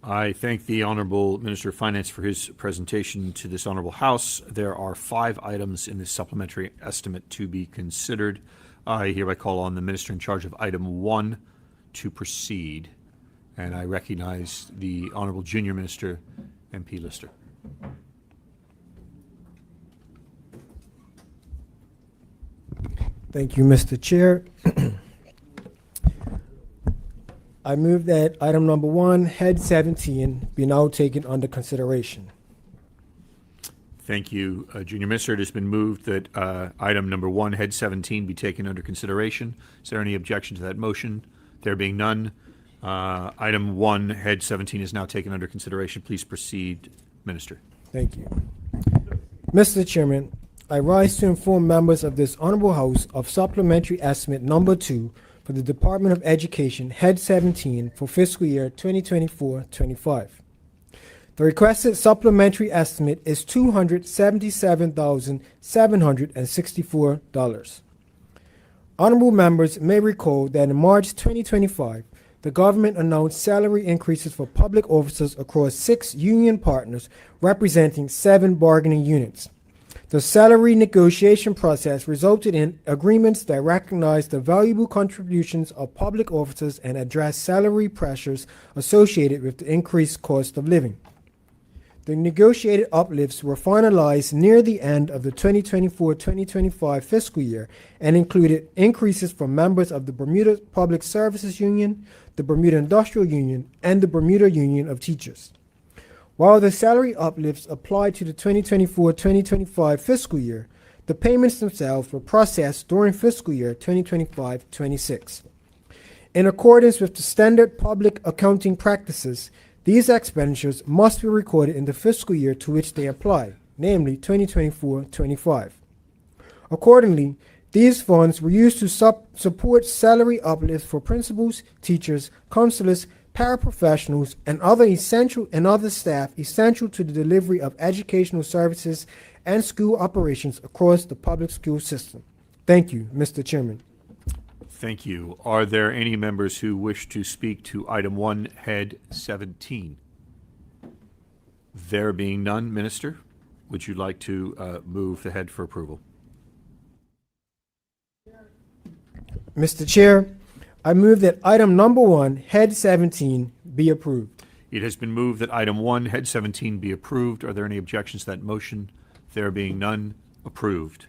I thank the Honorable Minister of Finance for his presentation to this Honorable House. There are 5 items in this supplementary estimate to be considered. I hereby call on the Minister in charge of item 1 to proceed. And I recognize the Honorable Junior Minister, MP Lister. Thank you, Mr. Chair. I move that item number 1, head 17, be now taken under consideration. Thank you, Junior Minister. It has been moved that item number 1, head 17, be taken under consideration. Is there any objection to that motion? There being none, item 1, head 17, is now taken under consideration. Please proceed, Minister. Thank you. Mr. Chairman, I rise to inform members of this honorable House of supplementary estimate number 2 for the Department of Education, head 17, for fiscal year 2024-25. The requested supplementary estimate is $277,764. Honorable members may recall that in March 2025, the government announced salary increases for public officers across 6 union partners representing 7 bargaining units. The salary negotiation process resulted in agreements that recognize the valuable contributions of public officers and address salary pressures associated with the increased cost of living. The negotiated uplifts were finalized near the end of the 2024-2025 fiscal year and included increases for members of the Bermuda Public Services Union, the Bermuda Industrial Union, and the Bermuda Union of Teachers. While the salary uplifts applied to the 2024-2025 fiscal year, the payments themselves were processed during fiscal year 2025-26. In accordance with the standard public accounting practices, these expenditures must be recorded in the fiscal year to which they apply, namely 2024-25. Accordingly, these funds were used to support salary uplifts for principals, teachers, counselors, paraprofessionals, and other staff essential to the delivery of educational services and school operations across the public school system. Thank you, Mr. Chairman. Thank you. Are there any members who wish to speak to item 1, head 17? There being none, Minister, would you like to move the head for approval? Mr. Chair, I move that item number 1, head 17, be approved. It has been moved that item 1, head 17, be approved. Are there any objections to that motion? There being none, approved.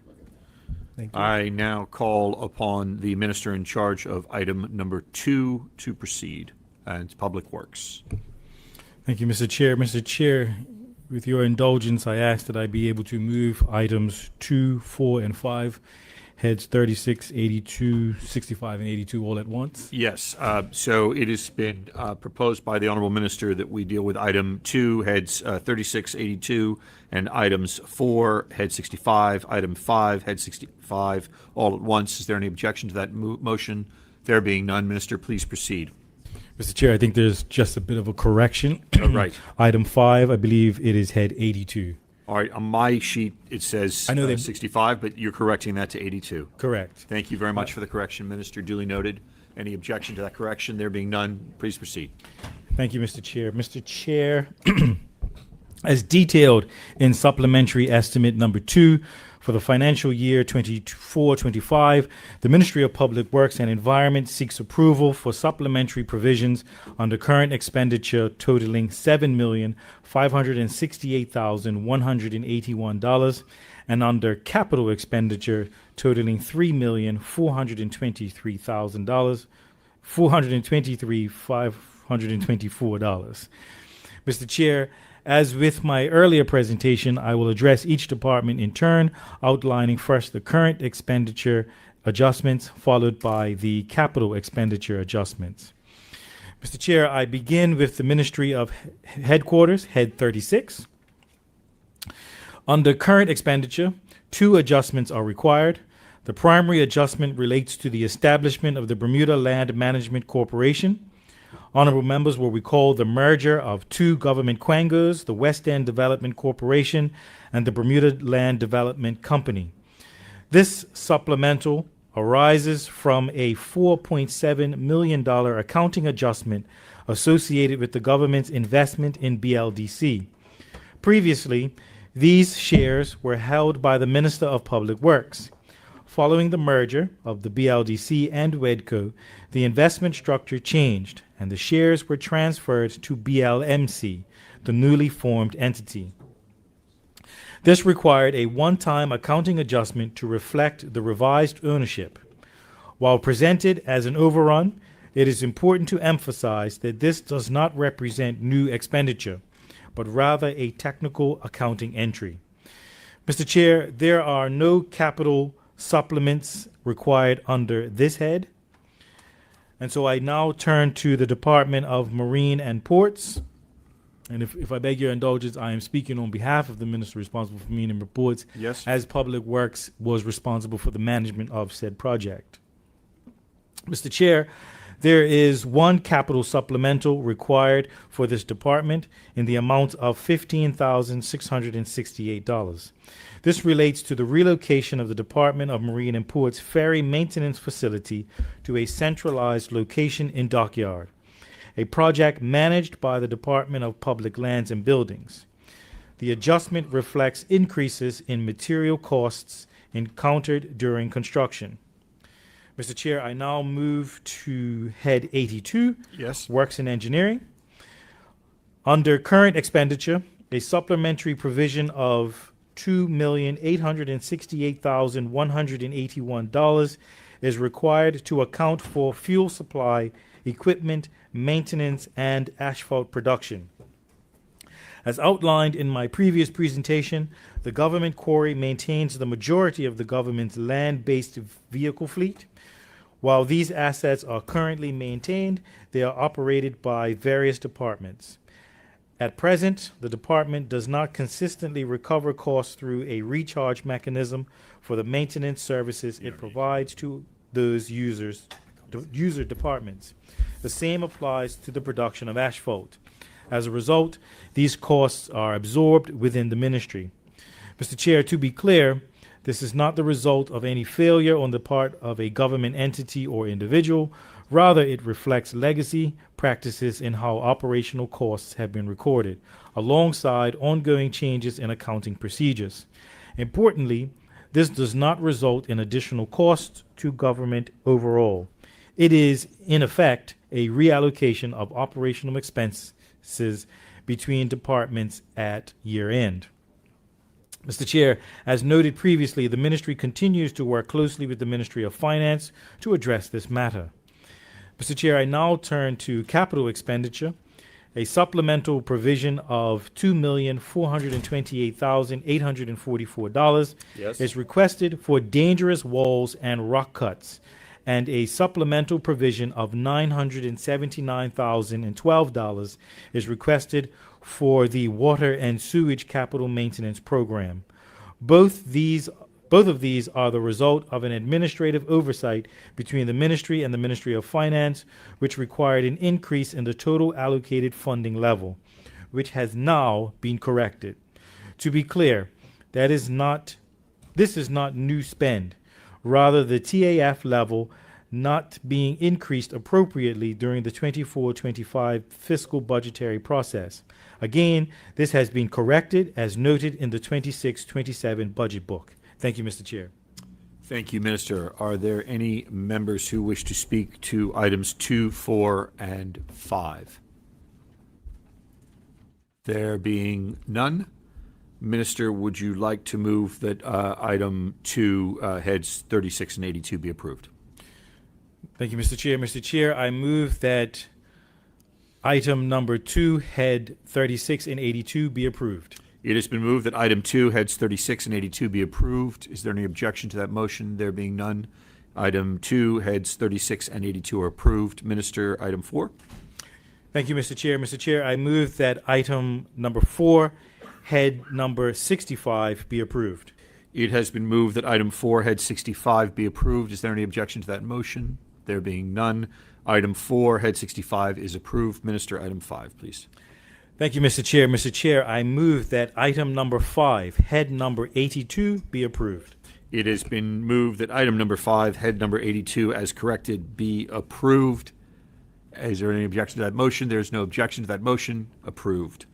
Thank you. I now call upon the Minister in charge of item number 2 to proceed, and it's Public Works. Thank you, Mr. Chair. Mr. Chair, with your indulgence, I ask that I be able to move items 2, 4, and 5, heads 36, 82, 65, and 82 all at once? Yes, so it has been proposed by the Honorable Minister that we deal with item 2, heads 36, 82, and items 4, head 65, item 5, head 65, all at once. Is there any objection to that motion? There being none, Minister, please proceed. Mr. Chair, I think there's just a bit of a correction. Right. Item 5, I believe it is head 82. All right, on my sheet, it says I know they- 65, but you're correcting that to 82. Correct. Thank you very much for the correction, Minister. Duly noted. Any objection to that correction? There being none, please proceed. Thank you, Mr. Chair. Mr. Chair, as detailed in supplementary estimate number 2 for the financial year 24-25, the Ministry of Public Works and Environment seeks approval for supplementary provisions under current expenditure totaling $7,568,181 and under capital expenditure totaling $3,423,000, $423,524. Mr. Chair, as with my earlier presentation, I will address each department in turn, outlining first the current expenditure adjustments, followed by the capital expenditure adjustments. Mr. Chair, I begin with the Ministry of Headquarters, Head 36. Under current expenditure, 2 adjustments are required. The primary adjustment relates to the establishment of the Bermuda Land Management Corporation. Honorable members will recall the merger of 2 government quangos, the West End Development Corporation and the Bermuda Land Development Company. This supplemental arises from a $4.7 million accounting adjustment associated with the government's investment in BLDC. Previously, these shares were held by the Minister of Public Works. Following the merger of the BLDC and WEDCO, the investment structure changed and the shares were transferred to BLMC, the newly formed entity. This required a one-time accounting adjustment to reflect the revised ownership. While presented as an overrun, it is important to emphasize that this does not represent new expenditure, but rather a technical accounting entry. Mr. Chair, there are no capital supplements required under this head. And so I now turn to the Department of Marine and Ports. And if I beg your indulgence, I am speaking on behalf of the Minister responsible for Marine and Ports, Yes. as Public Works was responsible for the management of said project. Mr. Chair, there is 1 capital supplemental required for this department in the amount of $15,668. This relates to the relocation of the Department of Marine and Ports ferry maintenance facility to a centralized location in Dockyard, a project managed by the Department of Public Lands and Buildings. The adjustment reflects increases in material costs encountered during construction. Mr. Chair, I now move to Head 82, Yes. Works and Engineering. Under current expenditure, a supplementary provision of $2,868,181 is required to account for fuel supply, equipment, maintenance, and asphalt production. As outlined in my previous presentation, the government quarry maintains the majority of the government's land-based vehicle fleet. While these assets are currently maintained, they are operated by various departments. At present, the department does not consistently recover costs through a recharge mechanism for the maintenance services it provides to those user departments. The same applies to the production of asphalt. As a result, these costs are absorbed within the ministry. Mr. Chair, to be clear, this is not the result of any failure on the part of a government entity or individual. Rather, it reflects legacy practices in how operational costs have been recorded, alongside ongoing changes in accounting procedures. Importantly, this does not result in additional costs to government overall. It is, in effect, a reallocation of operational expenses between departments at year end. Mr. Chair, as noted previously, the ministry continues to work closely with the Ministry of Finance to address this matter. Mr. Chair, I now turn to capital expenditure. a supplemental provision of $2,428,844 Yes. is requested for dangerous walls and rock cuts, and a supplemental provision of $979,012 is requested for the water and sewage capital maintenance program. Both of these are the result of an administrative oversight between the ministry and the Ministry of Finance, which required an increase in the total allocated funding level, which has now been corrected. To be clear, this is not new spend. Rather, the TAF level not being increased appropriately during the 24-25 fiscal budgetary process. Again, this has been corrected as noted in the 26-27 budget book. Thank you, Mr. Chair. Thank you, Minister. Are there any members who wish to speak to items 2, 4, and 5? There being none, Minister, would you like to move that item 2, heads 36 and 82 be approved? Thank you, Mr. Chair. Mr. Chair, I move that item number 2, head 36 and 82 be approved. It has been moved that item 2, heads 36 and 82 be approved. Is there any objection to that motion? There being none, item 2, heads 36 and 82 are approved. Minister, item 4. Thank you, Mr. Chair. Mr. Chair, I move that item number 4, head number 65 be approved. It has been moved that item 4, head 65 be approved. Is there any objection to that motion? There being none, item 4, head 65 is approved. Minister, item 5, please. Thank you, Mr. Chair. Mr. Chair, I move that item number 5, head number 82 be approved. It has been moved that item number 5, head number 82, as corrected, be approved. Is there any objection to that motion? There's no objection to that motion. Approved.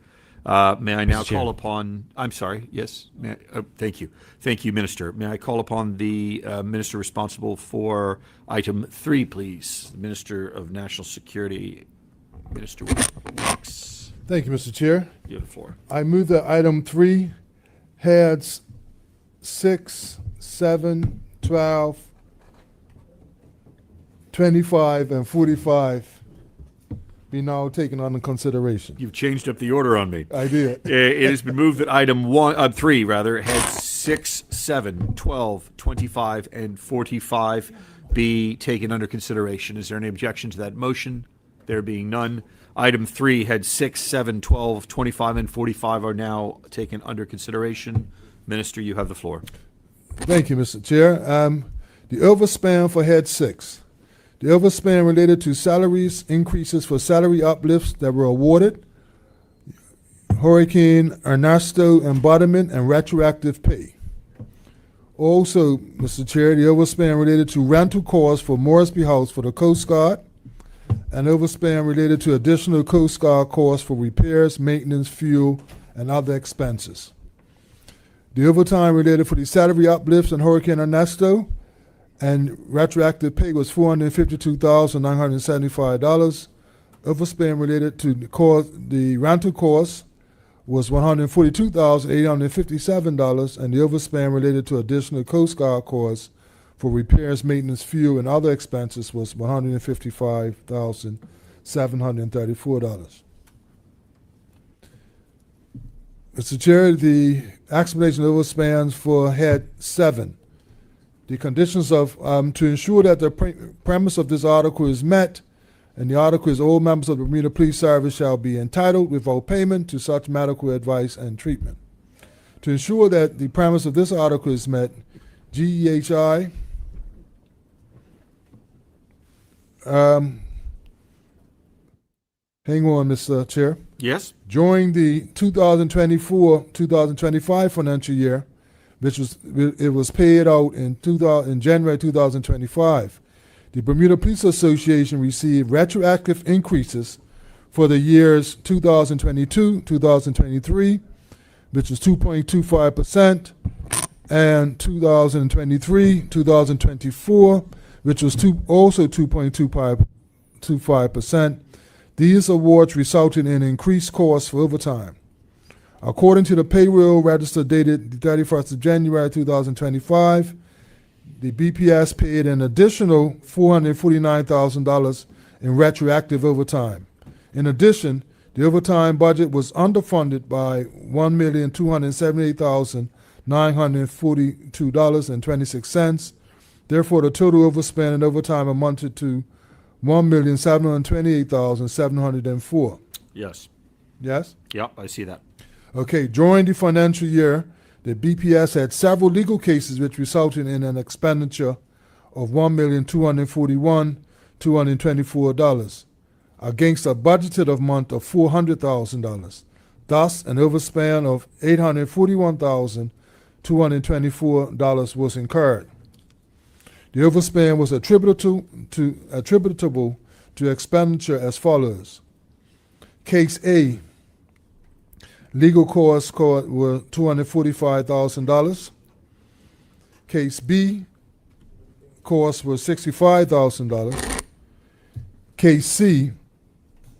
May I now call upon, I'm sorry, yes, thank you. Thank you, Minister. May I call upon the Minister responsible for item 3, please? The Minister of National Security, Minister Weeks. Thank you, Mr. Chair. You have the floor. I move that item 3, heads 6, 7, 12, 25, and 45 be now taken under consideration. You've changed up the order on me. I did. It has been moved that item 3, heads 6, 7, 12, 25, and 45 be taken under consideration. Is there any objection to that motion? There being none, item 3, heads 6, 7, 12, 25, and 45 are now taken under consideration. Minister, you have the floor. Thank you, Mr. Chair. The overspan for head 6. The overspan related to salaries increases for salary uplifts that were awarded, Hurricane Ernesto embodiment, and retroactive pay. Also, Mr. Chair, the overspan related to rental costs for Moresby House for the Coast Guard, and overspan related to additional Coast Guard costs for repairs, maintenance, fuel, and other expenses. The overtime related for the salary uplifts in Hurricane Ernesto and retroactive pay was $452,975. Overspend related to the rental costs was $142,857, and the overspend related to additional Coast Guard costs for repairs, maintenance, fuel, and other expenses was $155,734. Mr. Chair, the explanation of overspans for head 7. The conditions of, to ensure that the premise of this article is met, and the article is all members of the Bermuda Police Service shall be entitled without payment to such medical advice and treatment. To ensure that the premise of this article is met, GEHI hang on, Mr. Chair. Yes. During the 2024-2025 financial year, it was paid out in January 2025. The Bermuda Police Association received retroactive increases for the years 2022, 2023, which was 2.25%, and 2023, 2024, which was also 2.25%. These awards resulted in increased costs for overtime. According to the payroll register dated the 31st of January 2025, the BPS paid an additional $449,000 in retroactive overtime. In addition, The overtime budget was underfunded by $1,278,942.26. Therefore, the total overspend in overtime amounted to $1,728,704. Yes. Yes? Yep, I see that. Okay, during the financial year, the BPS had several legal cases which resulted in an expenditure of $1,241,224 against a budgeted amount of $400,000. Thus, an overspend of $841,224 was incurred. The overspend was attributable to expenditure as follows. Case A, legal costs were $245,000. Case B, costs were $65,000. Case C,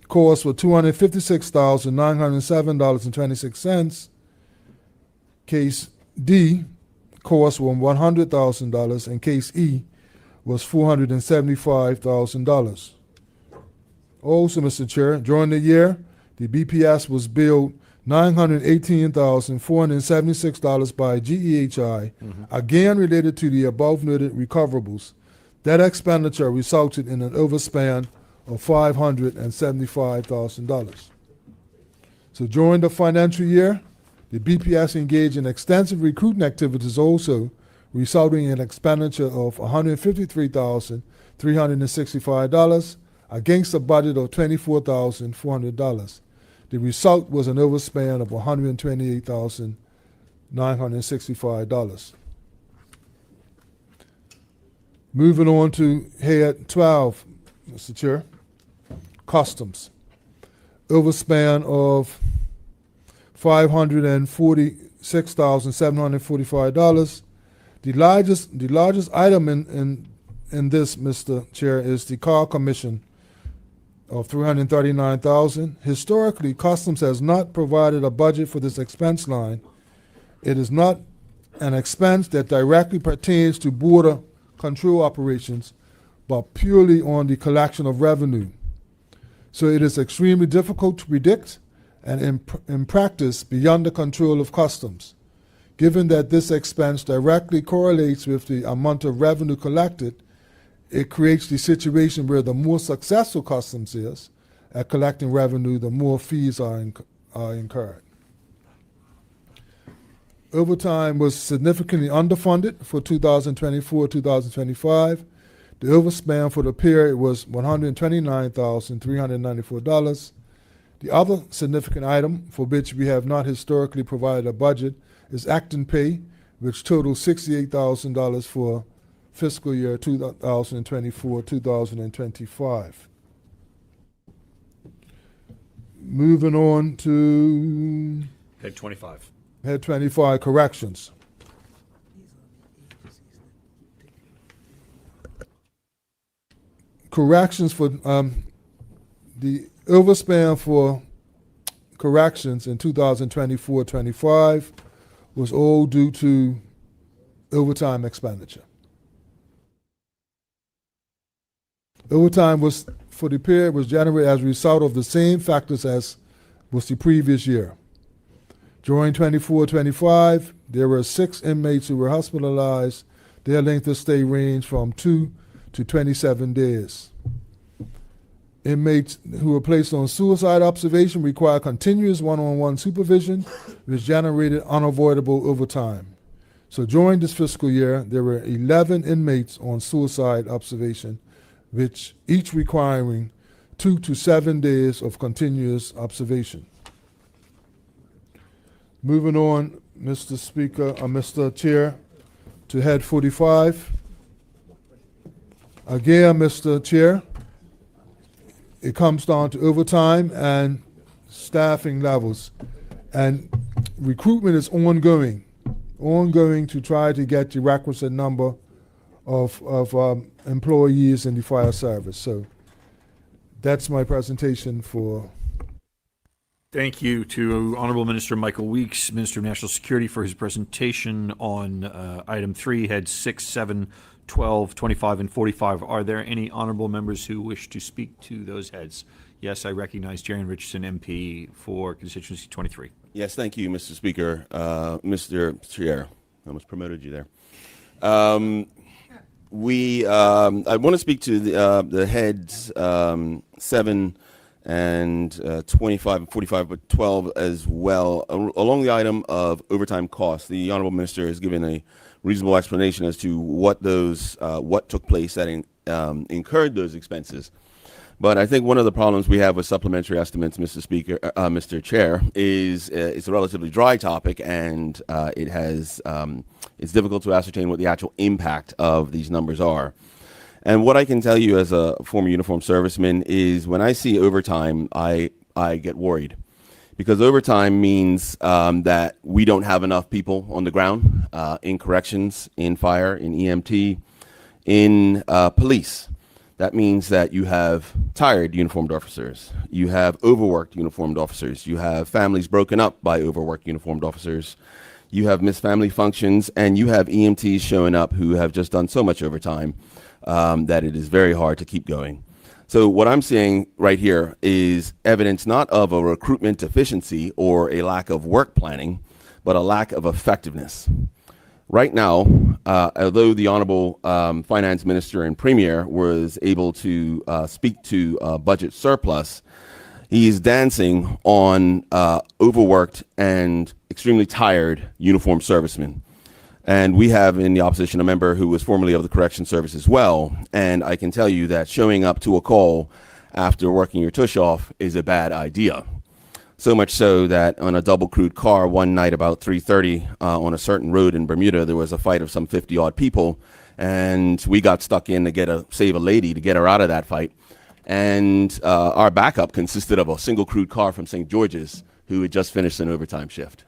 costs were $256,907.26. Case D, costs were $100,000, and Case E was $475,000. Also, Mr. Chair, during the year, the BPS was billed $918,476 by GEHI, again related to the above noted recoverables. That expenditure resulted in an overspend of $575,000. So during the financial year, the BPS engaged in extensive recruiting activities also, resulting in an expenditure of $153,365 against a budget of $24,400. The result was an overspend of $128,965. Moving on to Head 12, Mr. Chair. Customs. Overspend of $546,745. The largest item in this, Mr. Chair, is the car commission of $339,000. Historically, Customs has not provided a budget for this expense line. It is not an expense that directly pertains to border control operations, but purely on the collection of revenue. So it is extremely difficult to predict and in practice beyond the control of Customs. Given that this expense directly correlates with the amount of revenue collected, it creates the situation where the more successful Customs is at collecting revenue, the more fees are incurred. Overtime was significantly underfunded for 2024-2025. The overspend for the period was $129,394. The other significant item for which we have not historically provided a budget is acting pay, which totals $68,000 for fiscal year 2024-2025. Moving on to Head 25. Head 25, corrections. Corrections for the overspend for corrections in 2024-25 was all due to overtime expenditure. Overtime was for the period was generated as a result of the same factors as was the previous year. During 24-25, there were 6 inmates who were hospitalized. Their length of stay ranged from 2 to 27 days. Inmates who were placed on suicide observation require continuous one-on-one supervision, which generated unavoidable overtime. So during this fiscal year, there were 11 inmates on suicide observation, which each requiring 2 to 7 days of continuous observation. Moving on, Mr. Speaker, Mr. Chair, to Head 45. Again, Mr. Chair, it comes down to overtime and staffing levels. And recruitment is ongoing to try to get the requisite number of employees in the fire service. So that's my presentation for. Thank you to Honorable Minister Michael Weeks, Minister of National Security, for his presentation on item 3, heads 6, 7, 12, 25, and 45. Are there any honorable members who wish to speak to those heads? Yes, I recognize Jaren Richardson, MP, for constituency 23. Yes, thank you, Mr. Speaker. Mr. Chair, I almost promoted you there. I want to speak to the heads 7 and 25 and 45, but 12 as well. Along the item of overtime costs, the Honorable Minister has given a reasonable explanation as to what took place that incurred those expenses. But I think one of the problems we have with supplementary estimates, Mr. Chair, is it's a relatively dry topic, and it's difficult to ascertain what the actual impact of these numbers are. And what I can tell you as a former uniformed serviceman is when I see overtime, I get worried, because overtime means that we don't have enough people on the ground in corrections, in fire, in EMT, in police. That means that you have tired uniformed officers, you have overworked uniformed officers, you have families broken up by overworked uniformed officers, you have missed family functions, and you have EMTs showing up who have just done so much overtime that it is very hard to keep going. So what I'm seeing right here is evidence not of a recruitment deficiency or a lack of work planning, but a lack of effectiveness. Right now, although the Honorable Finance Minister and Premier was able to speak to budget surplus, he's dancing on overworked and extremely tired uniformed servicemen. And we have in the opposition a member who was formerly of the Correction Service as well. And I can tell you that showing up to a call after working your tush off is a bad idea. So much so that on a double crewed car one night about 3:30 on a certain road in Bermuda, there was a fight of some 50 odd people, and we got stuck in to save a lady to get her out of that fight. And our backup consisted of a single crewed car from St. George's who had just finished an overtime shift.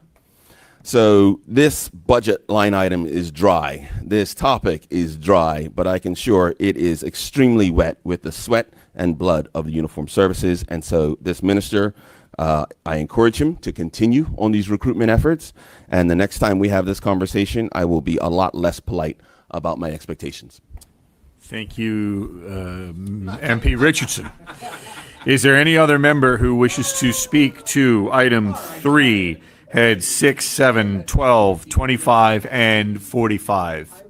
So this budget line item is dry. This topic is dry, but I can assure it is extremely wet with the sweat and blood of the uniformed services. And so this minister, I encourage him to continue on these recruitment efforts. And the next time we have this conversation, I will be a lot less polite about my expectations. Thank you, MP Richardson. Is there any other member who wishes to speak to item 3, heads 6, 7, 12, 25, and 45?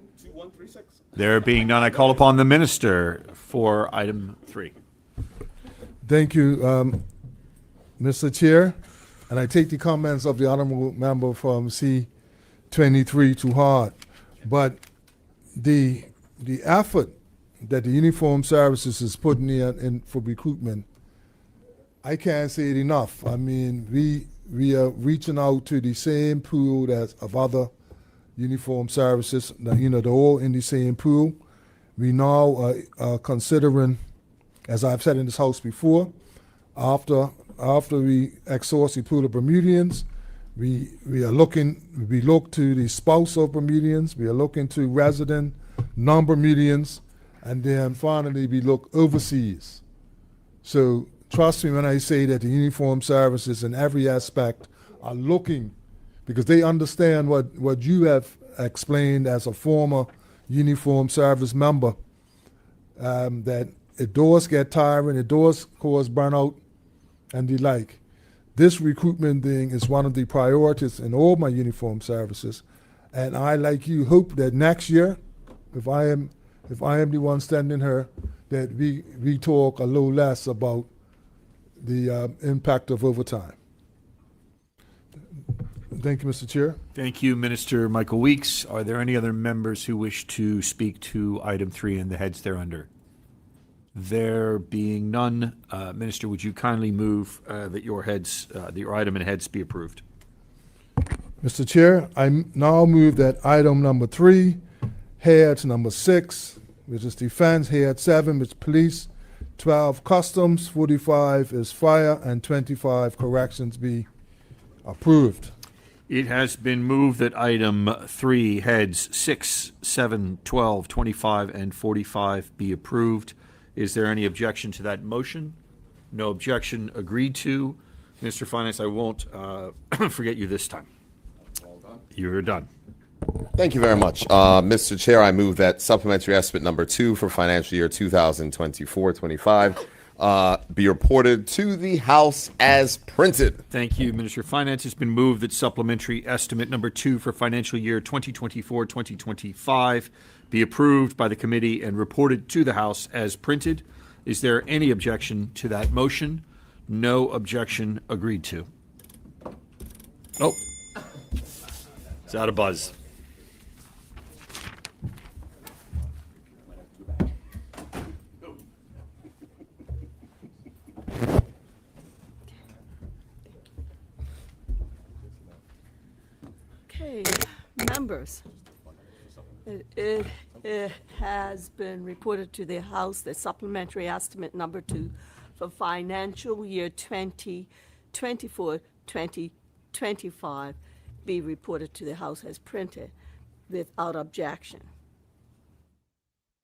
There being none, I call upon the minister for item 3. Thank you, Mr. Chair, and I take the comments of the honorable member from C23 to heart. But the effort that the uniformed services is putting in for recruitment, I can't say it enough. I mean, we are reaching out to the same pool of other uniformed services. They're all in the same pool. We now are considering, as I've said in this house before, after we exhaust the pool of Bermudians, we look to the spouse of Bermudians, we are looking to resident non-Bermudians, and then finally we look overseas. So trust me when I say that the uniformed services in every aspect are looking, because they understand what you have explained as a former uniformed service member, that it does get tiring, it does cause burnout, and the like. This recruitment thing is one of the priorities in all my uniformed services, and I, like you, hope that next year, if I am the one standing here, that we talk a little less about the impact of overtime. Thank you, Mr. Chair. Thank you, Minister Michael Weeks. Are there any other members who wish to speak to item 3 and the heads thereunder? There being none, Minister, would you kindly move that your item and heads be approved? Mr. Chair, I now move that item number 3, heads number 6, which is defense, head 7, which is police, 12 customs, 45 is fire, and 25 corrections be approved. It has been moved that item 3, heads 6, 7, 12, 25, and 45 be approved. Is there any objection to that motion? No objection. Agreed to. Mr. Finance, I won't forget you this time. You're done. Thank you very much. Mr. Chair, I move that supplementary estimate number 2 for financial year 2024-25 be reported to the House as printed. Thank you, Minister of Finance. It's been moved that supplementary estimate number 2 for financial year 2024-2025 be approved by the committee and reported to the House as printed. Is there any objection to that motion? No objection. Agreed to. Oh, it's out of buzz. Okay, members, it has been reported to the House that supplementary estimate number 2 for financial year 2024-2025 be reported to the House as printed without objection.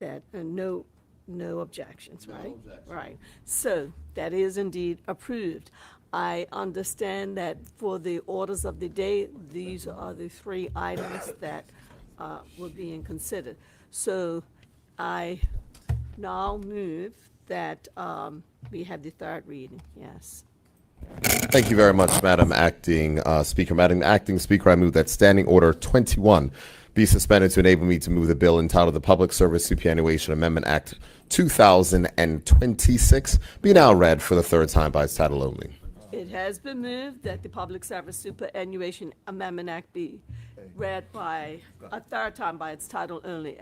That no objections, right? Right. So that is indeed approved. I understand that for the orders of the day, these are the 3 items that were being considered. So I now move that we have the 3rd reading. Yes. Thank you very much, Madam Acting Speaker. Madam Acting Speaker, I move that Standing Order 21 be suspended to enable me to move the bill entitled the Public Service Superannuation Amendment Act 2026 be now read for the 3rd time by its title only. It has been moved that the Public Service Superannuation Amendment Act be read by a 3rd time by its title only.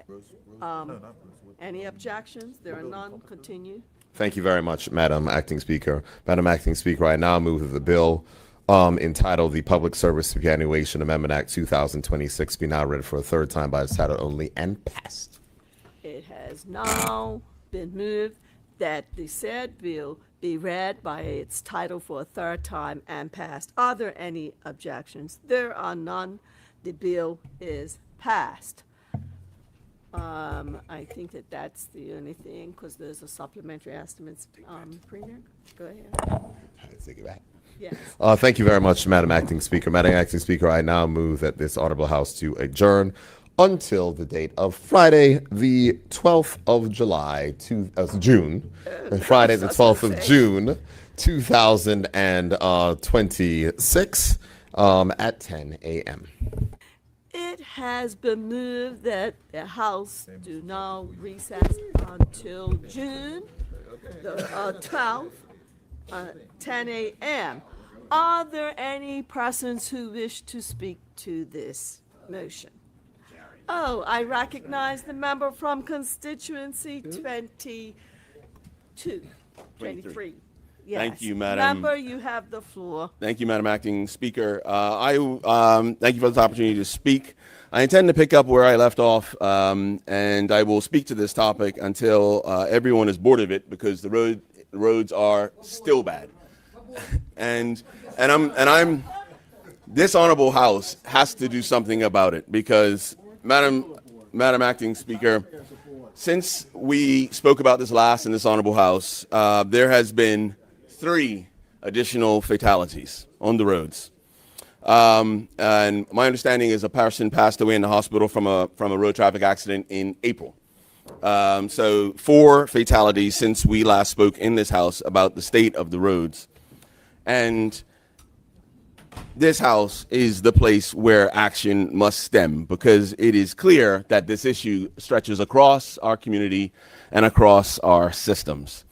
Any objections? There are none. Continue. Thank you very much, Madam Acting Speaker. Madam Acting Speaker, I now move that the bill entitled the Public Service Superannuation Amendment Act 2026 be now read for a 3rd time by its title only and passed. It has now been moved that the said bill be read by its title for a 3rd time and passed. Are there any objections? There are none. The bill is passed. I think that that's the only thing, because there's a supplementary estimates. Premier, go ahead. Take it back. Yes. Thank you very much, Madam Acting Speaker. Madam Acting Speaker, I now move that this Honorable House to adjourn until the date of Friday, the 12th of June, Friday, the 12th of June, 2026, at 10 a.m. It has been moved that the House do now recess until June the 12th, 10 a.m. Are there any persons who wish to speak to this motion? Oh, I recognize the member from constituency 23. Yes. Thank you, Madam. Member, you have the floor. Thank you, Madam Acting Speaker. I thank you for this opportunity to speak. I intend to pick up where I left off, and I will speak to this topic until everyone is bored of it, because the roads are still bad. and I'm this honorable House has to do something about it, because Madam Acting Speaker, since we spoke about this last in this honorable House, there has been 3 additional fatalities on the roads. And my understanding is a person passed away in the hospital from a road traffic accident in April. So 4 fatalities since we last spoke in this House about the state of the roads. And this House is the place where action must stem, because it is clear that this issue stretches across our community and across our systems.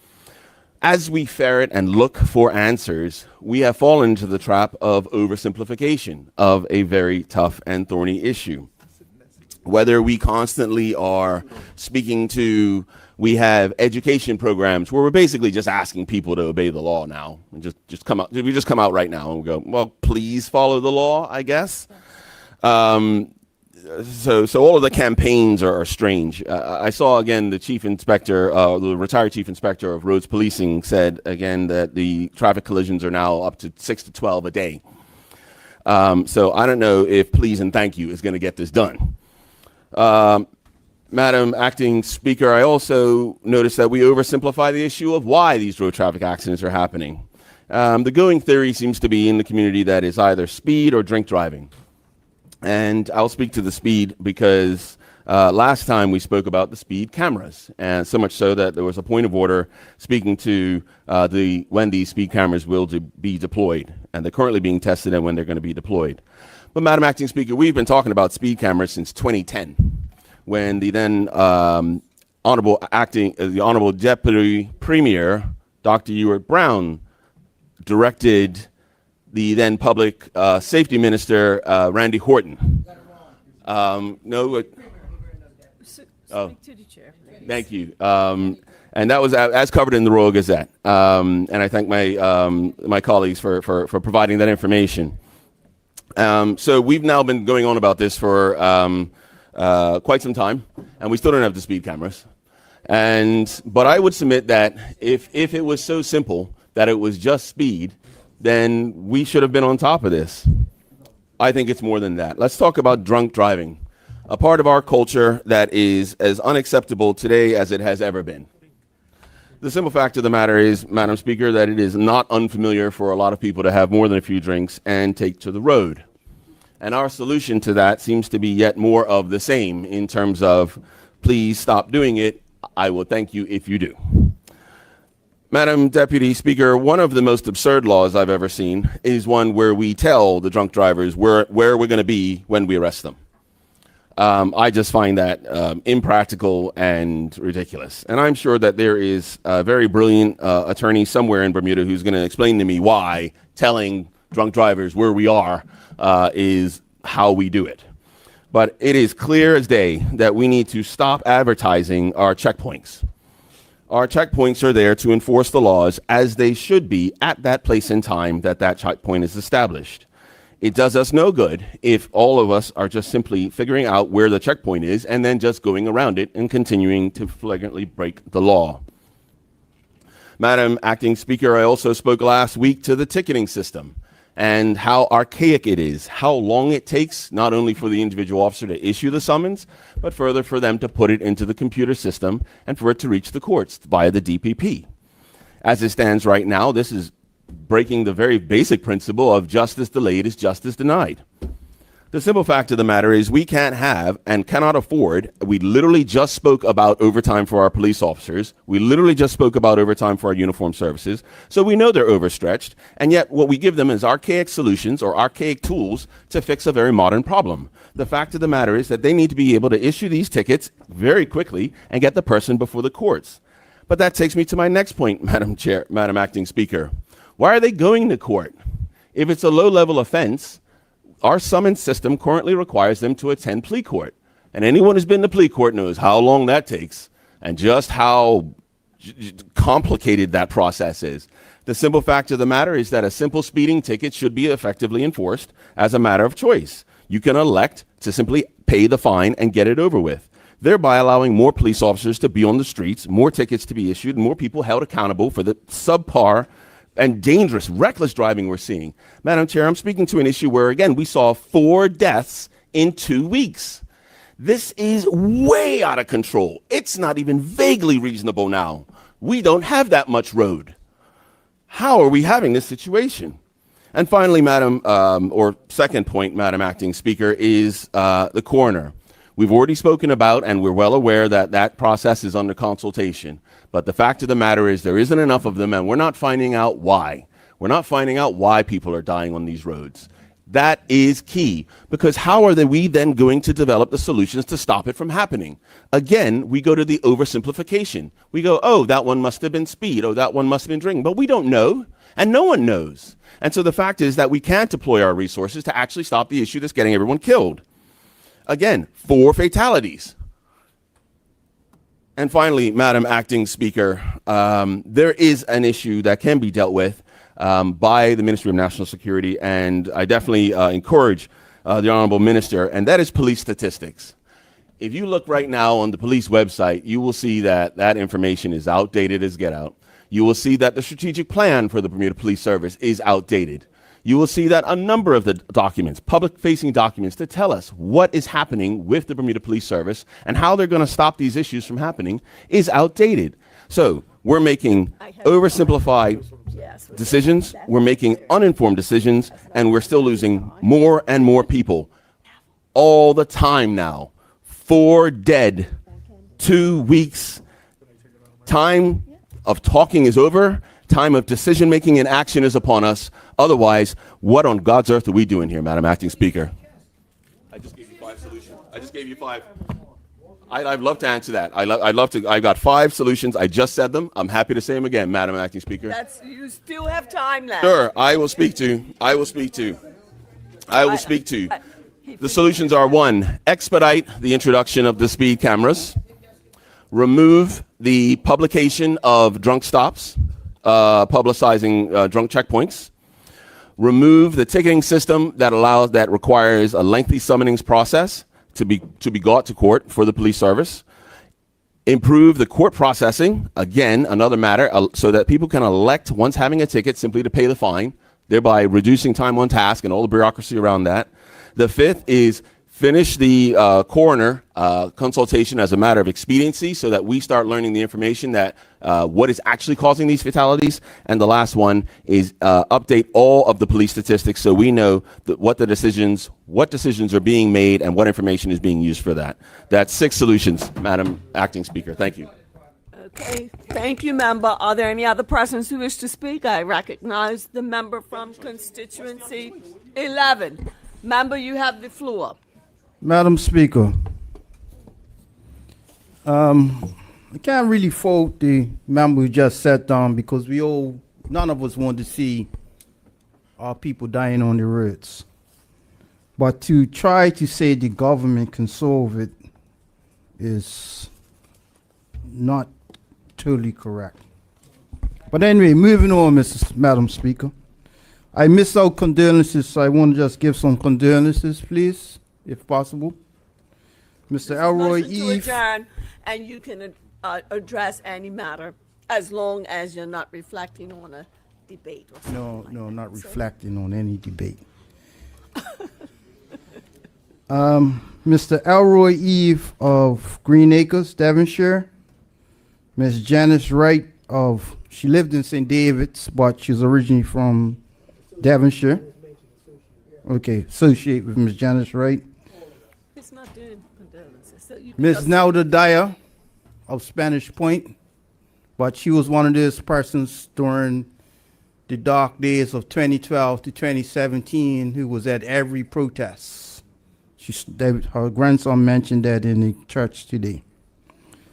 As we ferret and look for answers, we have fallen into the trap of oversimplification of a very tough and thorny issue. Whether we constantly are speaking to, we have education programs where we're basically just asking people to obey the law now. And just come out. We just come out right now and we go, well, please follow the law, I guess. So all of the campaigns are strange. I saw again the chief inspector, the retired chief inspector of roads policing, said again that the traffic collisions are now up to 6 to 12 a day. So I don't know if please and thank you is going to get this done. Madam Acting Speaker, I also noticed that we oversimplify the issue of why these road traffic accidents are happening. The going theory seems to be in the community that is either speed or drink driving. And I'll speak to the speed because Last time we spoke about the speed cameras, and so much so that there was a point of order speaking to when these speed cameras will be deployed, and they're currently being tested and when they're going to be deployed. But Madam Acting Speaker, we've been talking about speed cameras since 2010, when the then the Honorable Deputy Premier, Dr. Ewart Brown, directed the then Public Safety Minister, Randy Horton. Speak to the chair, please. Thank you. And that was as covered in the Royal Gazette. And I thank my colleagues for providing that information. So we've now been going on about this for quite some time, and we still don't have the speed cameras. But I would submit that if it was so simple that it was just speed, then we should have been on top of this. I think it's more than that. Let's talk about drunk driving, a part of our culture that is as unacceptable today as it has ever been. The simple fact of the matter is, Madam Speaker, that it is not unfamiliar for a lot of people to have more than a few drinks and take to the road. And our solution to that seems to be yet more of the same in terms of, please stop doing it. I will thank you if you do. Madam Deputy Speaker, one of the most absurd laws I've ever seen is one where we tell the drunk drivers where we're going to be when we arrest them. I just find that impractical and ridiculous. And I'm sure that there is a very brilliant attorney somewhere in Bermuda who's going to explain to me why telling drunk drivers where we are is how we do it. But it is clear as day that we need to stop advertising our checkpoints. Our checkpoints are there to enforce the laws as they should be at that place and time that that checkpoint is established. It does us no good if all of us are just simply figuring out where the checkpoint is and then just going around it and continuing to flagrantly break the law. Madam Acting Speaker, I also spoke last week to the ticketing system and how archaic it is, how long it takes not only for the individual officer to issue the summons, but further for them to put it into the computer system and for it to reach the courts via the DPP. As it stands right now, this is breaking the very basic principle of justice delayed is justice denied. The simple fact of the matter is we can't have and cannot afford, we literally just spoke about overtime for our police officers. We literally just spoke about overtime for our uniformed services. So we know they're overstretched. And yet what we give them is archaic solutions or archaic tools to fix a very modern problem. The fact of the matter is that they need to be able to issue these tickets very quickly and get the person before the courts. But that takes me to my next point, Madam Acting Speaker. Why are they going to court? If it's a low-level offense, our summons system currently requires them to attend plea court. And anyone who's been to plea court knows how long that takes and just how complicated that process is. The simple fact of the matter is that a simple speeding ticket should be effectively enforced as a matter of choice. You can elect to simply pay the fine and get it over with, thereby allowing more police officers to be on the streets, more tickets to be issued, and more people held accountable for the subpar and dangerous, reckless driving we're seeing. Madam Chair, I'm speaking to an issue where, again, we saw 4 deaths in 2 weeks. This is way out of control. It's not even vaguely reasonable now. We don't have that much road. How are we having this situation? And finally, or second point, Madam Acting Speaker, is the coroner. We've already spoken about, and we're well aware that that process is under consultation. But the fact of the matter is there isn't enough of them, and we're not finding out why. We're not finding out why people are dying on these roads. That is key, because how are we then going to develop the solutions to stop it from happening? Again, we go to the oversimplification. We go, oh, that one must have been speed. Oh, that one must have been drinking. But we don't know, and no one knows. And so the fact is that we can't deploy our resources to actually stop the issue that's getting everyone killed. Again, 4 fatalities. And finally, Madam Acting Speaker, there is an issue that can be dealt with by the Ministry of National Security, and I definitely encourage the Honorable Minister, and that is police statistics. If you look right now on the police website, you will see that that information is outdated as get out. You will see that the strategic plan for the Bermuda Police Service is outdated. You will see that a number of the documents, public-facing documents that tell us what is happening with the Bermuda Police Service and how they're going to stop these issues from happening is outdated. So we're making oversimplified decisions, we're making uninformed decisions, and we're still losing more and more people all the time now. 4 dead. 2 weeks. Time of talking is over. Time of decision making and action is upon us. Otherwise, what on God's earth are we doing here, Madam Acting Speaker? I just gave you 5 solutions. I just gave you 5. I'd love to answer that. I'd love to. I got 5 solutions. I just said them. I'm happy to say them again, Madam Acting Speaker. You still have time left. Sure, I will speak to. The solutions are: 1, expedite the introduction of the speed cameras. Remove the publication of drunk stops, publicizing drunk checkpoints. Remove the ticketing system that requires a lengthy summonings process to be brought to court for the police service. Improve the court processing, again, another matter, so that people can elect, once having a ticket, simply to pay the fine, thereby reducing time on task and all the bureaucracy around that. The 5th is finish the coroner consultation as a matter of expediency, so that we start learning the information that what is actually causing these fatalities. And the last one is update all of the police statistics, so we know what decisions are being made and what information is being used for that. That's 6 solutions, Madam Acting Speaker. Thank you. Okay, thank you, member. Are there any other persons who wish to speak? I recognize the member from constituency 11. Member, you have the floor. Madam Speaker, I can't really fault the member who just sat down, because none of us want to see our people dying on the roads. But to try to say the government can solve it is not totally correct. But anyway, moving on, Madam Speaker. I missed out condolences, so I want to just give some condolences, please, if possible. Mr. Elroy Motion to Eve. adjourn, and you can address any matter as long as you're not reflecting on a debate or something. No, not reflecting on any debate. Mr. Elroy Eve of Green Acres, Devonshire. Ms. Janice Wright she lived in St. David's, but she's originally from Devonshire. Okay, associate with Ms. Janice Wright. It's not doing condolences. So you Ms. Nelda Dyer of Spanish Point, but she was one of those persons during the dark days of 2012 to 2017 who was at every protest. Her grandson mentioned that in the church today.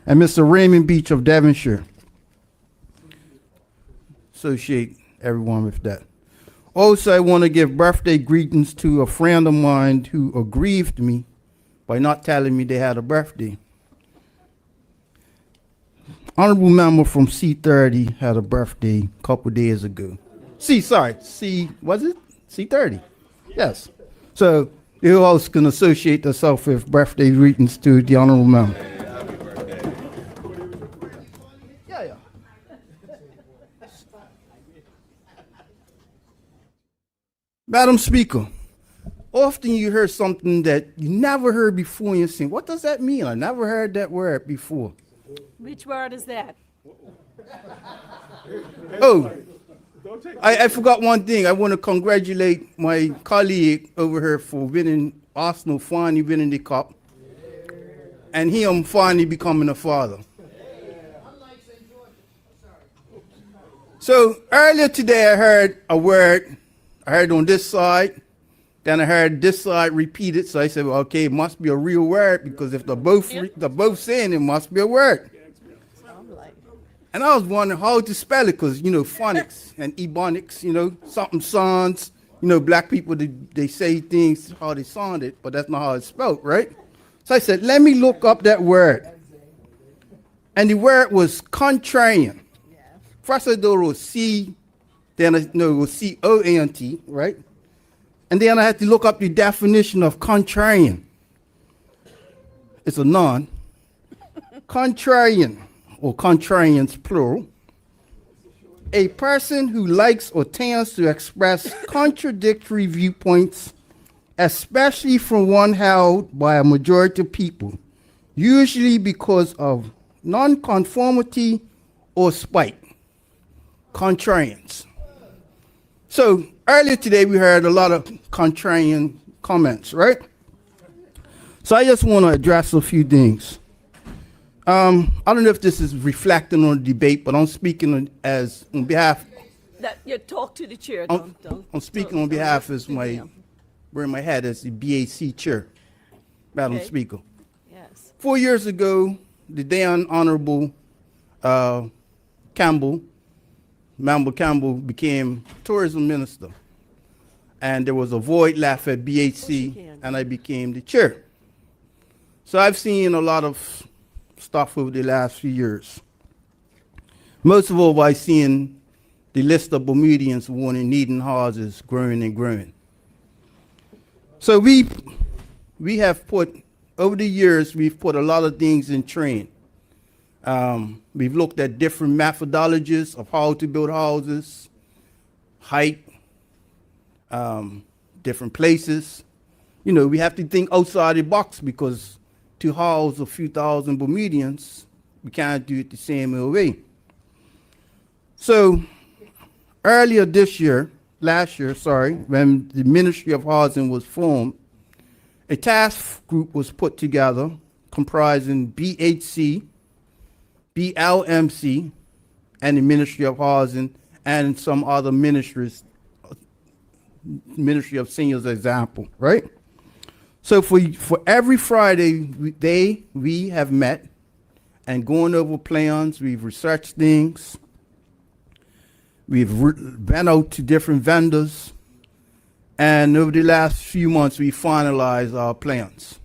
And Mr. Raymond Beach of Devonshire. Associate everyone with that. Also, I want to give birthday greetings to a friend of mine who aggrieved me by not telling me they had a birthday. Honorable member from C30 had a birthday a couple days ago. Was it? C30? Yes. So you also can associate yourself with birthday greetings to the honorable member. Madam Speaker, often you hear something that you never heard before and you think, what does that mean? I never heard that word before. Which word is that? Oh, I forgot one thing. I want to congratulate my colleague over here for winning Arsenal, finally winning the cup, and him finally becoming a father. So earlier today I heard a word. I heard on this side, then I heard this side repeated. So I said, well, okay, it must be a real word, because if they're both saying it, must be a word. And I was wondering how to spell it, because, phonics and ebonics, something sounds, black people, they say things how they sound it, but that's not how it's spelled, right? So I said, let me look up that word. And the word was contrarian. First I thought it was C, then I know it was C-O-A-N-T, right? And then I had to look up the definition of contrarian. It's a noun. Contrarian, or contrarians plural, a person who likes or tends to express contradictory viewpoints, especially from one held by a majority of people, usually because of nonconformity or spite. Contrarians. So earlier today we heard a lot of contrarian comments, right? So I just want to address a few things. I don't know if this is reflecting on the debate, but I'm speaking on behalf. That you talk to the chair. I'm speaking on behalf as wearing my hat as the BAC chair, Madam Okay. Speaker. Yes. 4 years ago, the then Honorable Campbell, Member Campbell, became tourism minister, and there was a void left at BAC, and I became the chair. So I've seen a lot of stuff over the last few years. Most of all, by seeing the list of Bermudians wanting needing houses growing and growing. So we have put, over the years, we've put a lot of things in train. We've looked at different methodologies of how to build houses, height, different places. You know, we have to think outside the box, because to house a few thousand Bermudians, we can't do it the same way. So earlier last year, when the Ministry of Housing was formed, a task group was put together comprising BHC, BLMC, and the Ministry of Housing, and some other ministries, Ministry of Seniors example, right? So for every Friday, we have met and going over plans. We've researched things. We've been out to different vendors. And over the last few months, we finalized our plans.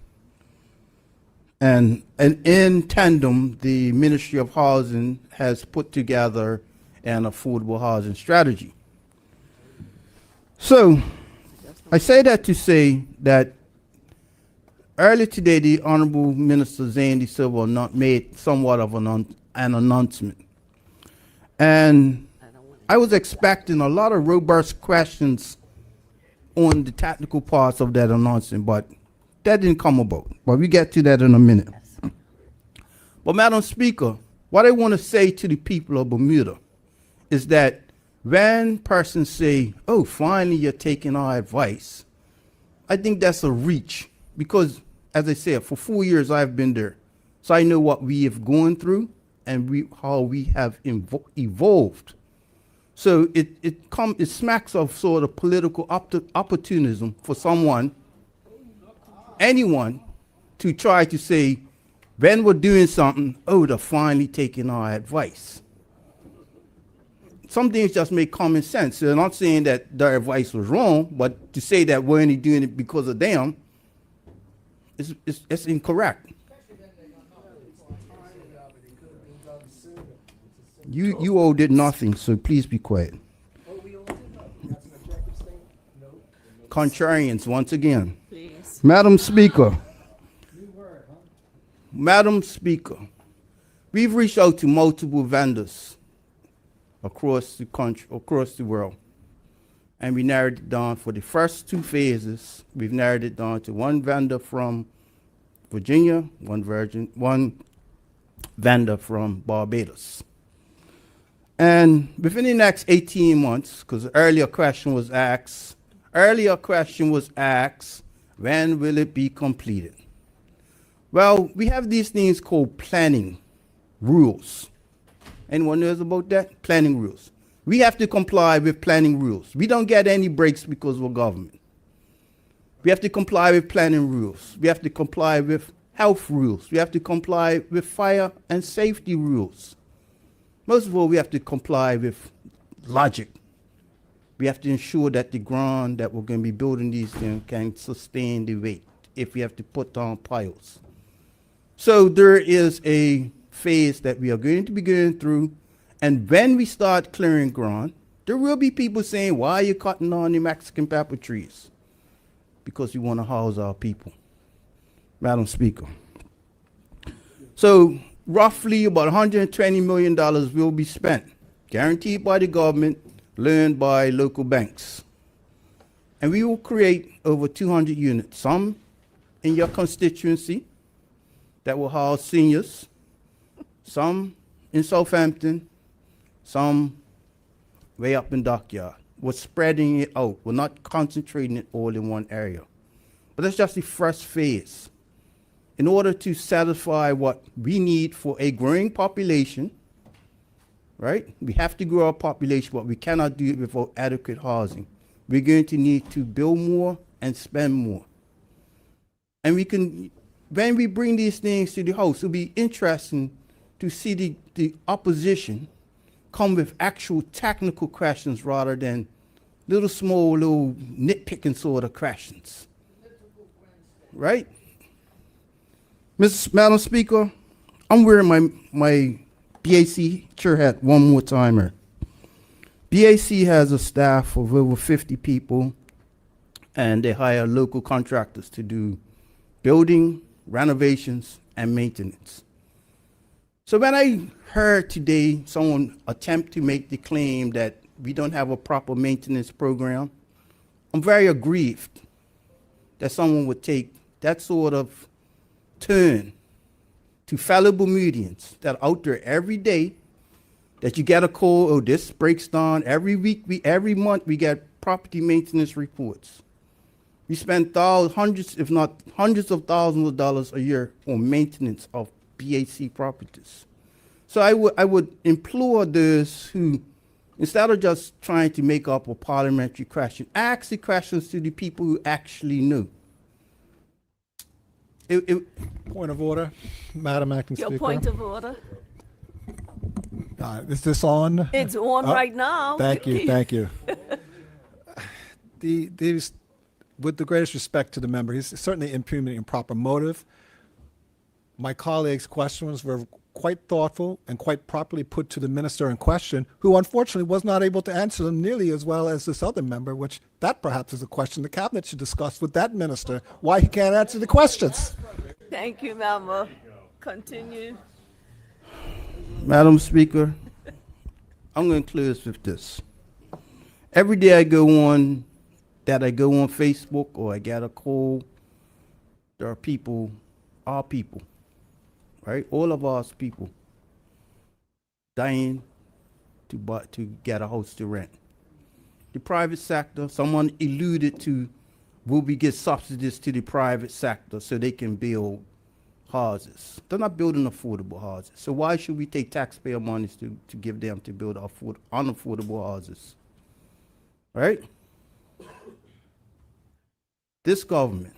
And in tandem, the Ministry of Housing has put together an affordable housing strategy. So I say that to say that earlier today, the Honorable Minister Zane De Silva made somewhat of an announcement. And I was expecting a lot of robust questions on the technical parts of that announcement, but that didn't come about. But we get to that in a minute. But Madam Speaker, what I want to say to the people of Bermuda is that when persons say, oh, finally you're taking our advice, I think that's a reach, because as I said, for 4 years I've been there. So I know what we have gone through and how we have evolved. So it smacks of sort of political opportunism for anyone, to try to say, when we're doing something, oh, they're finally taking our advice. Some things just make common sense. So I'm not saying that their advice was wrong, but to say that we're only doing it because of them, it's incorrect. You all did nothing, so please be quiet. Contrarians, once again. Please. Madam Speaker, we've reached out to multiple vendors across the country, across the world, and we narrowed it down for the first 2 phases. We've narrowed it down to one vendor from Virginia, one vendor from Barbados. And within the next 18 months, because the earlier question was asked, when will it be completed? Well, we have these things called planning rules. Anyone knows about that? Planning rules. We have to comply with planning rules. We don't get any breaks because we're government. We have to comply with planning rules. We have to comply with health rules. We have to comply with fire and safety rules. Most of all, we have to comply with logic. We have to ensure that the ground that we're going to be building these things can sustain the weight if we have to put down piles. So there is a phase that we are going to be going through, and when we start clearing ground, there will be people saying, why are you cutting down the Mexican pepper trees? Because we want to house our people. Madam Speaker. So roughly about $120 million will be spent, guaranteed by the government, loaned by local banks. And we will create over 200 units, some in your constituency that will house seniors, some in Southampton, some way up in Dockyard. We're spreading it out. We're not concentrating it all in one area. But that's just the first phase. in order to satisfy what we need for a growing population, right? We have to grow our population, but we cannot do it without adequate housing. We're going to need to build more and spend more. And we can, when we bring these things to the House, it'll be interesting to see the opposition come with actual technical questions rather than little nitpicking sort of questions. Right? Madam Speaker, I'm wearing my BAC chair hat one more time here. BAC has a staff of over 50 people, and they hire local contractors to do building, renovations, and maintenance. So when I heard today someone attempt to make the claim that we don't have a proper maintenance program, I'm very aggrieved that someone would take that sort of turn to fellow Bermudians that are out there every day, that you get a call, oh, this breaks down. Every week, every month, we get property maintenance reports. We spend hundreds, if not hundreds of thousands of dollars a year on maintenance of BAC properties. So I would implore those who, instead of just trying to make up a parliamentary question, ask the questions to the people who actually know. Point of order, Madam Acting Your Speaker. point of order. Is this on? It's on right now. Thank you, thank you. With the greatest respect to the member, he's certainly impugning improper motive. My colleague's questions were quite thoughtful and quite properly put to the minister in question, who unfortunately was not able to answer them nearly as well as this other member, which that perhaps is a question the cabinet should discuss with that minister, why he can't answer the questions. Thank you, member. Continue. Madam Speaker, I'm going to close with this. Every day I go on Facebook or I get a call, there are people, our people, right? All of us people dying to get a house to rent. The private sector, someone alluded to, will we get subsidies to the private sector so they can build houses? They're not building affordable houses. So why should we take taxpayer money to give them to build unaffordable houses? Right? This government,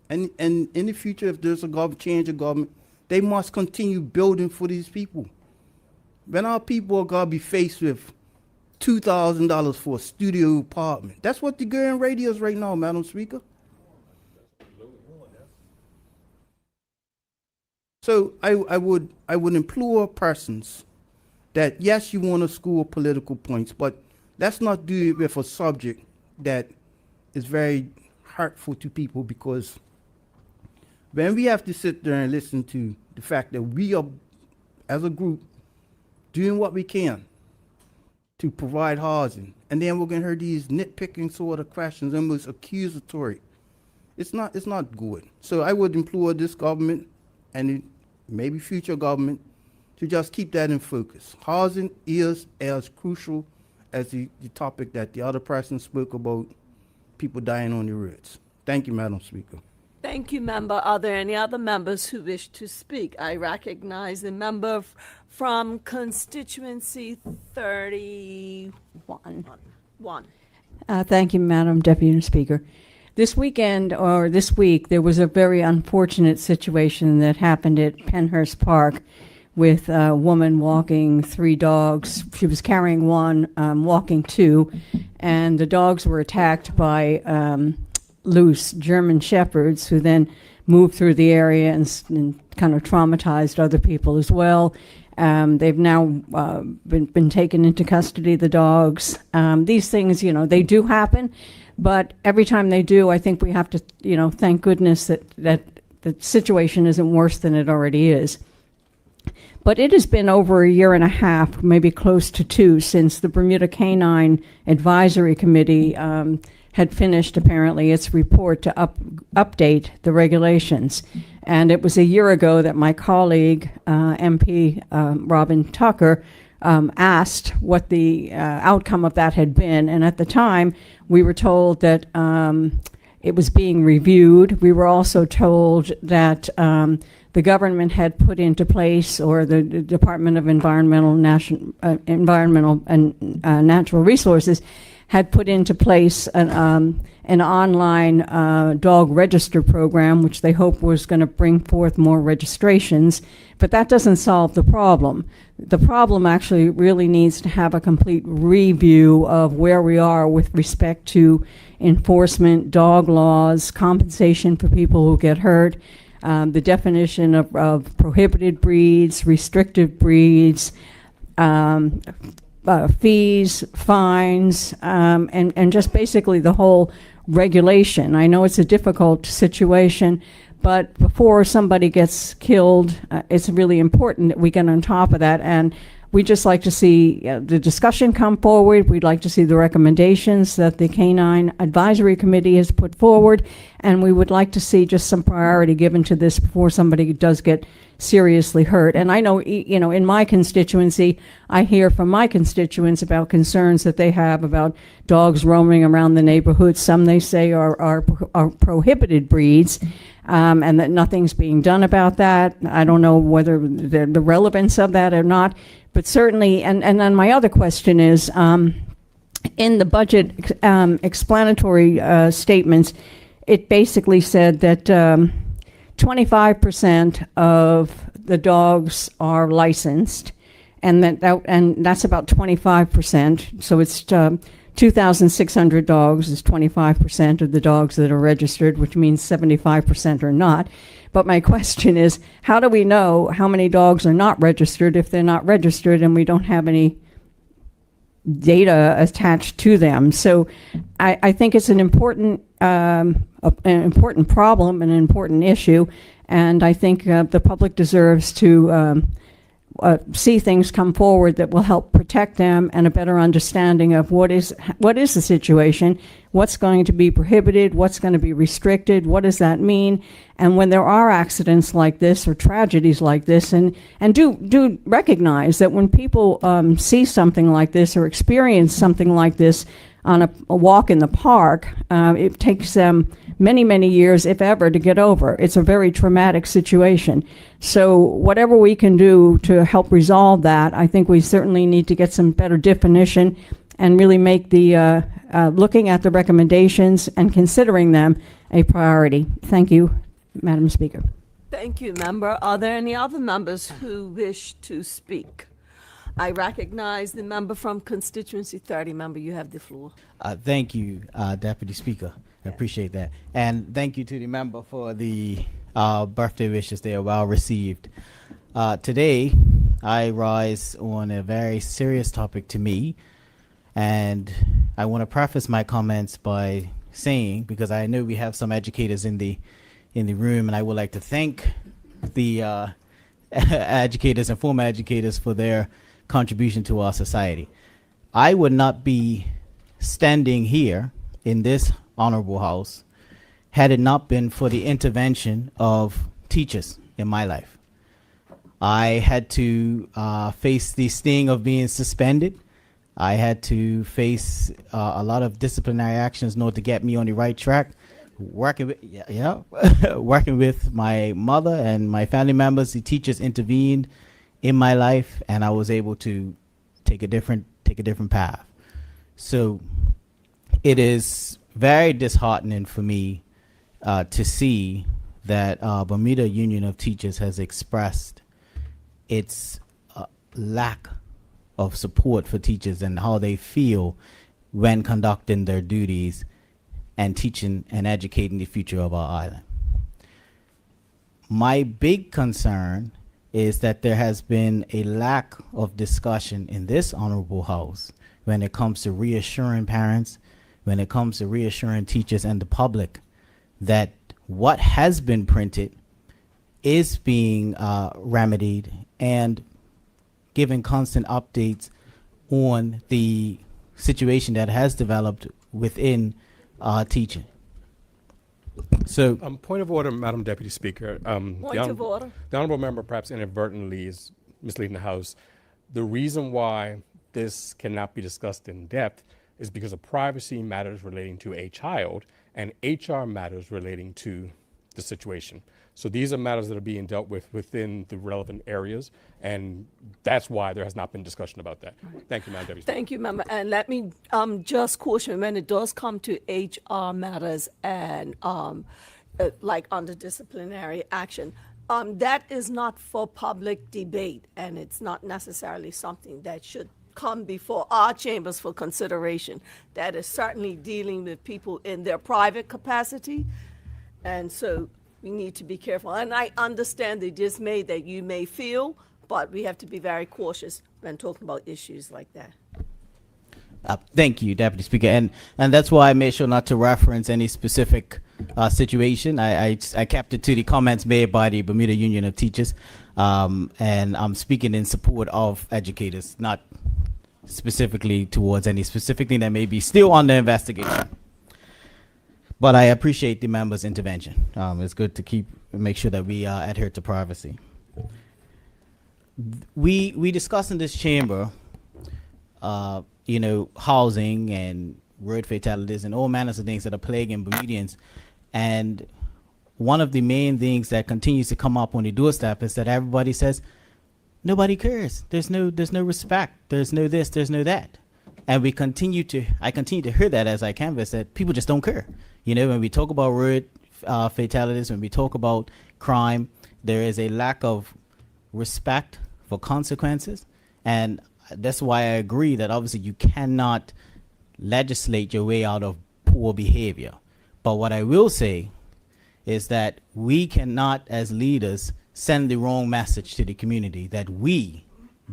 and in the future, if there's a change of government, they must continue building for these people. When our people are going to be faced with $2,000 for a studio apartment, that's what the going rate is right now, Madam Speaker. So I would implore persons that, yes, you want to score political points, but let's not do it with a subject that is very hurtful to people, because when we have to sit there and listen to the fact that we are, as a group, doing what we can to provide housing, and then we're going to hear these nitpicking sort of questions, almost accusatory, it's not good. So I would implore this government and maybe future government to just keep that in focus. Housing is as crucial as the topic that the other person spoke about, people dying on the roads. Thank you, Madam Speaker. Thank you, member. Are there any other members who wish to speak? I recognize the member from constituency 31. Thank you, Madam Deputy Speaker. This weekend, or this week, there was a very unfortunate situation that happened at Penhurst Park with a woman walking 3 dogs. She was carrying one, walking 2, and the dogs were attacked by loose German shepherds, who then moved through the area and kind of traumatized other people as well. They've now been taken into custody, the dogs. These things, they do happen, but every time they do, I think we have to, thank goodness that the situation isn't worse than it already is. But it has been over a year and a half, maybe close to 2, since the Bermuda Canine Advisory Committee had finished, apparently, its report to update the regulations. And it was a year ago that my colleague, MP Robin Tucker, asked what the outcome of that had been. And at the time, we were told that it was being reviewed. We were also told that the government had put into place, or the Department of Environmental and Natural Resources had put into place an online dog register program, which they hope was going to bring forth more registrations. But that doesn't solve the problem. The problem actually really needs to have a complete review of where we are with respect to enforcement, dog laws, compensation for people who get hurt, the definition of prohibited breeds, restrictive breeds, fees, fines, and just basically the whole regulation. I know it's a difficult situation, but before somebody gets killed, it's really important that we get on top of that. And we just like to see the discussion come forward. We'd like to see the recommendations that the Canine Advisory Committee has put forward. And we would like to see just some priority given to this before somebody does get seriously hurt. And I know, you know, in my constituency, I hear from my constituents about concerns that they have about dogs roaming around the neighborhood. Some they say are prohibited breeds, and that nothing's being done about that. I don't know whether the relevance of that or not, but certainly, and then my other question is, in the budget explanatory statements, it basically said that 25% of the dogs are licensed, and that's about 25%. So it's 2,600 dogs is 25% of the dogs that are registered, which means 75% are not. But my question is, how do we know how many dogs are not registered if they're not registered and we don't have any data attached to them? So I think it's an important problem and an important issue, and I think the public deserves to see things come forward that will help protect them, and a better understanding of what is the situation, what's going to be prohibited, what's going to be restricted, what does that mean, and when there are accidents like this or tragedies like this, and do recognize that when people see something like this or experience something like this on a walk in the park, it takes them many, many years, if ever, to get over. It's a very traumatic situation. So whatever we can do to help resolve that, I think we certainly need to get some better definition and really make the looking at the recommendations and considering them a priority. Thank you, Madam Speaker. Thank you, member. Are there any other members who wish to speak? I recognize the member from constituency 30. Member, you have the floor. Thank you, Deputy Speaker. I appreciate that. And thank you to the member for the birthday wishes. They are well received. Today, I rise on a very serious topic to me. And I want to preface my comments by saying, because I know we have some educators in the room, and I would like to thank the educators and former educators for their contribution to our society. I would not be standing here in this honorable house had it not been for the intervention of teachers in my life. I had to face the sting of being suspended. I had to face a lot of disciplinary actions in order to get me on the right track. Working with, working with my mother and my family members, the teachers intervened in my life, and I was able to take a different path. So it is very disheartening for me to see that Bermuda Union of Teachers has expressed its lack of support for teachers and how they feel when conducting their duties and teaching and educating the future of our island. My big concern is that there has been a lack of discussion in this honorable house when it comes to reassuring parents, when it comes to reassuring teachers and the public that what has been printed is being remedied, and giving constant updates on the situation that has developed within teaching. So, point of order, Madam Deputy Speaker. Point of order. The honorable member perhaps inadvertently is misleading the House. The reason why this cannot be discussed in depth is because of privacy matters relating to a child, and HR matters relating to the situation. So these are matters that are being dealt with within the relevant areas, and that's why there has not been discussion about that. Thank you, Madam Deputy Speaker. Thank you, Member. And let me just caution, when it does come to HR matters and like under disciplinary action, that is not for public debate, and it's not necessarily something that should come before our chambers for consideration. That is certainly dealing with people in their private capacity, and so we need to be careful. And I understand the dismay that you may feel, but we have to be very cautious when talking about issues like that. Thank you, Deputy Speaker, and that's why I made sure not to reference any specific situation. I kept it to the comments made by the Bermuda Union of Teachers, and I'm speaking in support of educators, not specifically towards any specific thing that may be still under investigation. But I appreciate the member's intervention. It's good to make sure that we adhere to privacy. We discuss in this chamber, housing and road fatalities and all manners of things that are plaguing Bermudians. And one of the main things that continues to come up on the doorstep is that everybody says, nobody cares. There's no respect. There's no this, there's no that. And I continue to hear that as I canvass that people just don't care. When we talk about road fatalities, when we talk about crime, there is a lack of respect for consequences. And that's why I agree that obviously you cannot legislate your way out of poor behavior. But what I will say is that we cannot, as leaders, send the wrong message to the community that we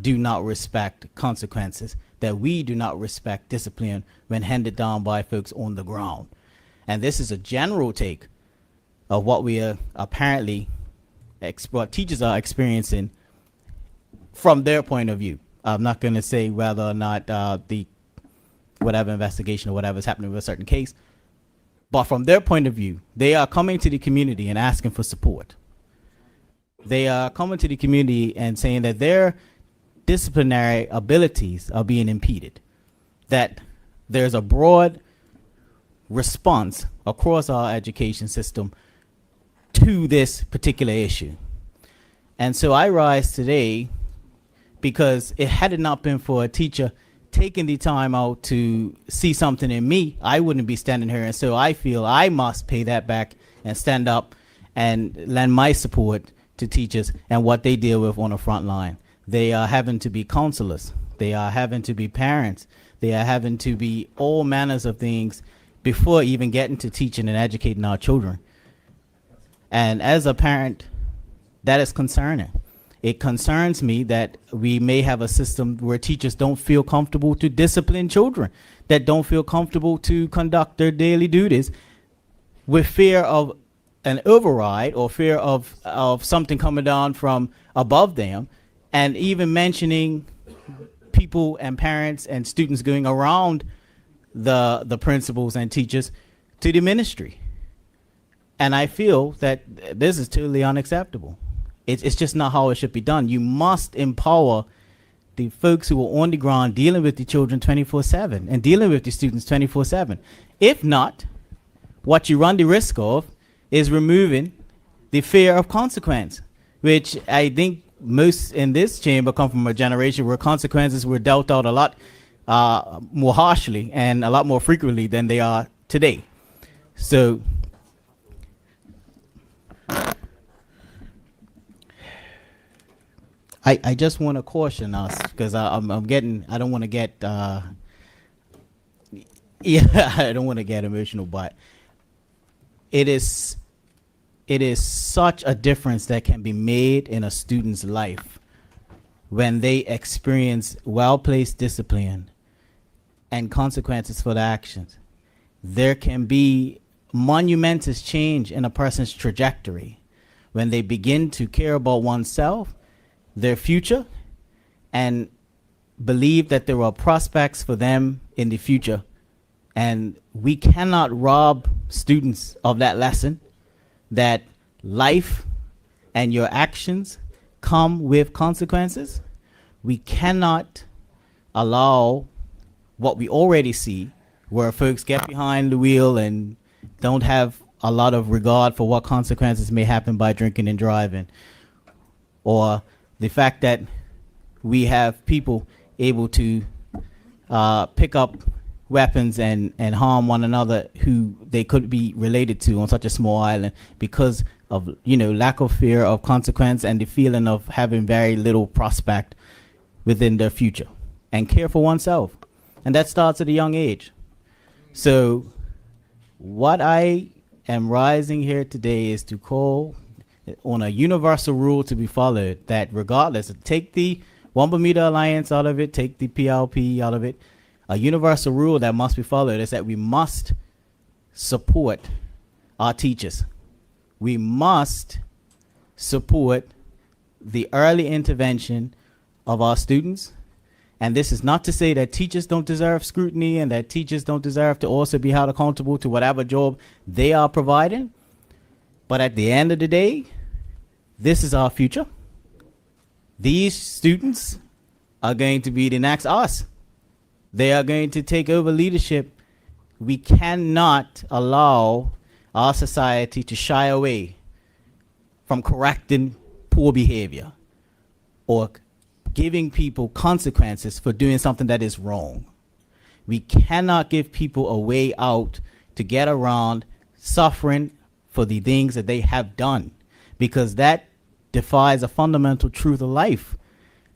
do not respect consequences, that we do not respect discipline when handed down by folks on the ground. And this is a general take of what we are apparently, what teachers are experiencing from their point of view. I'm not going to say whether or not the whatever investigation or whatever is happening with a certain case, but from their point of view, they are coming to the community and asking for support. They are coming to the community and saying that their disciplinary abilities are being impeded, that there's a broad response across our education system to this particular issue. And so I rise today because had it not been for a teacher taking the time out to see something in me, I wouldn't be standing here. And so I feel I must pay that back and stand up and lend my support to teachers and what they deal with on the front line. They are having to be counselors. They are having to be parents. They are having to be all manners of things before even getting to teaching and educating our children. And as a parent, that is concerning. It concerns me that we may have a system where teachers don't feel comfortable to discipline children, that don't feel comfortable to conduct their daily duties with fear of an override or fear of something coming down from above them, and even mentioning people and parents and students going around the principals and teachers to the ministry. And I feel that this is totally unacceptable. It's just not how it should be done. You must empower the folks who are on the ground dealing with the children 24/7 and dealing with the students 24/7. If not, what you run the risk of is removing the fear of consequence, which I think most in this chamber come from a generation where consequences were dealt out a lot more harshly and a lot more frequently than they are today. So I just want to caution us because I don't want to get I don't want to get emotional, but it is such a difference that can be made in a student's life when they experience well-placed discipline and consequences for their actions. There can be monumentous change in a person's trajectory when they begin to care about oneself, their future, and believe that there are prospects for them in the future. And we cannot rob students of that lesson, that life and your actions come with consequences. We cannot allow what we already see, where folks get behind the wheel and don't have a lot of regard for what consequences may happen by drinking and driving, or the fact that we have people able to pick up weapons and harm one another who they could be related to on such a small island because of, you know, lack of fear of consequence and the feeling of having very little prospect within their future, and care for oneself. And that starts at a young age. So what I am rising here today is to call on a universal rule to be followed, that regardless, take the One Bermuda Alliance out of it, take the PLP out of it, a universal rule that must be followed is that we must support our teachers. We must support the early intervention of our students. And this is not to say that teachers don't deserve scrutiny and that teachers don't deserve to also be held accountable to whatever job they are providing. But at the end of the day, this is our future. These students are going to be the next us. They are going to take over leadership. We cannot allow our society to shy away from correcting poor behavior or giving people consequences for doing something that is wrong. We cannot give people a way out to get around suffering for the things that they have done, because that defies a fundamental truth of life.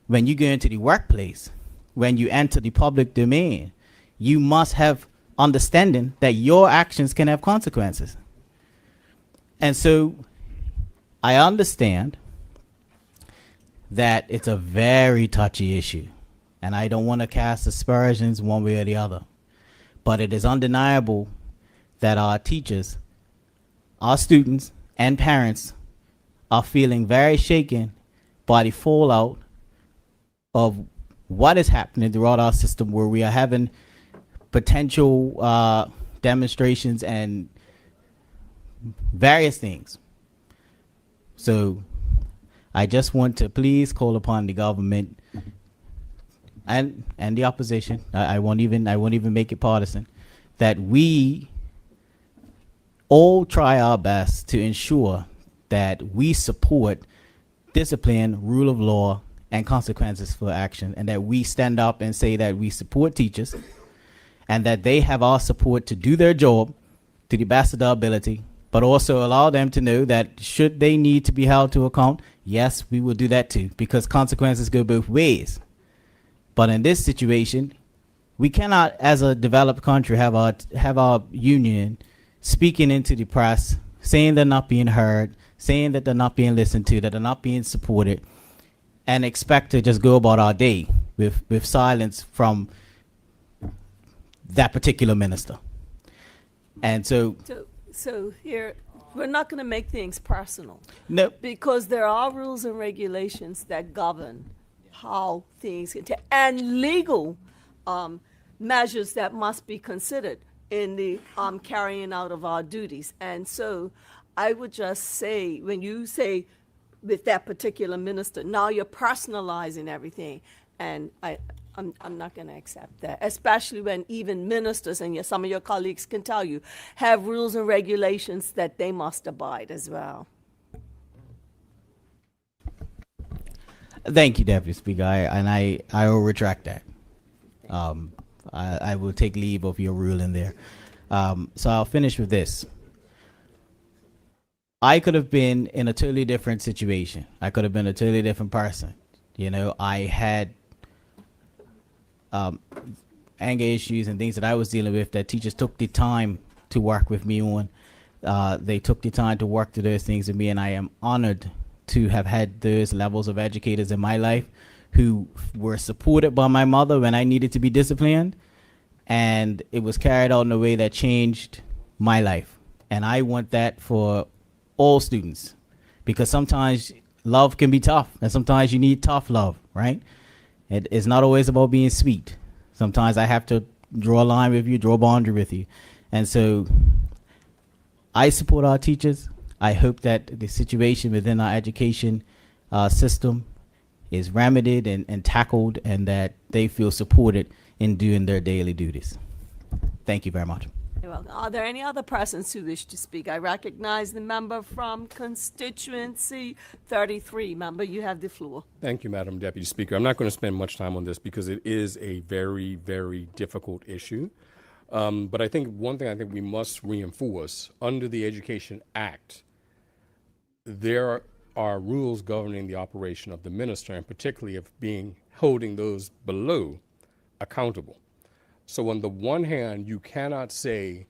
When you go into the workplace, when you enter the public domain, you must have understanding that your actions can have consequences. And so I understand that it's a very touchy issue, and I don't want to cast aspersions one way or the other. But it is undeniable that our teachers, our students, and parents are feeling very shaken by the fallout of what is happening throughout our system, where we are having potential demonstrations and various things. So I just want to please call upon the government and the opposition. I won't even make it partisan, that we all try our best to ensure that we support discipline, rule of law, and consequences for action, and that we stand up and say that we support teachers and that they have our support to do their job to the best of their ability, but also allow them to know that should they need to be held to account, yes, we will do that too, because consequences go both ways. But in this situation, we cannot, as a developed country, have our union speaking into the press, saying they're not being heard, saying that they're not being listened to, that they're not being supported, and expect to just go about our day with silence from that particular minister. And so here, we're not going to make things personal. No. Because there are rules and regulations that govern how things can take, and legal measures that must be considered in the carrying out of our duties. And so I would just say, when you say with that particular minister, now you're personalizing everything. And I'm not going to accept that, especially when even ministers, and some of your colleagues can tell you, have rules and regulations that they must abide as well. Thank you, Deputy Speaker. I will retract that. I will take leave of your ruling there. So I'll finish with this. I could have been in a totally different situation. I could have been a totally different person. You know, I had anger issues and things that I was dealing with that teachers took the time to work with me on. They took the time to work through those things with me, and I am honored to have had those levels of educators in my life who were supported by my mother when I needed to be disciplined, and it was carried out in a way that changed my life. And I want that for all students, because sometimes love can be tough, and sometimes you need tough love, right? It's not always about being sweet. Sometimes I have to draw a line with you, draw a boundary with you. And so I support our teachers. I hope that the situation within our education system is remedied and tackled, and that they feel supported in doing their daily duties. Thank you very much. You're welcome. Are there any other persons who wish to speak? I recognize the member from constituency 33. Member, you have the floor. Thank you, Madam Deputy Speaker. I'm not going to spend much time on this because it is a very, very difficult issue. But I think one thing I think we must reinforce, under the Education Act, there are rules governing the operation of the minister, and particularly of holding those below accountable. So on the one hand, you cannot say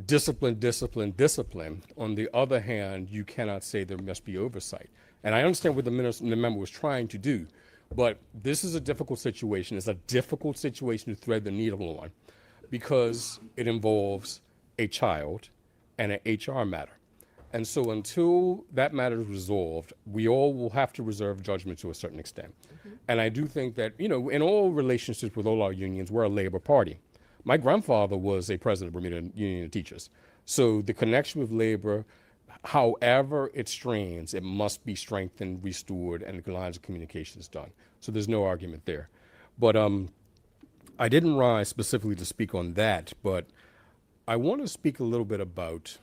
discipline, discipline, discipline. On the other hand, you cannot say there must be oversight. And I understand what the member was trying to do, but this is a difficult situation. It's a difficult situation to thread the needle on because it involves a child and an HR matter. And so until that matter is resolved, we all will have to reserve judgment to a certain extent. And I do think that, you know, in all relationships with all our unions, we're a labor party. My grandfather was a president of Bermuda Union of Teachers. So the connection with labor, however it strains, it must be strengthened, restored, and the lines of communication is done. So there's no argument there. But I didn't rise specifically to speak on that, but I want to speak a little bit about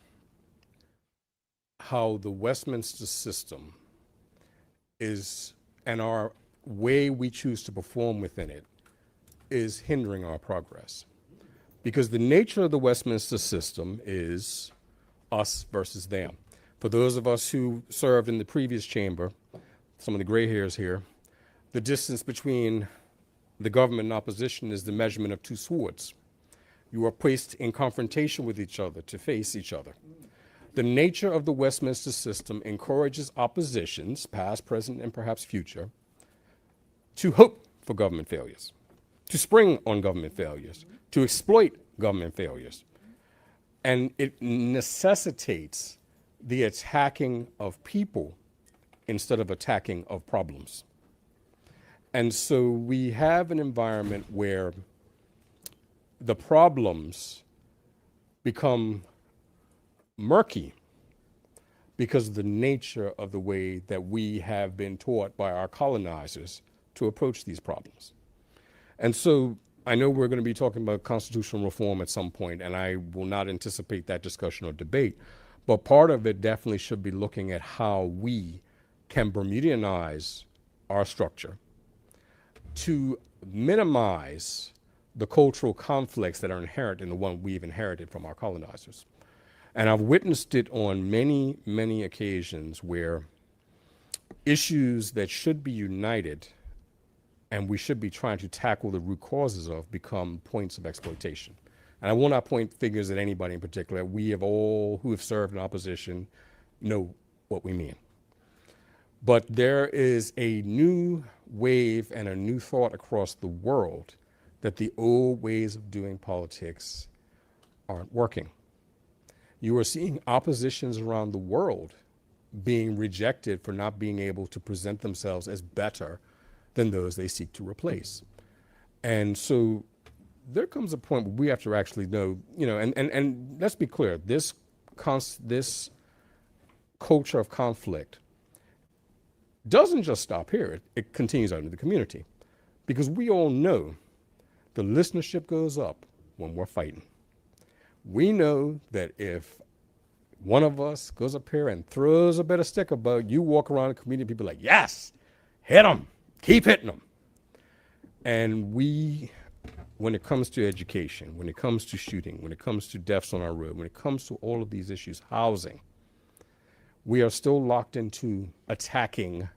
how the Westminster system is, and our way we choose to perform within it, is hindering our progress. Because the nature of the Westminster system is us versus them. For those of us who served in the previous chamber, some of the gray hairs here, the distance between the government and opposition is the measurement of two swords. You are placed in confrontation with each other to face each other. The nature of the Westminster system encourages oppositions, past, present, and perhaps future, to hope for government failures, to spring on government failures, to exploit government failures. And it necessitates the attacking of people instead of attacking of problems. And so we have an environment where the problems become murky because of the nature of the way that we have been taught by our colonizers to approach these problems. And so I know we're going to be talking about constitutional reform at some point, and I will not anticipate that discussion or debate, but part of it definitely should be looking at how we can Bermudianize our structure to minimize the cultural conflicts that are inherent in the one we've inherited from our colonizers. And I've witnessed it on many, many occasions where issues that should be united and we should be trying to tackle the root causes of become points of exploitation. And I will not point fingers at anybody in particular. We have all who have served in opposition know what we mean. But there is a new wave and a new thought across the world that the old ways of doing politics aren't working. You are seeing oppositions around the world being rejected for not being able to present themselves as better than those they seek to replace. And so there comes a point where we have to actually know, you know, and let's be clear, this culture of conflict doesn't just stop here, it continues out into the community. Because we all know the listenership goes up when we're fighting. We know that if one of us goes up here and throws a bit of stick about, you walk around the community, people are like, yes, hit them, keep hitting them. And we, when it comes to education, when it comes to shooting, when it comes to deaths on our road, when it comes to all of these issues, housing, we are still locked into attacking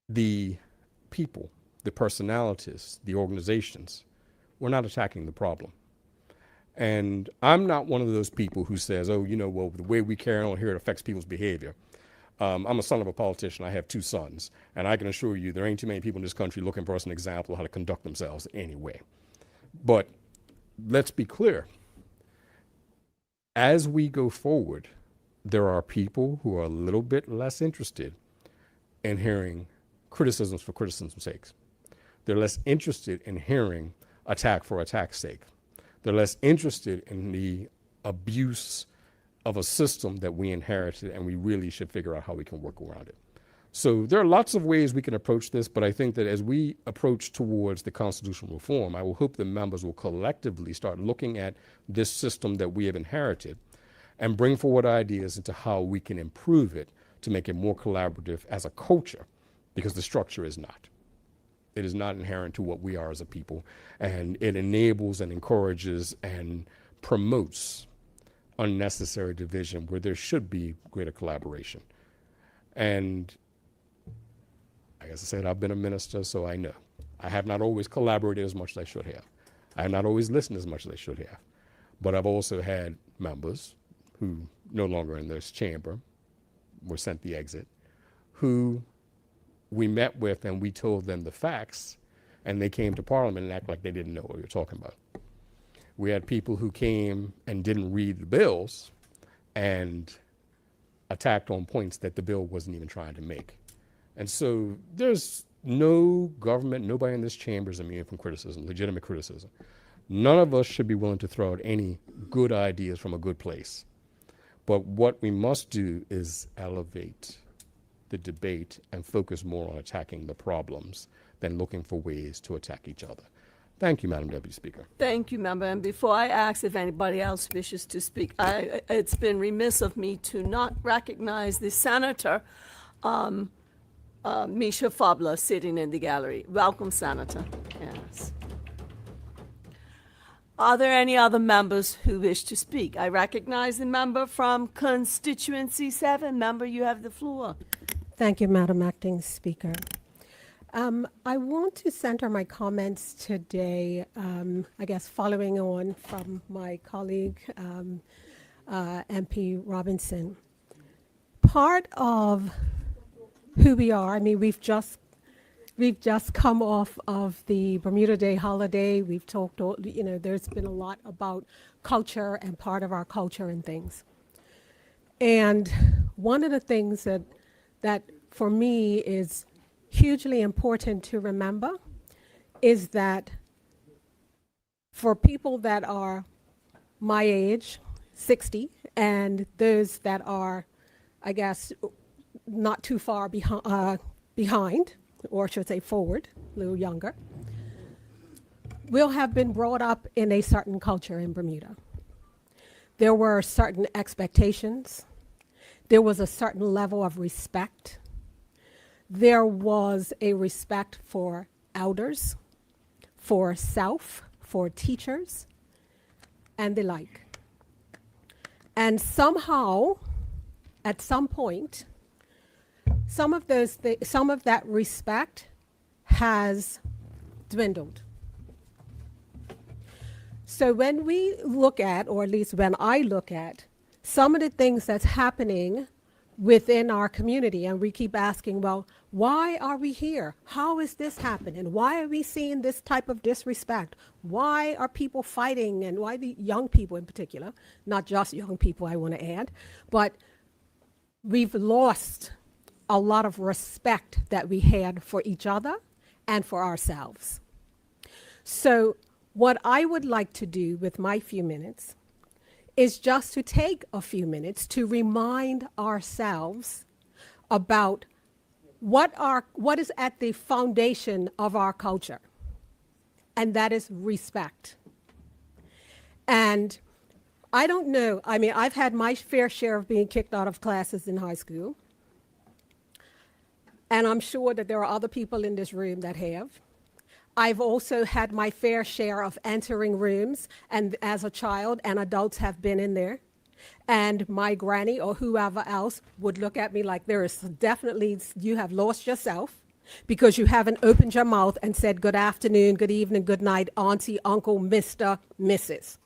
the people, the personalities, the organizations. We're not attacking the problem. And I'm not one of those people who says, oh, you know, well, the way we carry on here, it affects people's behavior. I'm a son of a politician. I have 2 sons. And I can assure you there ain't too many people in this country looking for us an example of how to conduct themselves anyway. But let's be clear. As we go forward, there are people who are a little bit less interested in hearing criticisms for criticism's sake. They're less interested in hearing attack for attack's sake. They're less interested in the abuse of a system that we inherited, and we really should figure out how we can work around it. So there are lots of ways we can approach this, but I think that as we approach towards the constitutional reform, I will hope the members will collectively start looking at this system that we have inherited and bring forward ideas into how we can improve it to make it more collaborative as a culture, because the structure is not. It is not inherent to what we are as a people, and it enables and encourages and promotes unnecessary division where there should be greater collaboration. And as I said, I've been a minister, so I know. I have not always collaborated as much as I should have. I have not always listened as much as I should have. But I've also had members who no longer in this chamber were sent the exit, who we met with and we told them the facts, and they came to Parliament and acted like they didn't know what we were talking about. We had people who came and didn't read the bills and attacked on points that the bill wasn't even trying to make. And so there's no government, nobody in this chamber is immune from criticism, legitimate criticism. None of us should be willing to throw out any good ideas from a good place. But what we must do is elevate the debate and focus more on attacking the problems than looking for ways to attack each other. Thank you, Madam Deputy Speaker. Thank you, member. And before I ask if anybody else wishes to speak, it's been remiss of me to not recognize the senator, Misha Fabla, sitting in the gallery. Welcome, Senator. Yes. Are there any other members who wish to speak? I recognize the member from Constituency 7. Member, you have the floor. Thank you, Madam Acting Speaker. I want to center my comments today, I guess following on from my colleague, MP Robinson. Part of who we are, I mean, we've just come off of the Bermuda Day holiday. We've talked, there's been a lot about culture and part of our culture and things. And one of the things that for me is hugely important to remember is that for people that are my age, 60, and those that are, I guess, not too far behind, or I should say forward, a little younger, will have been brought up in a certain culture in Bermuda. There were certain expectations. There was a certain level of respect. There was a respect for elders, for self, for teachers, and the like. And somehow, at some point, some of that respect has dwindled. So when we look at, or at least when I look at, some of the things that's happening within our community, and we keep asking, well, why are we here? How is this happening? Why are we seeing this type of disrespect? Why are people fighting, and why the young people in particular, not just young people, I want to add, but we've lost a lot of respect that we had for each other and for ourselves. So what I would like to do with my few minutes is just to take a few minutes to remind ourselves about what is at the foundation of our culture, and that is respect. And I don't know, I mean, I've had my fair share of being kicked out of classes in high school, and I'm sure that there are other people in this room that have. I've also had my fair share of entering rooms, and as a child, and adults have been in there, and my granny or whoever else would look at me like, there is definitely, you have lost yourself because you haven't opened your mouth and said good afternoon, good evening, good night, auntie, uncle, Mr., Mrs.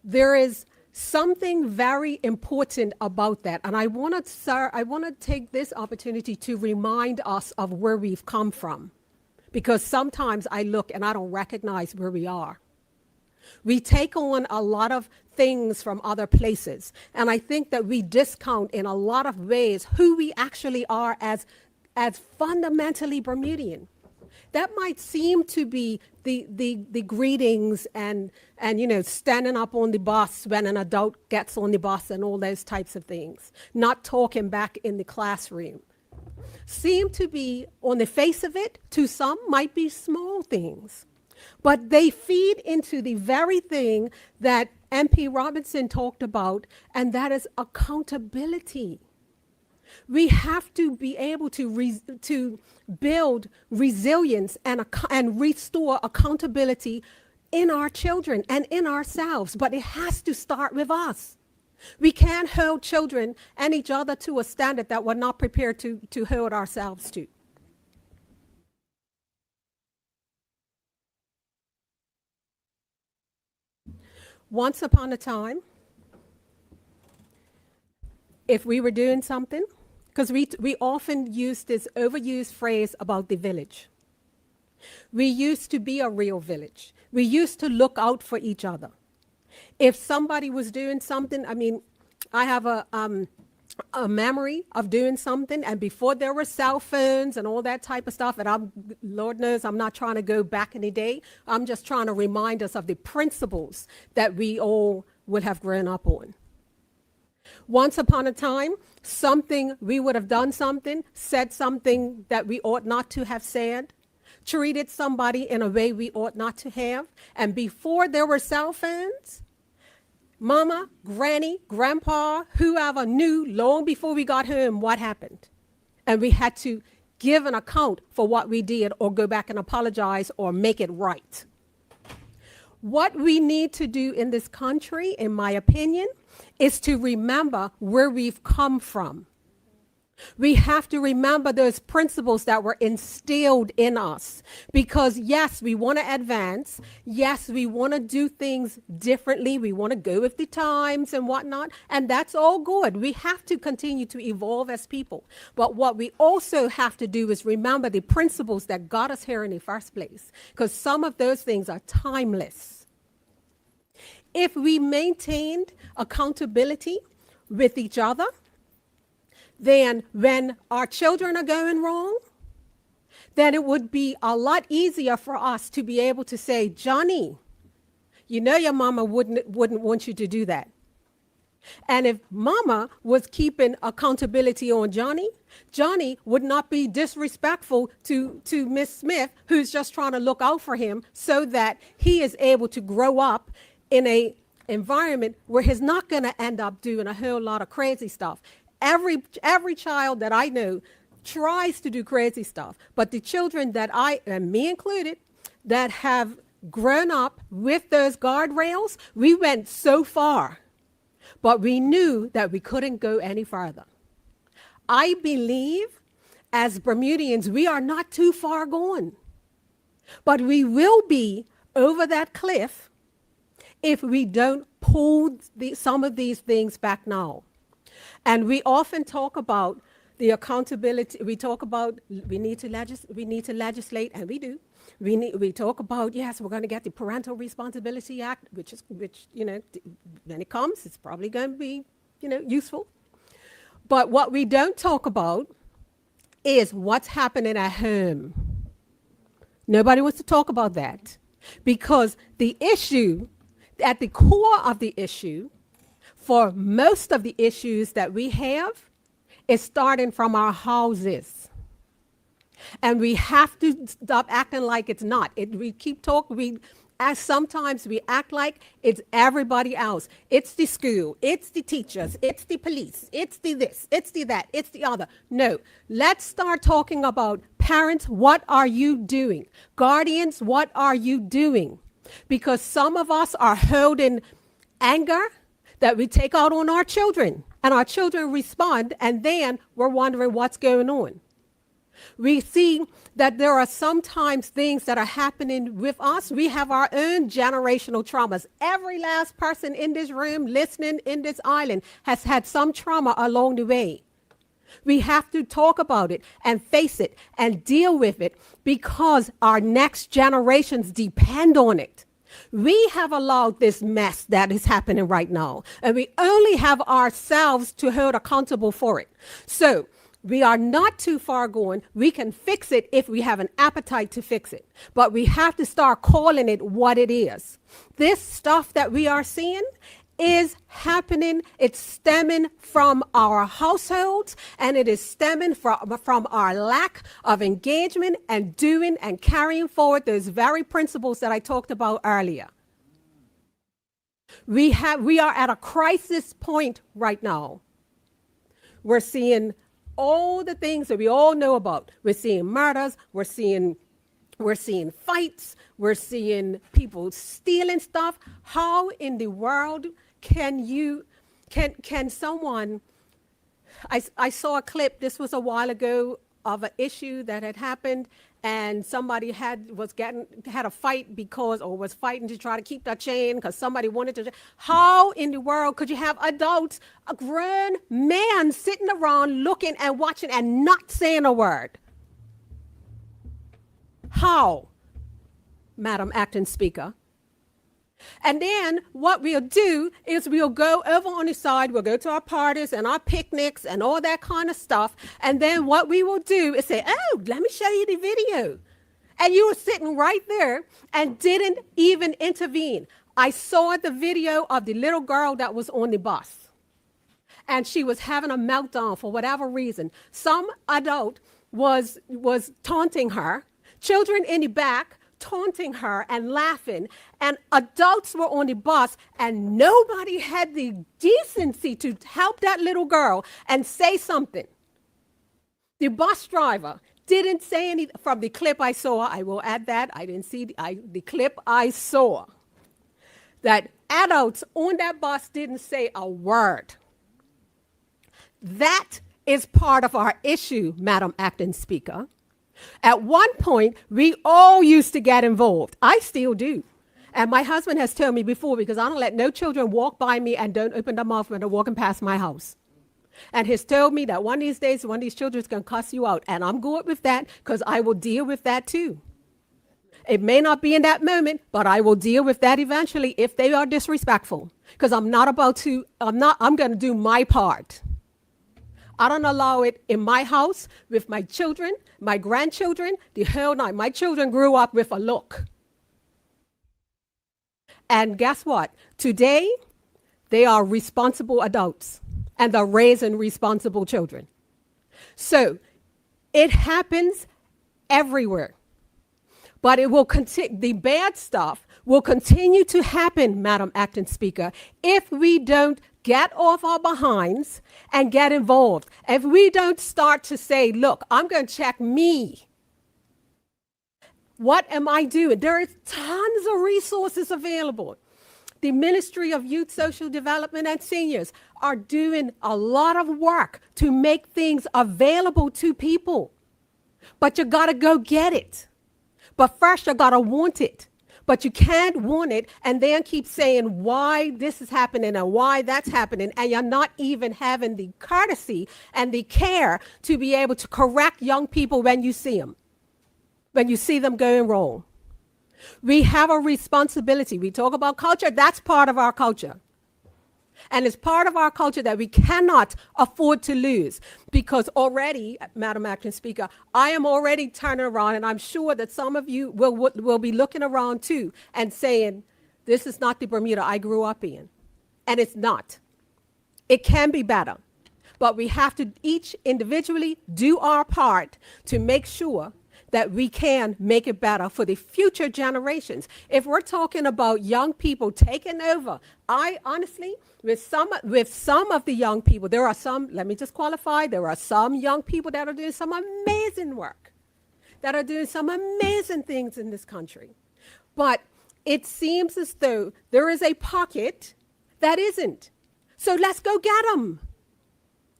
There is something very important about that, and I want to take this opportunity to remind us of where we've come from, because sometimes I look and I don't recognize where we are. We take on a lot of things from other places, and I think that we discount in a lot of ways who we actually are as fundamentally Bermudian. That might seem to be the greetings and standing up on the bus when an adult gets on the bus and all those types of things, not talking back in the classroom, seem to be, on the face of it, to some might be small things, but they feed into the very thing that MP Robinson talked about, and that is accountability. We have to be able to build resilience and restore accountability in our children and in ourselves, but it has to start with us. We can't hold children and each other to a standard that we're not prepared to hold ourselves to. Once upon a time, if we were doing something, because we often use this overused phrase about the village. We used to be a real village. We used to look out for each other. If somebody was doing something, I mean, I have a memory of doing something, and before there were cell phones and all that type of stuff, and Lord knows I'm not trying to go back in the day. I'm just trying to remind us of the principles that we all would have grown up on. Once upon a time, we would have done something, said something that we ought not to have said, treated somebody in a way we ought not to have, and before there were cell phones, Mama, Granny, Grandpa, whoever knew long before we got home what happened. And we had to give an account for what we did or go back and apologize or make it right. What we need to do in this country, in my opinion, is to remember where we've come from. We have to remember those principles that were instilled in us, because yes, we want to advance. Yes, we want to do things differently. We want to go with the times and whatnot, and that's all good. We have to continue to evolve as people. But what we also have to do is remember the principles that got us here in the first place, because some of those things are timeless. If we maintained accountability with each other, then when our children are going wrong, then it would be a lot easier for us to be able to say, Johnny, you know your mama wouldn't want you to do that. And if mama was keeping accountability on Johnny, Johnny would not be disrespectful to Miss Smith, who's just trying to look out for him so that he is able to grow up in a environment where he's not going to end up doing a whole lot of crazy stuff. Every child that I know tries to do crazy stuff, but the children that and me included, that have grown up with those guardrails, we went so far, but we knew that we couldn't go any farther. I believe as Bermudians, we are not too far gone, but we will be over that cliff if we don't pull some of these things back now. And we often talk about the accountability. We talk about we need to legislate, and we do. We talk about, yes, we're going to get the Parental Responsibility Act, which you know, when it comes, it's probably going to be, you know, useful. But what we don't talk about is what's happening at home. Nobody wants to talk about that, because the issue, at the core of the issue, for most of the issues that we have, is starting from our houses. And we have to stop acting like it's not. We keep talking, sometimes we act like it's everybody else. It's the school, it's the teachers, it's the police, it's the this, it's the that, it's the other. No, let's start talking about parents, what are you doing? Guardians, what are you doing? Because some of us are holding anger that we take out on our children, and our children respond, and then we're wondering what's going on. We see that there are sometimes things that are happening with us. We have our own generational traumas. Every last person in this room, listening in this island, has had some trauma along the way. We have to talk about it and face it and deal with it, because our next generations depend on it. We have allowed this mess that is happening right now, and we only have ourselves to hold accountable for it. So we are not too far gone. We can fix it if we have an appetite to fix it, but we have to start calling it what it is. This stuff that we are seeing is happening. It's stemming from our households, and it is stemming from our lack of engagement and doing and carrying forward those very principles that I talked about earlier. We are at a crisis point right now. We're seeing all the things that we all know about. We're seeing murders, we're seeing fights, we're seeing people stealing stuff. How in the world can someone, I saw a clip, this was a while ago, of an issue that had happened, and somebody had a fight was fighting to try to keep that chain because somebody wanted to. How in the world could you have adults, a grown man sitting around looking and watching and not saying a word? How, Madam Acting Speaker? And then what we'll do is we'll go over on the side, we'll go to our parties and our picnics and all that kind of stuff. And then what we will do is say, oh, let me show you the video. And you were sitting right there and didn't even intervene. I saw the video of the little girl that was on the bus. And she was having a meltdown for whatever reason. Some adult was taunting her, children in the back taunting her and laughing, and adults were on the bus, and nobody had the decency to help that little girl and say something. The bus driver didn't say anything. From the clip I saw, I will add that, I didn't see the clip I saw, that adults on that bus didn't say a word. That is part of our issue, Madam Acting Speaker. At one point, we all used to get involved. I still do. And my husband has told me before, because I don't let no children walk by me and don't open their mouth when they're walking past my house. And he's told me that one of these days, one of these children is going to cuss you out. And I'm good with that because I will deal with that too. It may not be in that moment, but I will deal with that eventually if they are disrespectful. Because I'm going to do my part. I don't allow it in my house with my children, my grandchildren, the whole night. My children grew up with a look. And guess what? Today, they are responsible adults and they're raising responsible children. So it happens everywhere. But it will continue. The bad stuff will continue to happen, Madam Acting Speaker, if we don't get off our behinds and get involved. If we don't start to say, look, I'm going to check me. What am I doing? There is tons of resources available. The Ministry of Youth, Social Development and Seniors are doing a lot of work to make things available to people. But you got to go get it. But first you got to want it. But you can't want it and then keep saying why this is happening and why that's happening, and you're not even having the courtesy and the care to be able to correct young people when you see them going wrong. We have a responsibility. We talk about culture. That's part of our culture. And it's part of our culture that we cannot afford to lose, because already, Madam Acting Speaker, I am already turning around, and I'm sure that some of you will be looking around too and saying, this is not the Bermuda I grew up in. And it's not. It can be better. But we have to each individually do our part to make sure that we can make it better for the future generations. If we're talking about young people taking over, I honestly, with some of the young people, there are some, let me just qualify, there are some young people that are doing some amazing work, that are doing some amazing things in this country. But it seems as though there is a pocket that isn't. So let's go get them.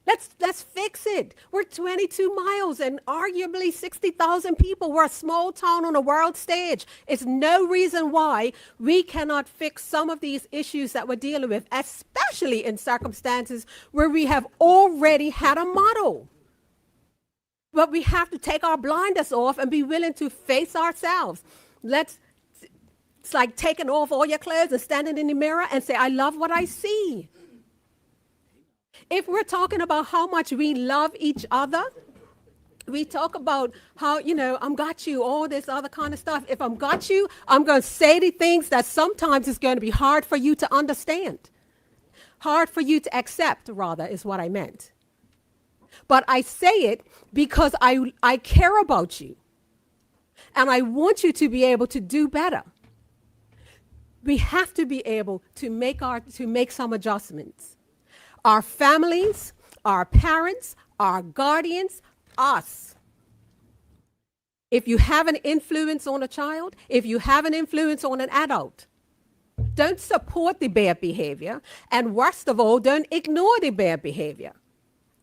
Let's fix it. We're 22 miles and arguably 60,000 people. We're a small town on a world stage. It's no reason why we cannot fix some of these issues that we're dealing with, especially in circumstances where we have already had a model. But we have to take our blinders off and be willing to face ourselves. It's like taking off all your clothes and standing in the mirror and say, I love what I see. If we're talking about how much we love each other, we talk about how, I'm got you, all this other kind of stuff. If I'm got you, I'm going to say the things that sometimes is going to be hard for you to understand. Hard for you to accept, rather, is what I meant. But I say it because I care about you. And I want you to be able to do better. We have to be able to make some adjustments. Our families, our parents, our guardians, us. If you have an influence on a child, if you have an influence on an adult, don't support the bad behavior, and worst of all, don't ignore the bad behavior.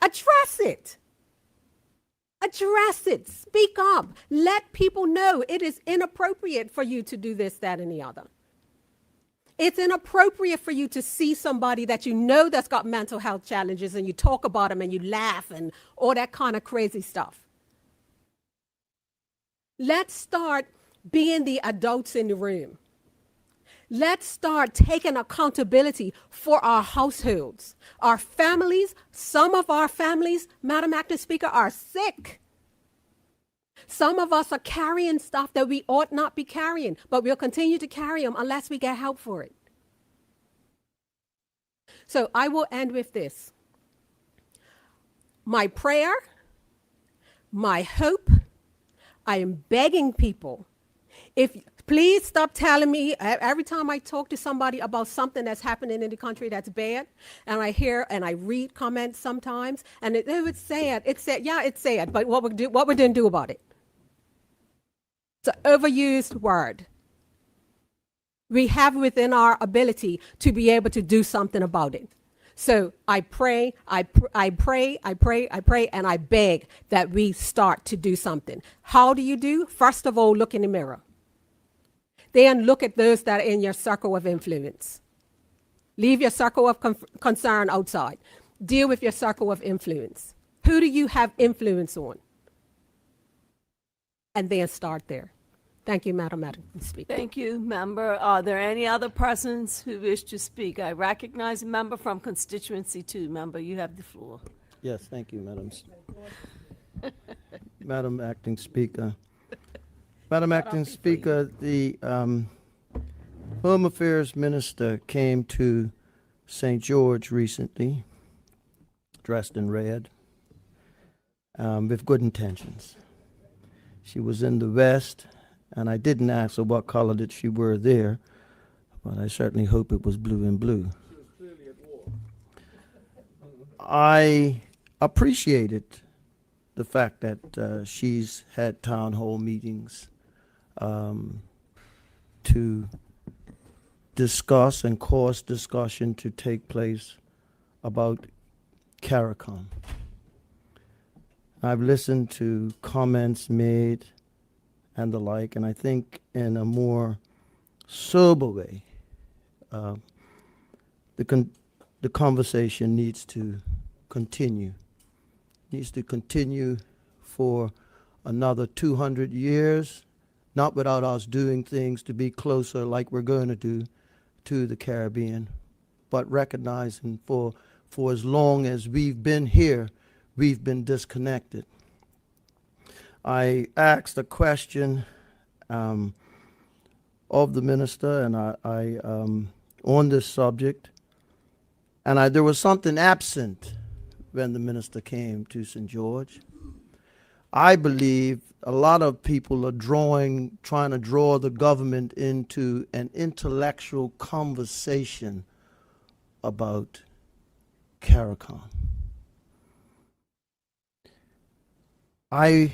Address it. Address it. Speak up. Let people know it is inappropriate for you to do this, that, and the other. It's inappropriate for you to see somebody that you know that's got mental health challenges and you talk about them and you laugh and all that kind of crazy stuff. Let's start being the adults in the room. Let's start taking accountability for our households, our families. Some of our families, Madam Acting Speaker, are sick. Some of us are carrying stuff that we ought not be carrying, but we'll continue to carry them unless we get help for it. So I will end with this. My prayer, my hope, I am begging people, please stop telling me every time I talk to somebody about something that's happening in the country that's bad, and I hear and I read comments sometimes, and it's sad. It's sad. Yeah, it's sad. But what we're going to do about it? It's an overused word. We have within our ability to be able to do something about it. So I pray, and I beg that we start to do something. How do you do? First of all, look in the mirror. Then look at those that are in your circle of influence. Leave your circle of concern outside. Deal with your circle of influence. Who do you have influence on? And then start there. Thank you, Madam Speaker. Thank you, member. Are there any other persons who wish to speak? I recognize a member from constituency 2. Member, you have the floor. Yes, thank you, Madam Acting Speaker. Madam Acting Speaker, the Home Affairs Minister came to St. George recently, dressed in red, with good intentions. She was in the West, and I didn't ask her what color did she wear there, but I certainly hope it was blue and blue. I appreciated the fact that she's had town hall meetings to discuss and cause discussion to take place about CARICOM. I've listened to comments made and the like, and I think in a more sober way, the conversation needs to continue. Needs to continue for another 200 years, not without us doing things to be closer like we're going to do to the Caribbean, but recognizing for as long as we've been here, we've been disconnected. I asked a question of the minister and I on this subject, and there was something absent when the minister came to St. George. I believe a lot of people are trying to draw the government into an intellectual conversation about CARICOM. I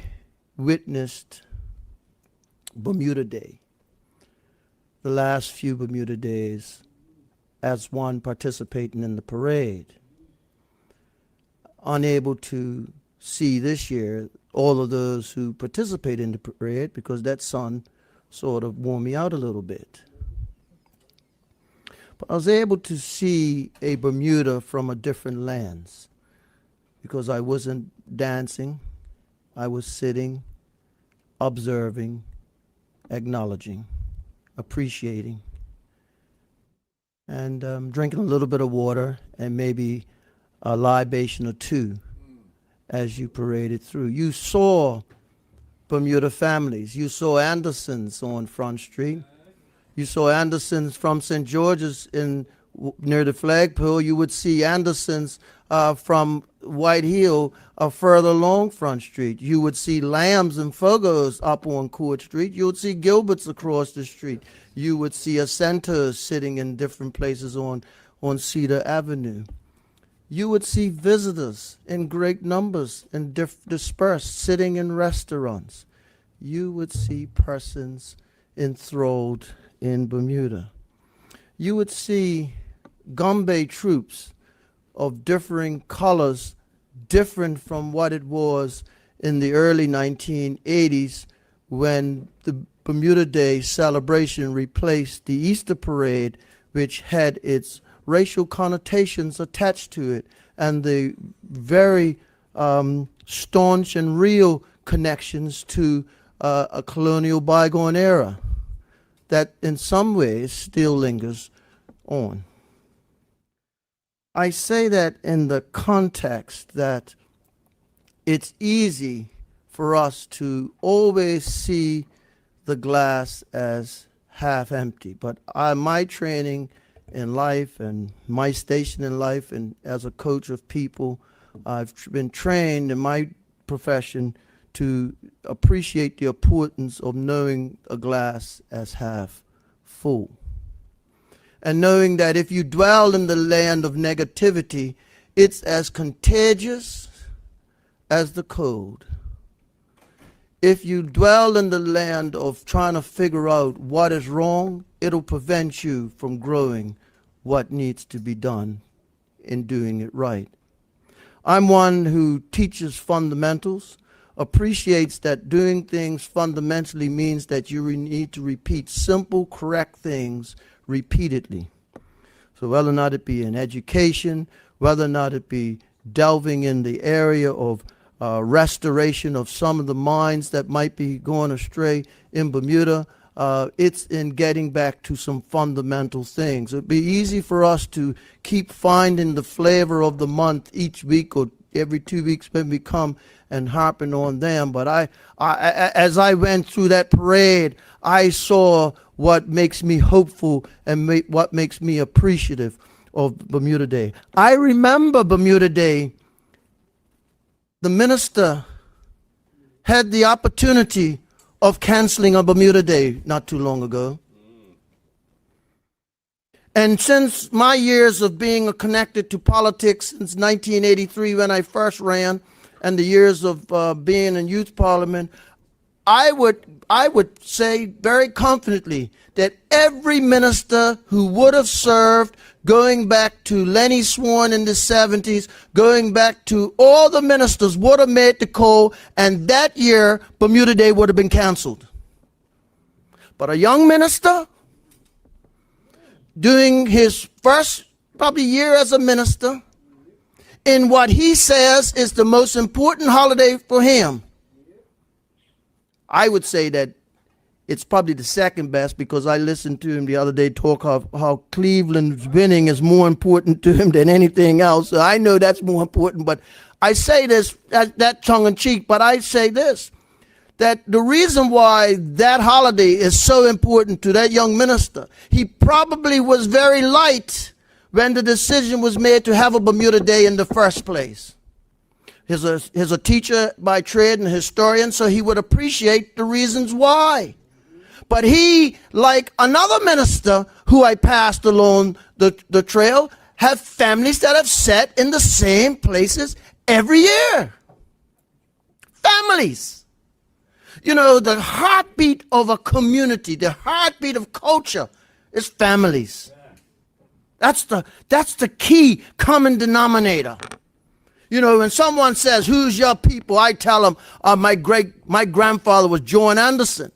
witnessed Bermuda Day, the last few Bermuda Days, as one participating in the parade. Unable to see this year all of those who participate in the parade because that sun sort of wore me out a little bit. But I was able to see a Bermuda from a different lens because I wasn't dancing, I was sitting, observing, acknowledging, appreciating, and drinking a little bit of water and maybe a libation or two as you paraded through. You saw Bermuda families. You saw Andersons on Front Street. You saw Andersons from St. George's in Near the flagpole, you would see Anderson's from White Hill further along Front Street. You would see Lambs and Fogos up on Court Street. You would see Gilbert's across the street. You would see Centers sitting in different places on Cedar Avenue. You would see visitors in great numbers and dispersed sitting in restaurants. You would see persons enthralled in Bermuda. You would see Gombe troops of differing colors, different from what it was in the early 1980s when the Bermuda Day celebration replaced the Easter parade, which had its racial connotations attached to it, and the very staunch and real connections to a colonial bygone era that in some ways still lingers on. I say that in the context that it's easy for us to always see the glass as half empty, but my training in life and my station in life and as a coach of people, I've been trained in my profession to appreciate the importance of knowing a glass as half full. And knowing that if you dwell in the land of negativity, it's as contagious as the cold. If you dwell in the land of trying to figure out what is wrong, it'll prevent you from growing what needs to be done in doing it right. I'm one who teaches fundamentals, appreciates that doing things fundamentally means that you need to repeat simple, correct things repeatedly. So whether or not it be in education, whether or not it be delving in the area of restoration of some of the mines that might be going astray in Bermuda, it's in getting back to some fundamental things. It'd be easy for us to keep finding the flavor of the month each week or every 2 weeks when we come and harping on them. But I as I went through that parade, I saw what makes me hopeful and what makes me appreciative of Bermuda Day. I remember Bermuda Day. The minister had the opportunity of canceling a Bermuda Day not too long ago. And since my years of being connected to politics since 1983 when I first ran, and the years of being in youth parliament, I would say very confidently that every minister who would have served, going back to Lenny Swan in the 70s, going back to all the ministers, would have made the call, and that year Bermuda Day would have been canceled. But a young minister doing his first probably year as a minister in what he says is the most important holiday for him, I would say that it's probably the second best, because I listened to him the other day talk of how Cleveland's winning is more important to him than anything else. So I know that's more important, but I say this, that tongue in cheek, but I say this, that the reason why that holiday is so important to that young minister, he probably was very light when the decision was made to have a Bermuda Day in the first place. He's a teacher by trade and a historian, so he would appreciate the reasons why. But he, like another minister who I passed along the trail, have families that have sat in the same places every year. Families. You know, the heartbeat of a community, the heartbeat of culture is families. That's the key common denominator. You know, when someone says, "Who's your people?" I tell them, my grandfather was John Anderson.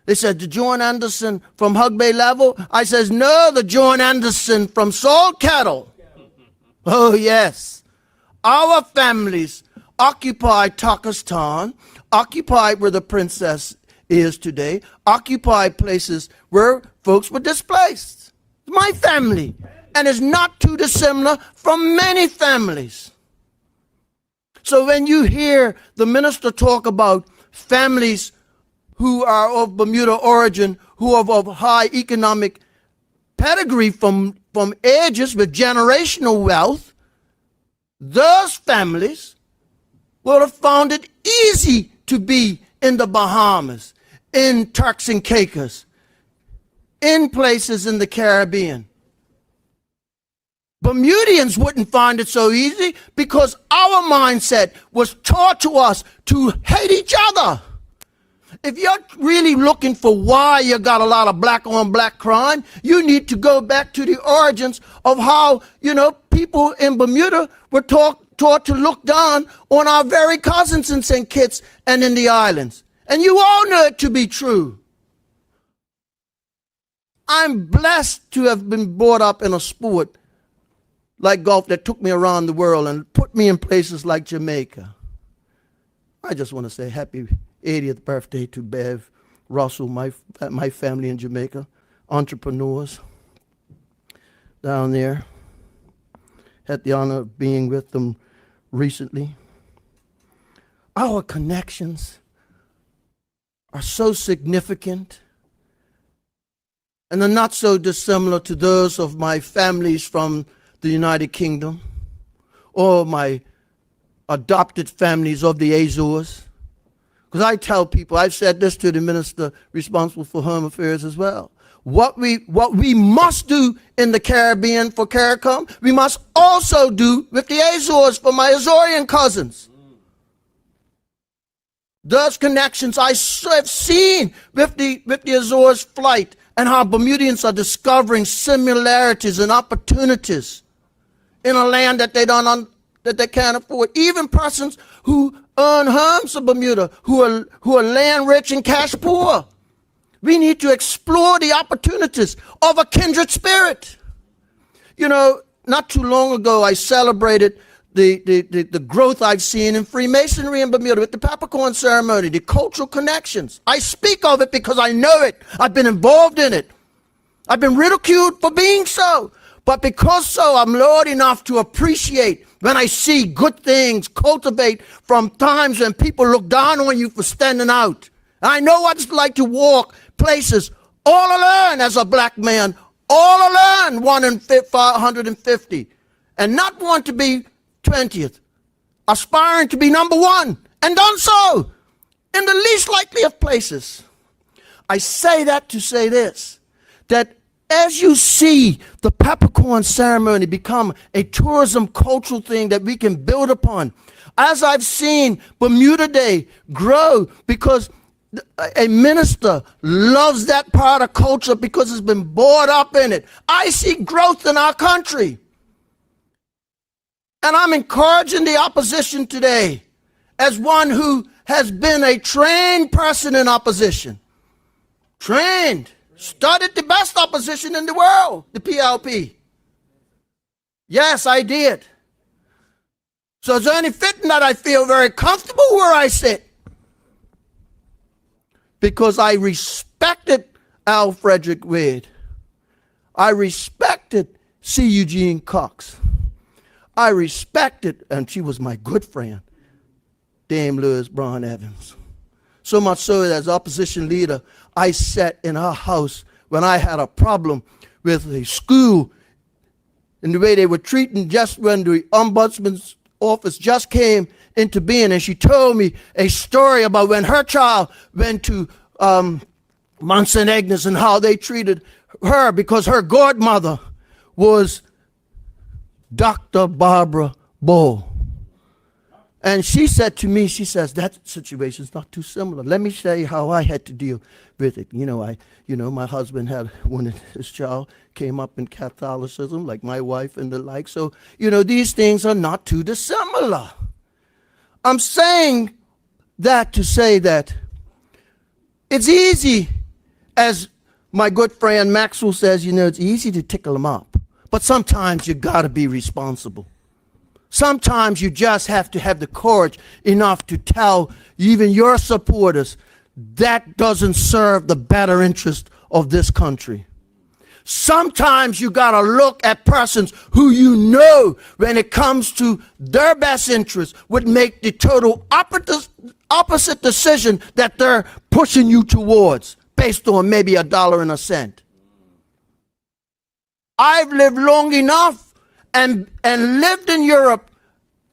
They said, "The John Anderson from Hug Bay Level?" I says, "No, the John Anderson from Salt Kettle." Oh, yes. Our families occupy Takistan, occupy where the princess is today, occupy places where folks were displaced. My family. And it's not too dissimilar from many families. So when you hear the minister talk about families who are of Bermuda origin, who are of high economic pedigree from from ages with generational wealth, those families would have found it easy to be in the Bahamas, in Turks and Caicos, in places in the Caribbean. Bermudians wouldn't find it so easy because our mindset was taught to us to hate each other. If you're really looking for why you got a lot of black on black crime, you need to go back to the origins of how, people in Bermuda were taught to look down on our very cousins in St. Kitts and in the islands. And you all know it to be true. I'm blessed to have been brought up in a sport like golf that took me around the world and put me in places like Jamaica. I just want to say happy 80th birthday to Bev Russell, my family in Jamaica, entrepreneurs down there. Had the honor of being with them recently. Our connections are so significant and they're not so dissimilar to those of my families from the United Kingdom or my adopted families of the Azores. Because I tell people, I've said this to the minister responsible for home affairs as well. What we must do in the Caribbean for CARICOM, we must also do with the Azores for my Azorean cousins. Those connections I have seen with the Azores flight and how Bermudians are discovering similarities and opportunities in a land that they can't afford. Even persons who earn homes in Bermuda, who are land rich and cash poor. We need to explore the opportunities of a kindred spirit. Not too long ago, I celebrated the growth I've seen in Freemasonry in Bermuda with the peppercorn ceremony, the cultural connections. I speak of it because I know it. I've been involved in it. I've been ridiculed for being so. But because so, I'm Lord enough to appreciate when I see good things cultivate from times when people look down on you for standing out. I know what it's like to walk places all alone as a black man, all alone, 1 in 550, and not want to be 20th, aspiring to be number 1, and done so in the least likely of places. I say that to say this, that as you see the peppercorn ceremony become a tourism cultural thing that we can build upon, as I've seen Bermuda Day grow because a minister loves that part of culture because it's been brought up in it, I see growth in our country. And I'm encouraging the opposition today as one who has been a trained person in opposition. Trained. Studied the best opposition in the world, the PLP. Yes, I did. So it's only fitting that I feel very comfortable where I sit. Because I respected Al Frederick Wade. I respected C. Eugene Cox. I respected, and she was my good friend, Dame Lewis Brown Evans. So much so that as opposition leader, I sat in her house when I had a problem with a school and the way they were treating just when the ombudsman's office just came into being. And she told me a story about when her child went to Mount St. Agnes and how they treated her because her godmother was Dr. Barbara Bull. And she said to me, she says, that situation's not too similar. Let me tell you how I had to deal with it. My husband had when his child came up in Catholicism, like my wife and the like. So, these things are not too dissimilar. I'm saying that to say that it's easy, as my good friend Maxwell says, it's easy to tickle them up. But sometimes you gotta be responsible. Sometimes you just have to have the courage enough to tell even your supporters that doesn't serve the better interest of this country. Sometimes you got to look at persons who when it comes to their best interest would make the total opposite decision that they're pushing you towards based on maybe $1 and a cent. I've lived long enough and lived in Europe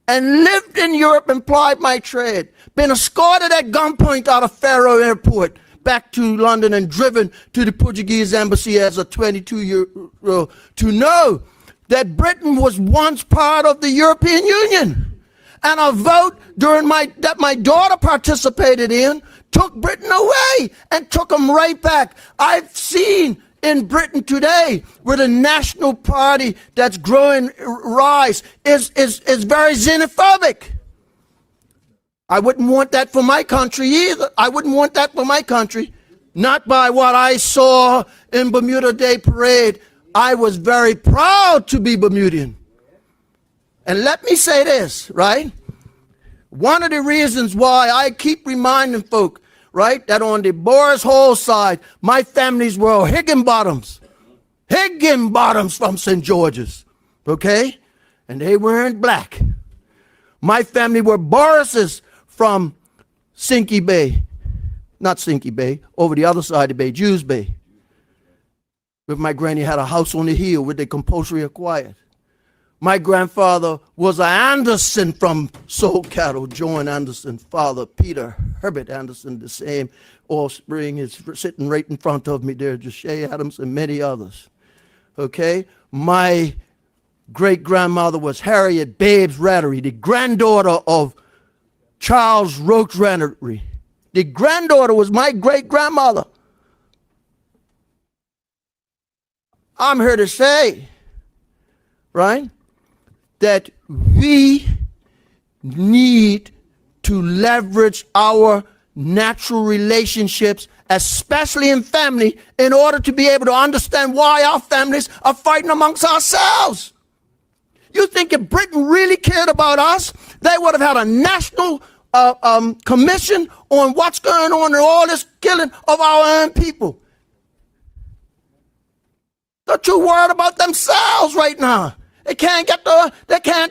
and plied my trade. Been escorted at gunpoint out of Faro Airport back to London and driven to the Portuguese embassy as a 22-year-old to know that Britain was once part of the European Union. And a vote that my daughter participated in took Britain away and took them right back. I've seen in Britain today where the National Party that's growing rise is very xenophobic. I wouldn't want that for my country either. I wouldn't want that for my country. Not by what I saw in Bermuda Day Parade. I was very proud to be Bermudian. And let me say this, right? One of the reasons why I keep reminding folk, right, that on the Boris Hall side, my families were Higginbottoms from St. George's, okay? And they weren't black. My family were Borises from Sinky Bay, not Sinky Bay, over the other side of the bay, Jews Bay. Where my granny had a house on the hill where they compulsory acquired. My grandfather was an Anderson from Soul Cattle, John Anderson, father Peter Herbert Anderson, the same offspring is sitting right in front of me there, Joshay Adams and many others. Okay? My great-grandmother was Harriet Babes Rattery, the granddaughter of Charles Roach Rattery. The granddaughter was my great-grandmother. I'm here to say, right, that we need to leverage our natural relationships, especially in family, in order to be able to understand why our families are fighting amongst ourselves. You think if Britain really cared about us, they would have had a national commission on what's going on in all this killing of our own people. They're too worried about themselves right now. They can't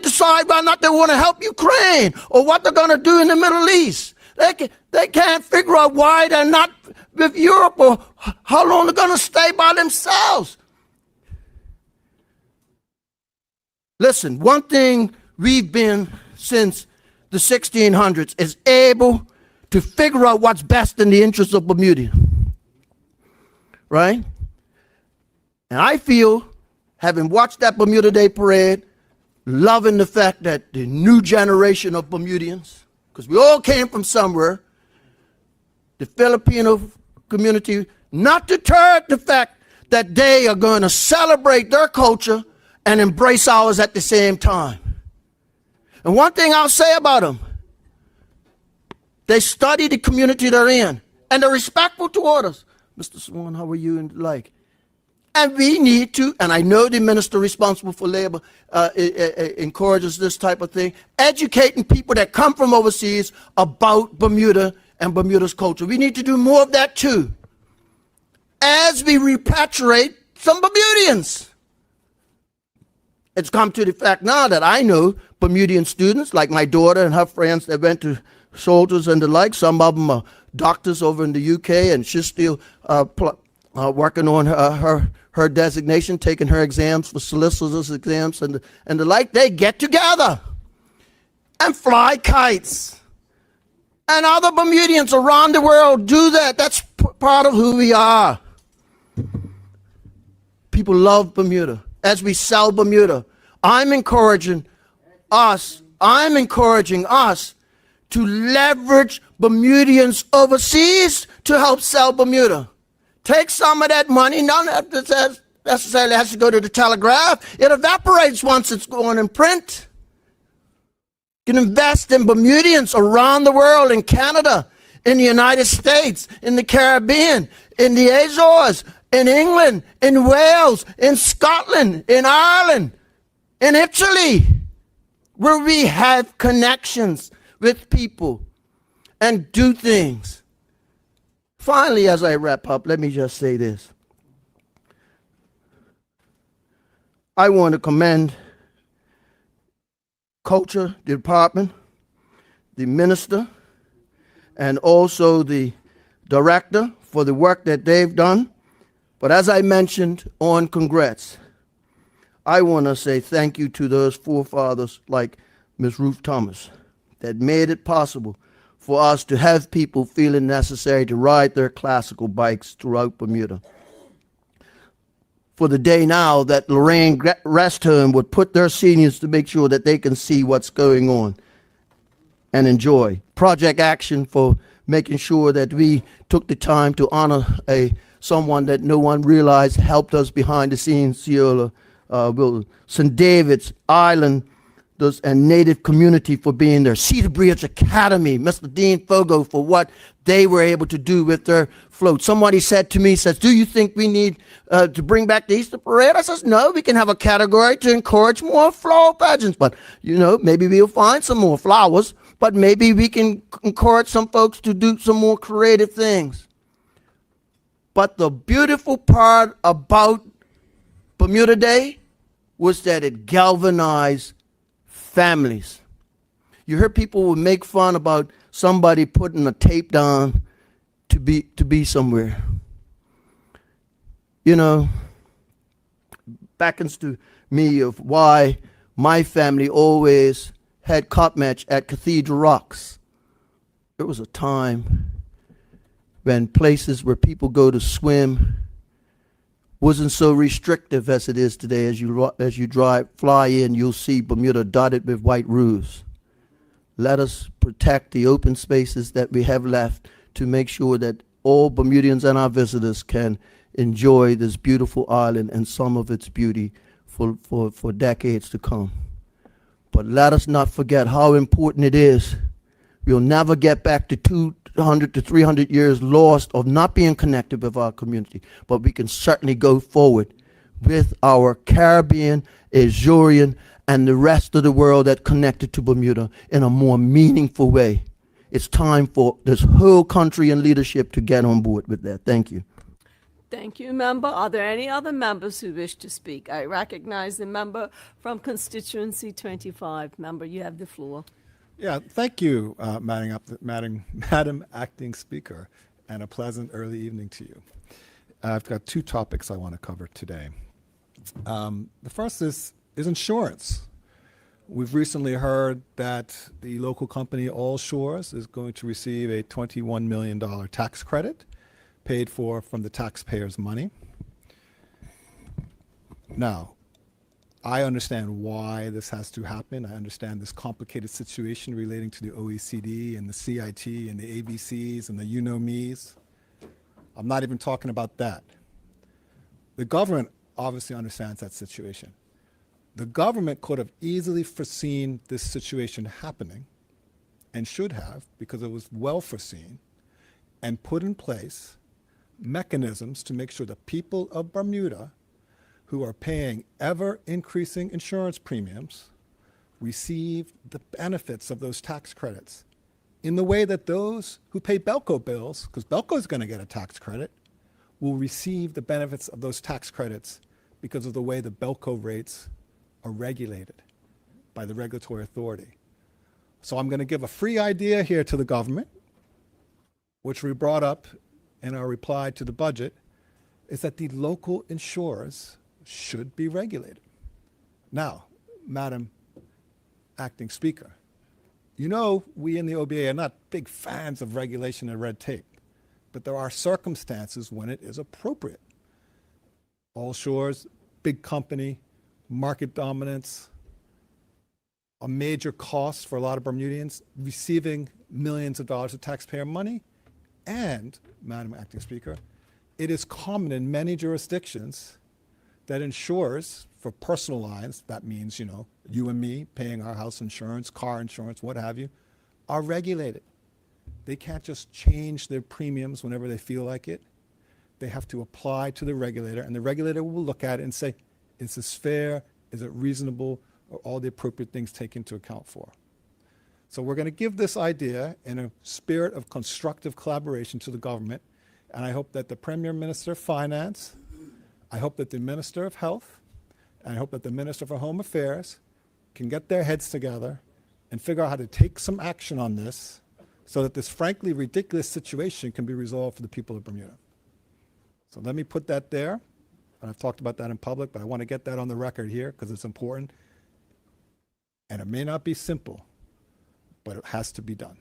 decide whether or not they want to help Ukraine or what they're going to do in the Middle East. They can't figure out why they're not with Europe or how long they're going to stay by themselves. Listen, one thing we've been since the 1600s is able to figure out what's best in the interest of Bermuda. Right? And I feel, having watched that Bermuda Day Parade, loving the fact that the new generation of Bermudians, because we all came from somewhere, the Filipino community, not deterred the fact that they are going to celebrate their culture and embrace ours at the same time. And one thing I'll say about them, they study the community they're in, and they're respectful toward us. Mr. Swan, how are you and the like? And we need to, and I know the minister responsible for labor encourages this type of thing, educating people that come from overseas about Bermuda and Bermuda's culture. We need to do more of that too, as we repatriate some Bermudians. It's come to the fact now that I know Bermudian students, like my daughter and her friends that went to soldiers and the like. Some of them are doctors over in the UK, and she's still working on her designation, taking her exams for solicitors exams and the like. They get together and fly kites. And other Bermudians around the world do that. That's part of who we are. People love Bermuda. As we sell Bermuda, I'm encouraging us to leverage Bermudians overseas to help sell Bermuda. Take some of that money, none of it necessarily has to go to the Telegraph. It evaporates once it's going in print. You can invest in Bermudians around the world, in Canada, in the United States, in the Caribbean, in the Azores, in England, in Wales, in Scotland, in Ireland, in Italy, where we have connections with people and do things. Finally, as I wrap up, let me just say this. I want to commend Culture Department, the minister, and also the director for the work that they've done. But as I mentioned on Congrats, I want to say thank you to those forefathers like Miss Ruth Thomas that made it possible for us to have people feeling necessary to ride their classical bikes throughout Bermuda. For the day now that Lorraine Rest Home would put their seniors to make sure that they can see what's going on and enjoy. Project Action for making sure that we took the time to honor someone that no one realized helped us behind the scenes, Ciola Wilson. St. David's Island and Native community for being there. Cedar Bridge Academy, Mr. Dean Fogo for what they were able to do with their float. Somebody said to me, do you think we need to bring back the Easter Parade? I says, no, we can have a category to encourage more floral pageants. But, maybe we'll find some more flowers, but maybe we can encourage some folks to do some more creative things. But the beautiful part about Bermuda Day was that it galvanized families. You heard people would make fun about somebody putting a tape down to be somewhere. Beckons to me of why my family always had cop match at Cathedral Rocks. There was a time when places where people go to swim wasn't so restrictive as it is today. As you fly in, you'll see Bermuda dotted with white roofs. Let us protect the open spaces that we have left to make sure that all Bermudians and our visitors can enjoy this beautiful island and some of its beauty for decades to come. But let us not forget how important it is. We'll never get back to 200 to 300 years lost of not being connected with our community, but we can certainly go forward with our Caribbean, Azorian, and the rest of the world that connected to Bermuda in a more meaningful way. It's time for this whole country and leadership to get on board with that. Thank you. Thank you, member. Are there any other members who wish to speak? I recognize the member from constituency 25. Member, you have the floor. Yeah, thank you, Madam Acting Speaker, and a pleasant early evening to you. I've got two topics I want to cover today. The first is insurance. We've recently heard that the local company All Shores is going to receive a $21 million tax credit paid for from the taxpayers' money. Now, I understand why this has to happen. I understand this complicated situation relating to the OECD and the CIT and the ABCs and the you-know-me's. I'm not even talking about that. The government obviously understands that situation. The government could have easily foreseen this situation happening, and should have, because it was well foreseen, and put in place mechanisms to make sure the people of Bermuda who are paying ever-increasing insurance premiums receive the benefits of those tax credits in the way that those who pay Belco bills, because Belco is going to get a tax credit, will receive the benefits of those tax credits because of the way the Belco rates are regulated by the regulatory authority. So I'm going to give a free idea here to the government, which we brought up in our reply to the budget, is that the local insurers should be regulated. Now, Madam Acting Speaker, we in the OBA are not big fans of regulation and red tape, but there are circumstances when it is appropriate. All Shores, big company, market dominance, a major cost for a lot of Bermudians, receiving millions of dollars of taxpayer money. And, Madam Acting Speaker, it is common in many jurisdictions that insurers for personal lines, that means, you and me paying our house insurance, car insurance, what have you, are regulated. They can't just change their premiums whenever they feel like it. They have to apply to the regulator, and the regulator will look at it and say, is this fair? Is it reasonable? Are all the appropriate things taken into account for? So we're going to give this idea in a spirit of constructive collaboration to the government, and I hope that the Premier Minister of Finance, I hope that the Minister of Health, and I hope that the Minister for Home Affairs can get their heads together and figure out how to take some action on this so that this frankly ridiculous situation can be resolved for the people of Bermuda. So let me put that there. and I've talked about that in public, but I want to get that on the record here because it's important. And it may not be simple, but it has to be done.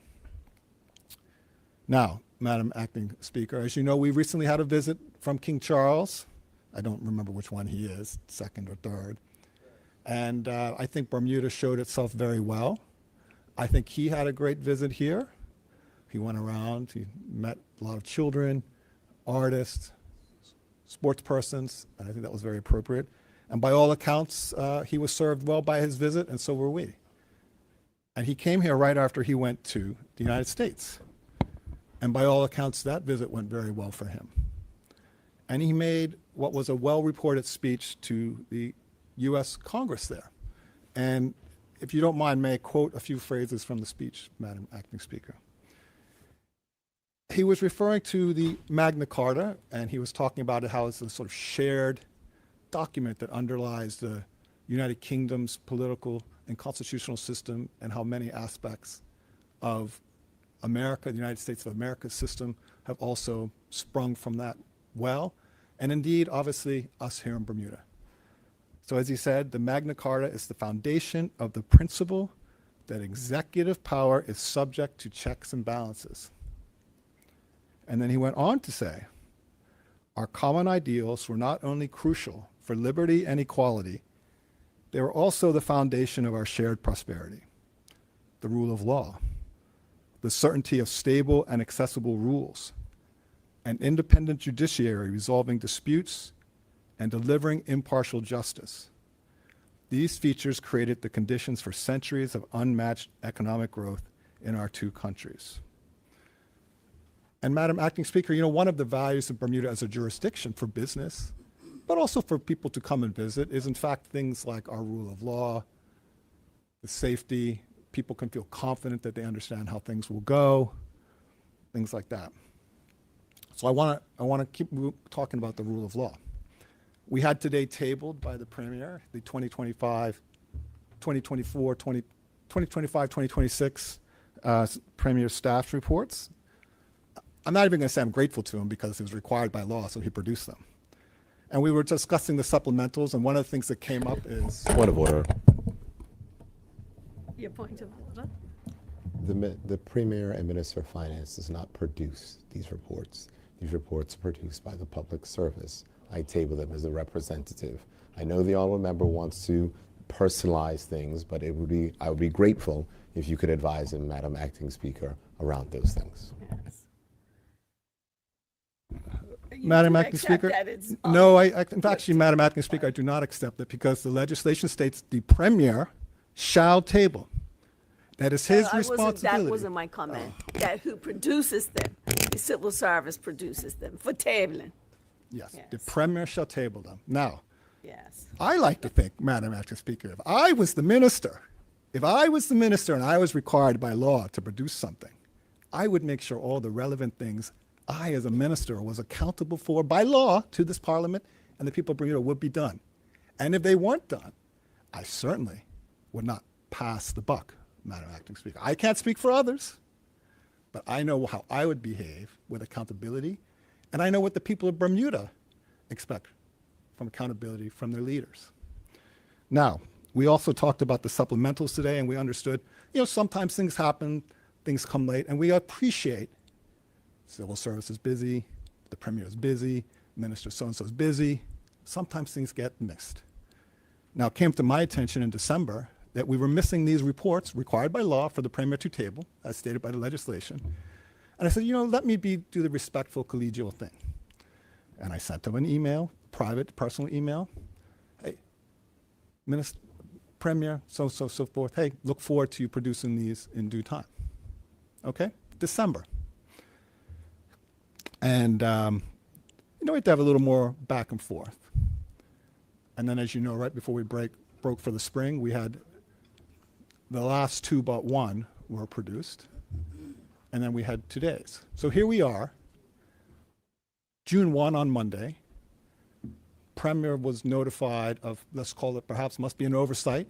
Now, Madam Acting Speaker, as you know, we recently had a visit from King Charles. I don't remember which one he is, second or third. And I think Bermuda showed itself very well. I think he had a great visit here. He went around, he met a lot of children, artists, sports persons, and I think that was very appropriate. And by all accounts, he was served well by his visit, and so were we. And he came here right after he went to the United States. And by all accounts, that visit went very well for him. And he made what was a well-reported speech to the U.S. Congress there. And if you don't mind, may I quote a few phrases from the speech, Madam Acting Speaker. He was referring to the Magna Carta, and he was talking about it, how it's a sort of shared document that underlies the United Kingdom's political and constitutional system, and how many aspects of America, the United States of America's system, have also sprung from that well, and indeed, obviously, us here in Bermuda. So as he said, the Magna Carta is the foundation of the principle that executive power is subject to checks and balances. And then he went on to say, our common ideals were not only crucial for liberty and equality, they were also the foundation of our shared prosperity, the rule of law, the certainty of stable and accessible rules, an independent judiciary resolving disputes and delivering impartial justice. These features created the conditions for centuries of unmatched economic growth in our two countries. And Madam Acting Speaker, you know, one of the values of Bermuda as a jurisdiction for business, but also for people to come and visit, is in fact things like our rule of law, the safety, people can feel confident that they understand how things will go, things like that. So I want to keep talking about the rule of law. We had today tabled by the Premier the 2025-2026 Premier staff reports. I'm not even going to say I'm grateful to him because it was required by law, so he produced them. And we were discussing the supplementals, and one of the things that came up is... Point of order. Your point of order? The Premier and Minister of Finance does not produce these reports. These reports are produced by the Public Service. I table them as a representative. I know the honorable member wants to personalize things, but I would be grateful if you could advise him, Madam Acting Speaker, around those things. Yes. Madam Acting Speaker, no, in fact, Madam Acting Speaker, I do not accept it because the legislation states the Premier shall table. That is his responsibility. That wasn't my comment. That who produces them, the civil service produces them for tabling. Yes, the Premier shall table them. Now, yes, I like to think, Madam Acting Speaker, if I was the minister and I was required by law to produce something, I would make sure all the relevant things I as a minister was accountable for by law to this Parliament and the people of Bermuda would be done. And if they weren't done, I certainly would not pass the buck, Madam Acting Speaker. I can't speak for others, but I know how I would behave with accountability, and I know what the people of Bermuda expect from accountability from their leaders. Now, we also talked about the supplementals today, and we understood, you know, sometimes things happen, things come late, and we appreciate civil service is busy, the Premier is busy, Minister so-and-so is busy. Sometimes things get missed. Now, it came to my attention in December that we were missing these reports required by law for the Premier to table, as stated by the legislation. And I said, you know, let me do the respectful collegial thing. And I sent him an email, private, personal email. Hey, Minister, Premier, so forth. Hey, look forward to you producing these in due time. Okay? December. And, you know, we had to have a little more back and forth. And then, as you know, right before we broke for the spring, we had the last two but one were produced. And then we had today's. So here we are, June 1 on Monday. Premier was notified of, let's call it perhaps must be an oversight,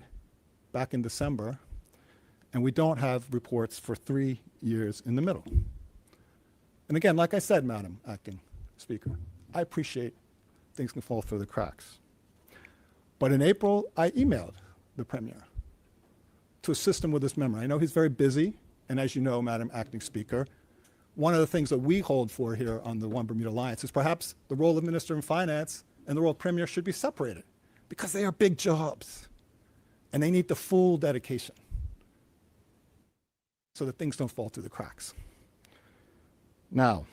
back in December. And we don't have reports for 3 years in the middle. And again, like I said, Madam Acting Speaker, I appreciate things can fall through the cracks. But in April, I emailed the Premier to assist him with this memo. I know he's very busy, and as you know, Madam Acting Speaker, one of the things that we hold for here on the One Bermuda Alliance is perhaps the role of Minister in Finance and the role of Premier should be separated because they are big jobs and they need the full dedication so that things don't fall through the cracks. Now,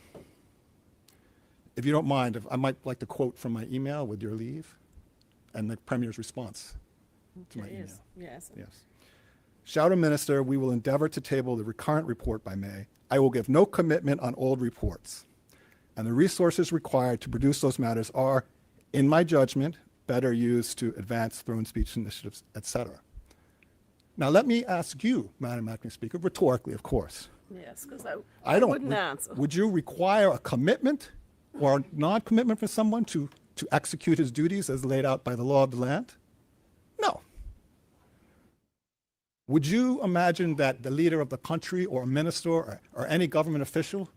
if you don't mind, I might like to quote from my email with your leave and the Premier's response to my email. Yes. Yes. Shadow Minister, we will endeavor to table the recurrent report by May. I will give no commitment on old reports. And the resources required to produce those matters are, in my judgment, better used to advance throne speech initiatives, etc. Now let me ask you, Madam Acting Speaker, rhetorically, of course. Yes, because I don't. wouldn't answer. Would you require a commitment or a non-commitment from someone to execute his duties as laid out by the law of the land? No. Would you imagine that the leader of the country or a minister or any government official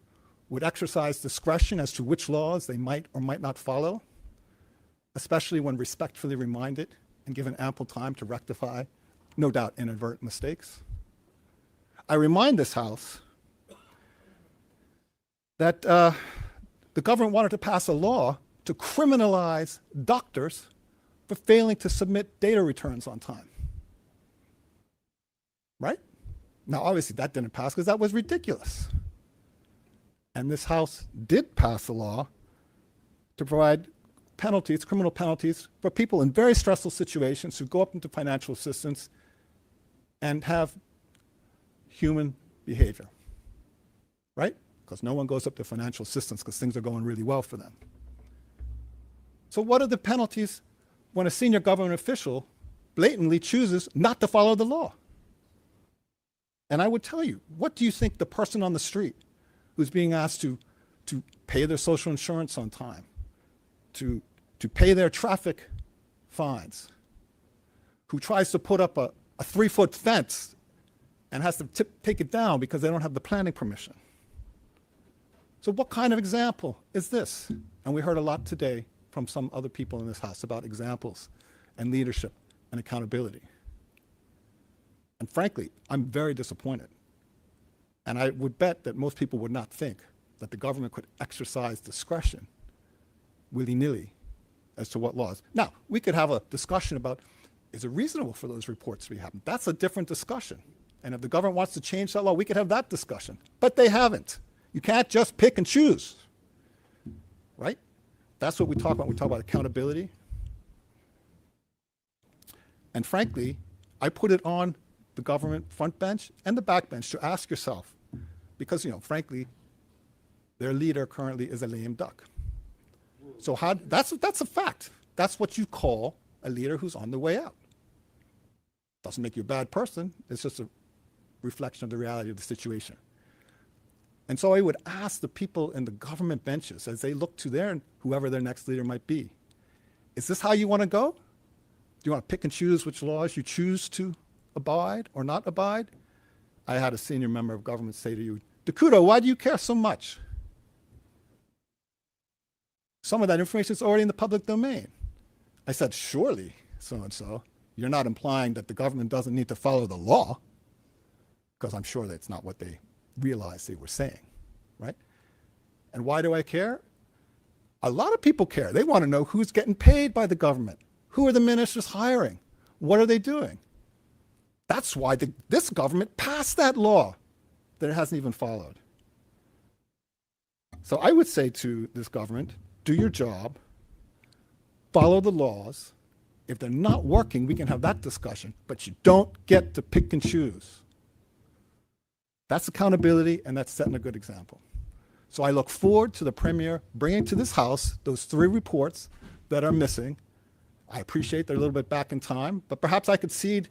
would exercise discretion as to which laws they might or might not follow, especially when respectfully reminded and given ample time to rectify, no doubt, inadvertent mistakes? I remind this House that the government wanted to pass a law to criminalize doctors for failing to submit data returns on time. Right? Now, obviously, that didn't pass because that was ridiculous. And this House did pass a law to provide penalties, criminal penalties, for people in very stressful situations who go up into financial assistance and have human behavior. Right? Because no one goes up to financial assistance because things are going really well for them. So what are the penalties when a senior government official blatantly chooses not to follow the law? And I would tell you, what do you think the person on the street who's being asked to pay their social insurance on time, to pay their traffic fines, who tries to put up a 3-foot fence and has to take it down because they don't have the planning permission? So what kind of example is this? And we heard a lot today from some other people in this House about examples and leadership and accountability. And frankly, I'm very disappointed. And I would bet that most people would not think that the government could exercise discretion willy-nilly as to what laws. Now, we could have a discussion about, is it reasonable for those reports to be happening? That's a different discussion. And if the government wants to change that law, we could have that discussion. But they haven't. You can't just pick and choose, right? That's what we talk about. We talk about accountability. And frankly, I put it on the government front bench and the back bench to ask yourself, because, frankly, their leader currently is a lame duck. So that's a fact. That's what you call a leader who's on the way out. Doesn't make you a bad person. It's just a reflection of the reality of the situation. And so I would ask the people in the government benches as they look to whoever their next leader might be, is this how you want to go? Do you want to pick and choose which laws you choose to abide or not abide? I had a senior member of government say to you, Dakudo, why do you care so much? Some of that information is already in the public domain. I said, surely, so-and-so, you're not implying that the government doesn't need to follow the law, because I'm sure that's not what they realized they were saying, right? And why do I care? A lot of people care. They want to know who's getting paid by the government. Who are the ministers hiring? What are they doing? That's why this government passed that law that it hasn't even followed. So I would say to this government, do your job, follow the laws. If they're not working, we can have that discussion, but you don't get to pick and choose. That's accountability, and that's setting a good example. So I look forward to the Premier bringing to this House those 3 reports that are missing. I appreciate they're a little bit back in time, but perhaps I could cede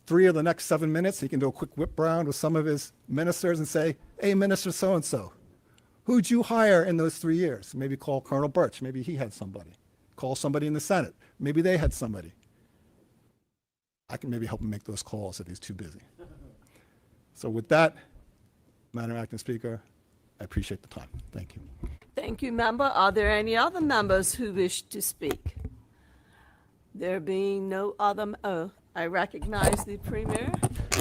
3 of the next 7 minutes. He can do a quick whip round with some of his ministers and say, hey, Minister so-and-so, who'd you hire in those 3 years? Maybe call Colonel Birch. Maybe he had somebody. Call somebody in the Senate. Maybe they had somebody. I can maybe help him make those calls if he's too busy. So with that, Madam Acting Speaker, I appreciate the time. Thank you. Thank you, member. Are there any other members who wish to speak? There being no other, I recognize the Premier.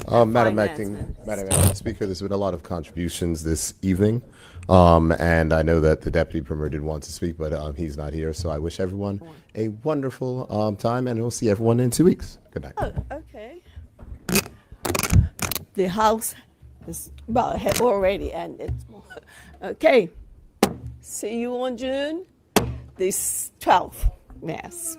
Madam Finance Acting Minister. Speaker, there's been a lot of contributions this evening, and I know that the Deputy Premier did want to speak, but he's not here. So I wish everyone a wonderful time, and we'll see everyone in 2 weeks. Good night. Oh, okay. The House is, well, had already ended. Okay. See you on June the 12th. Yes.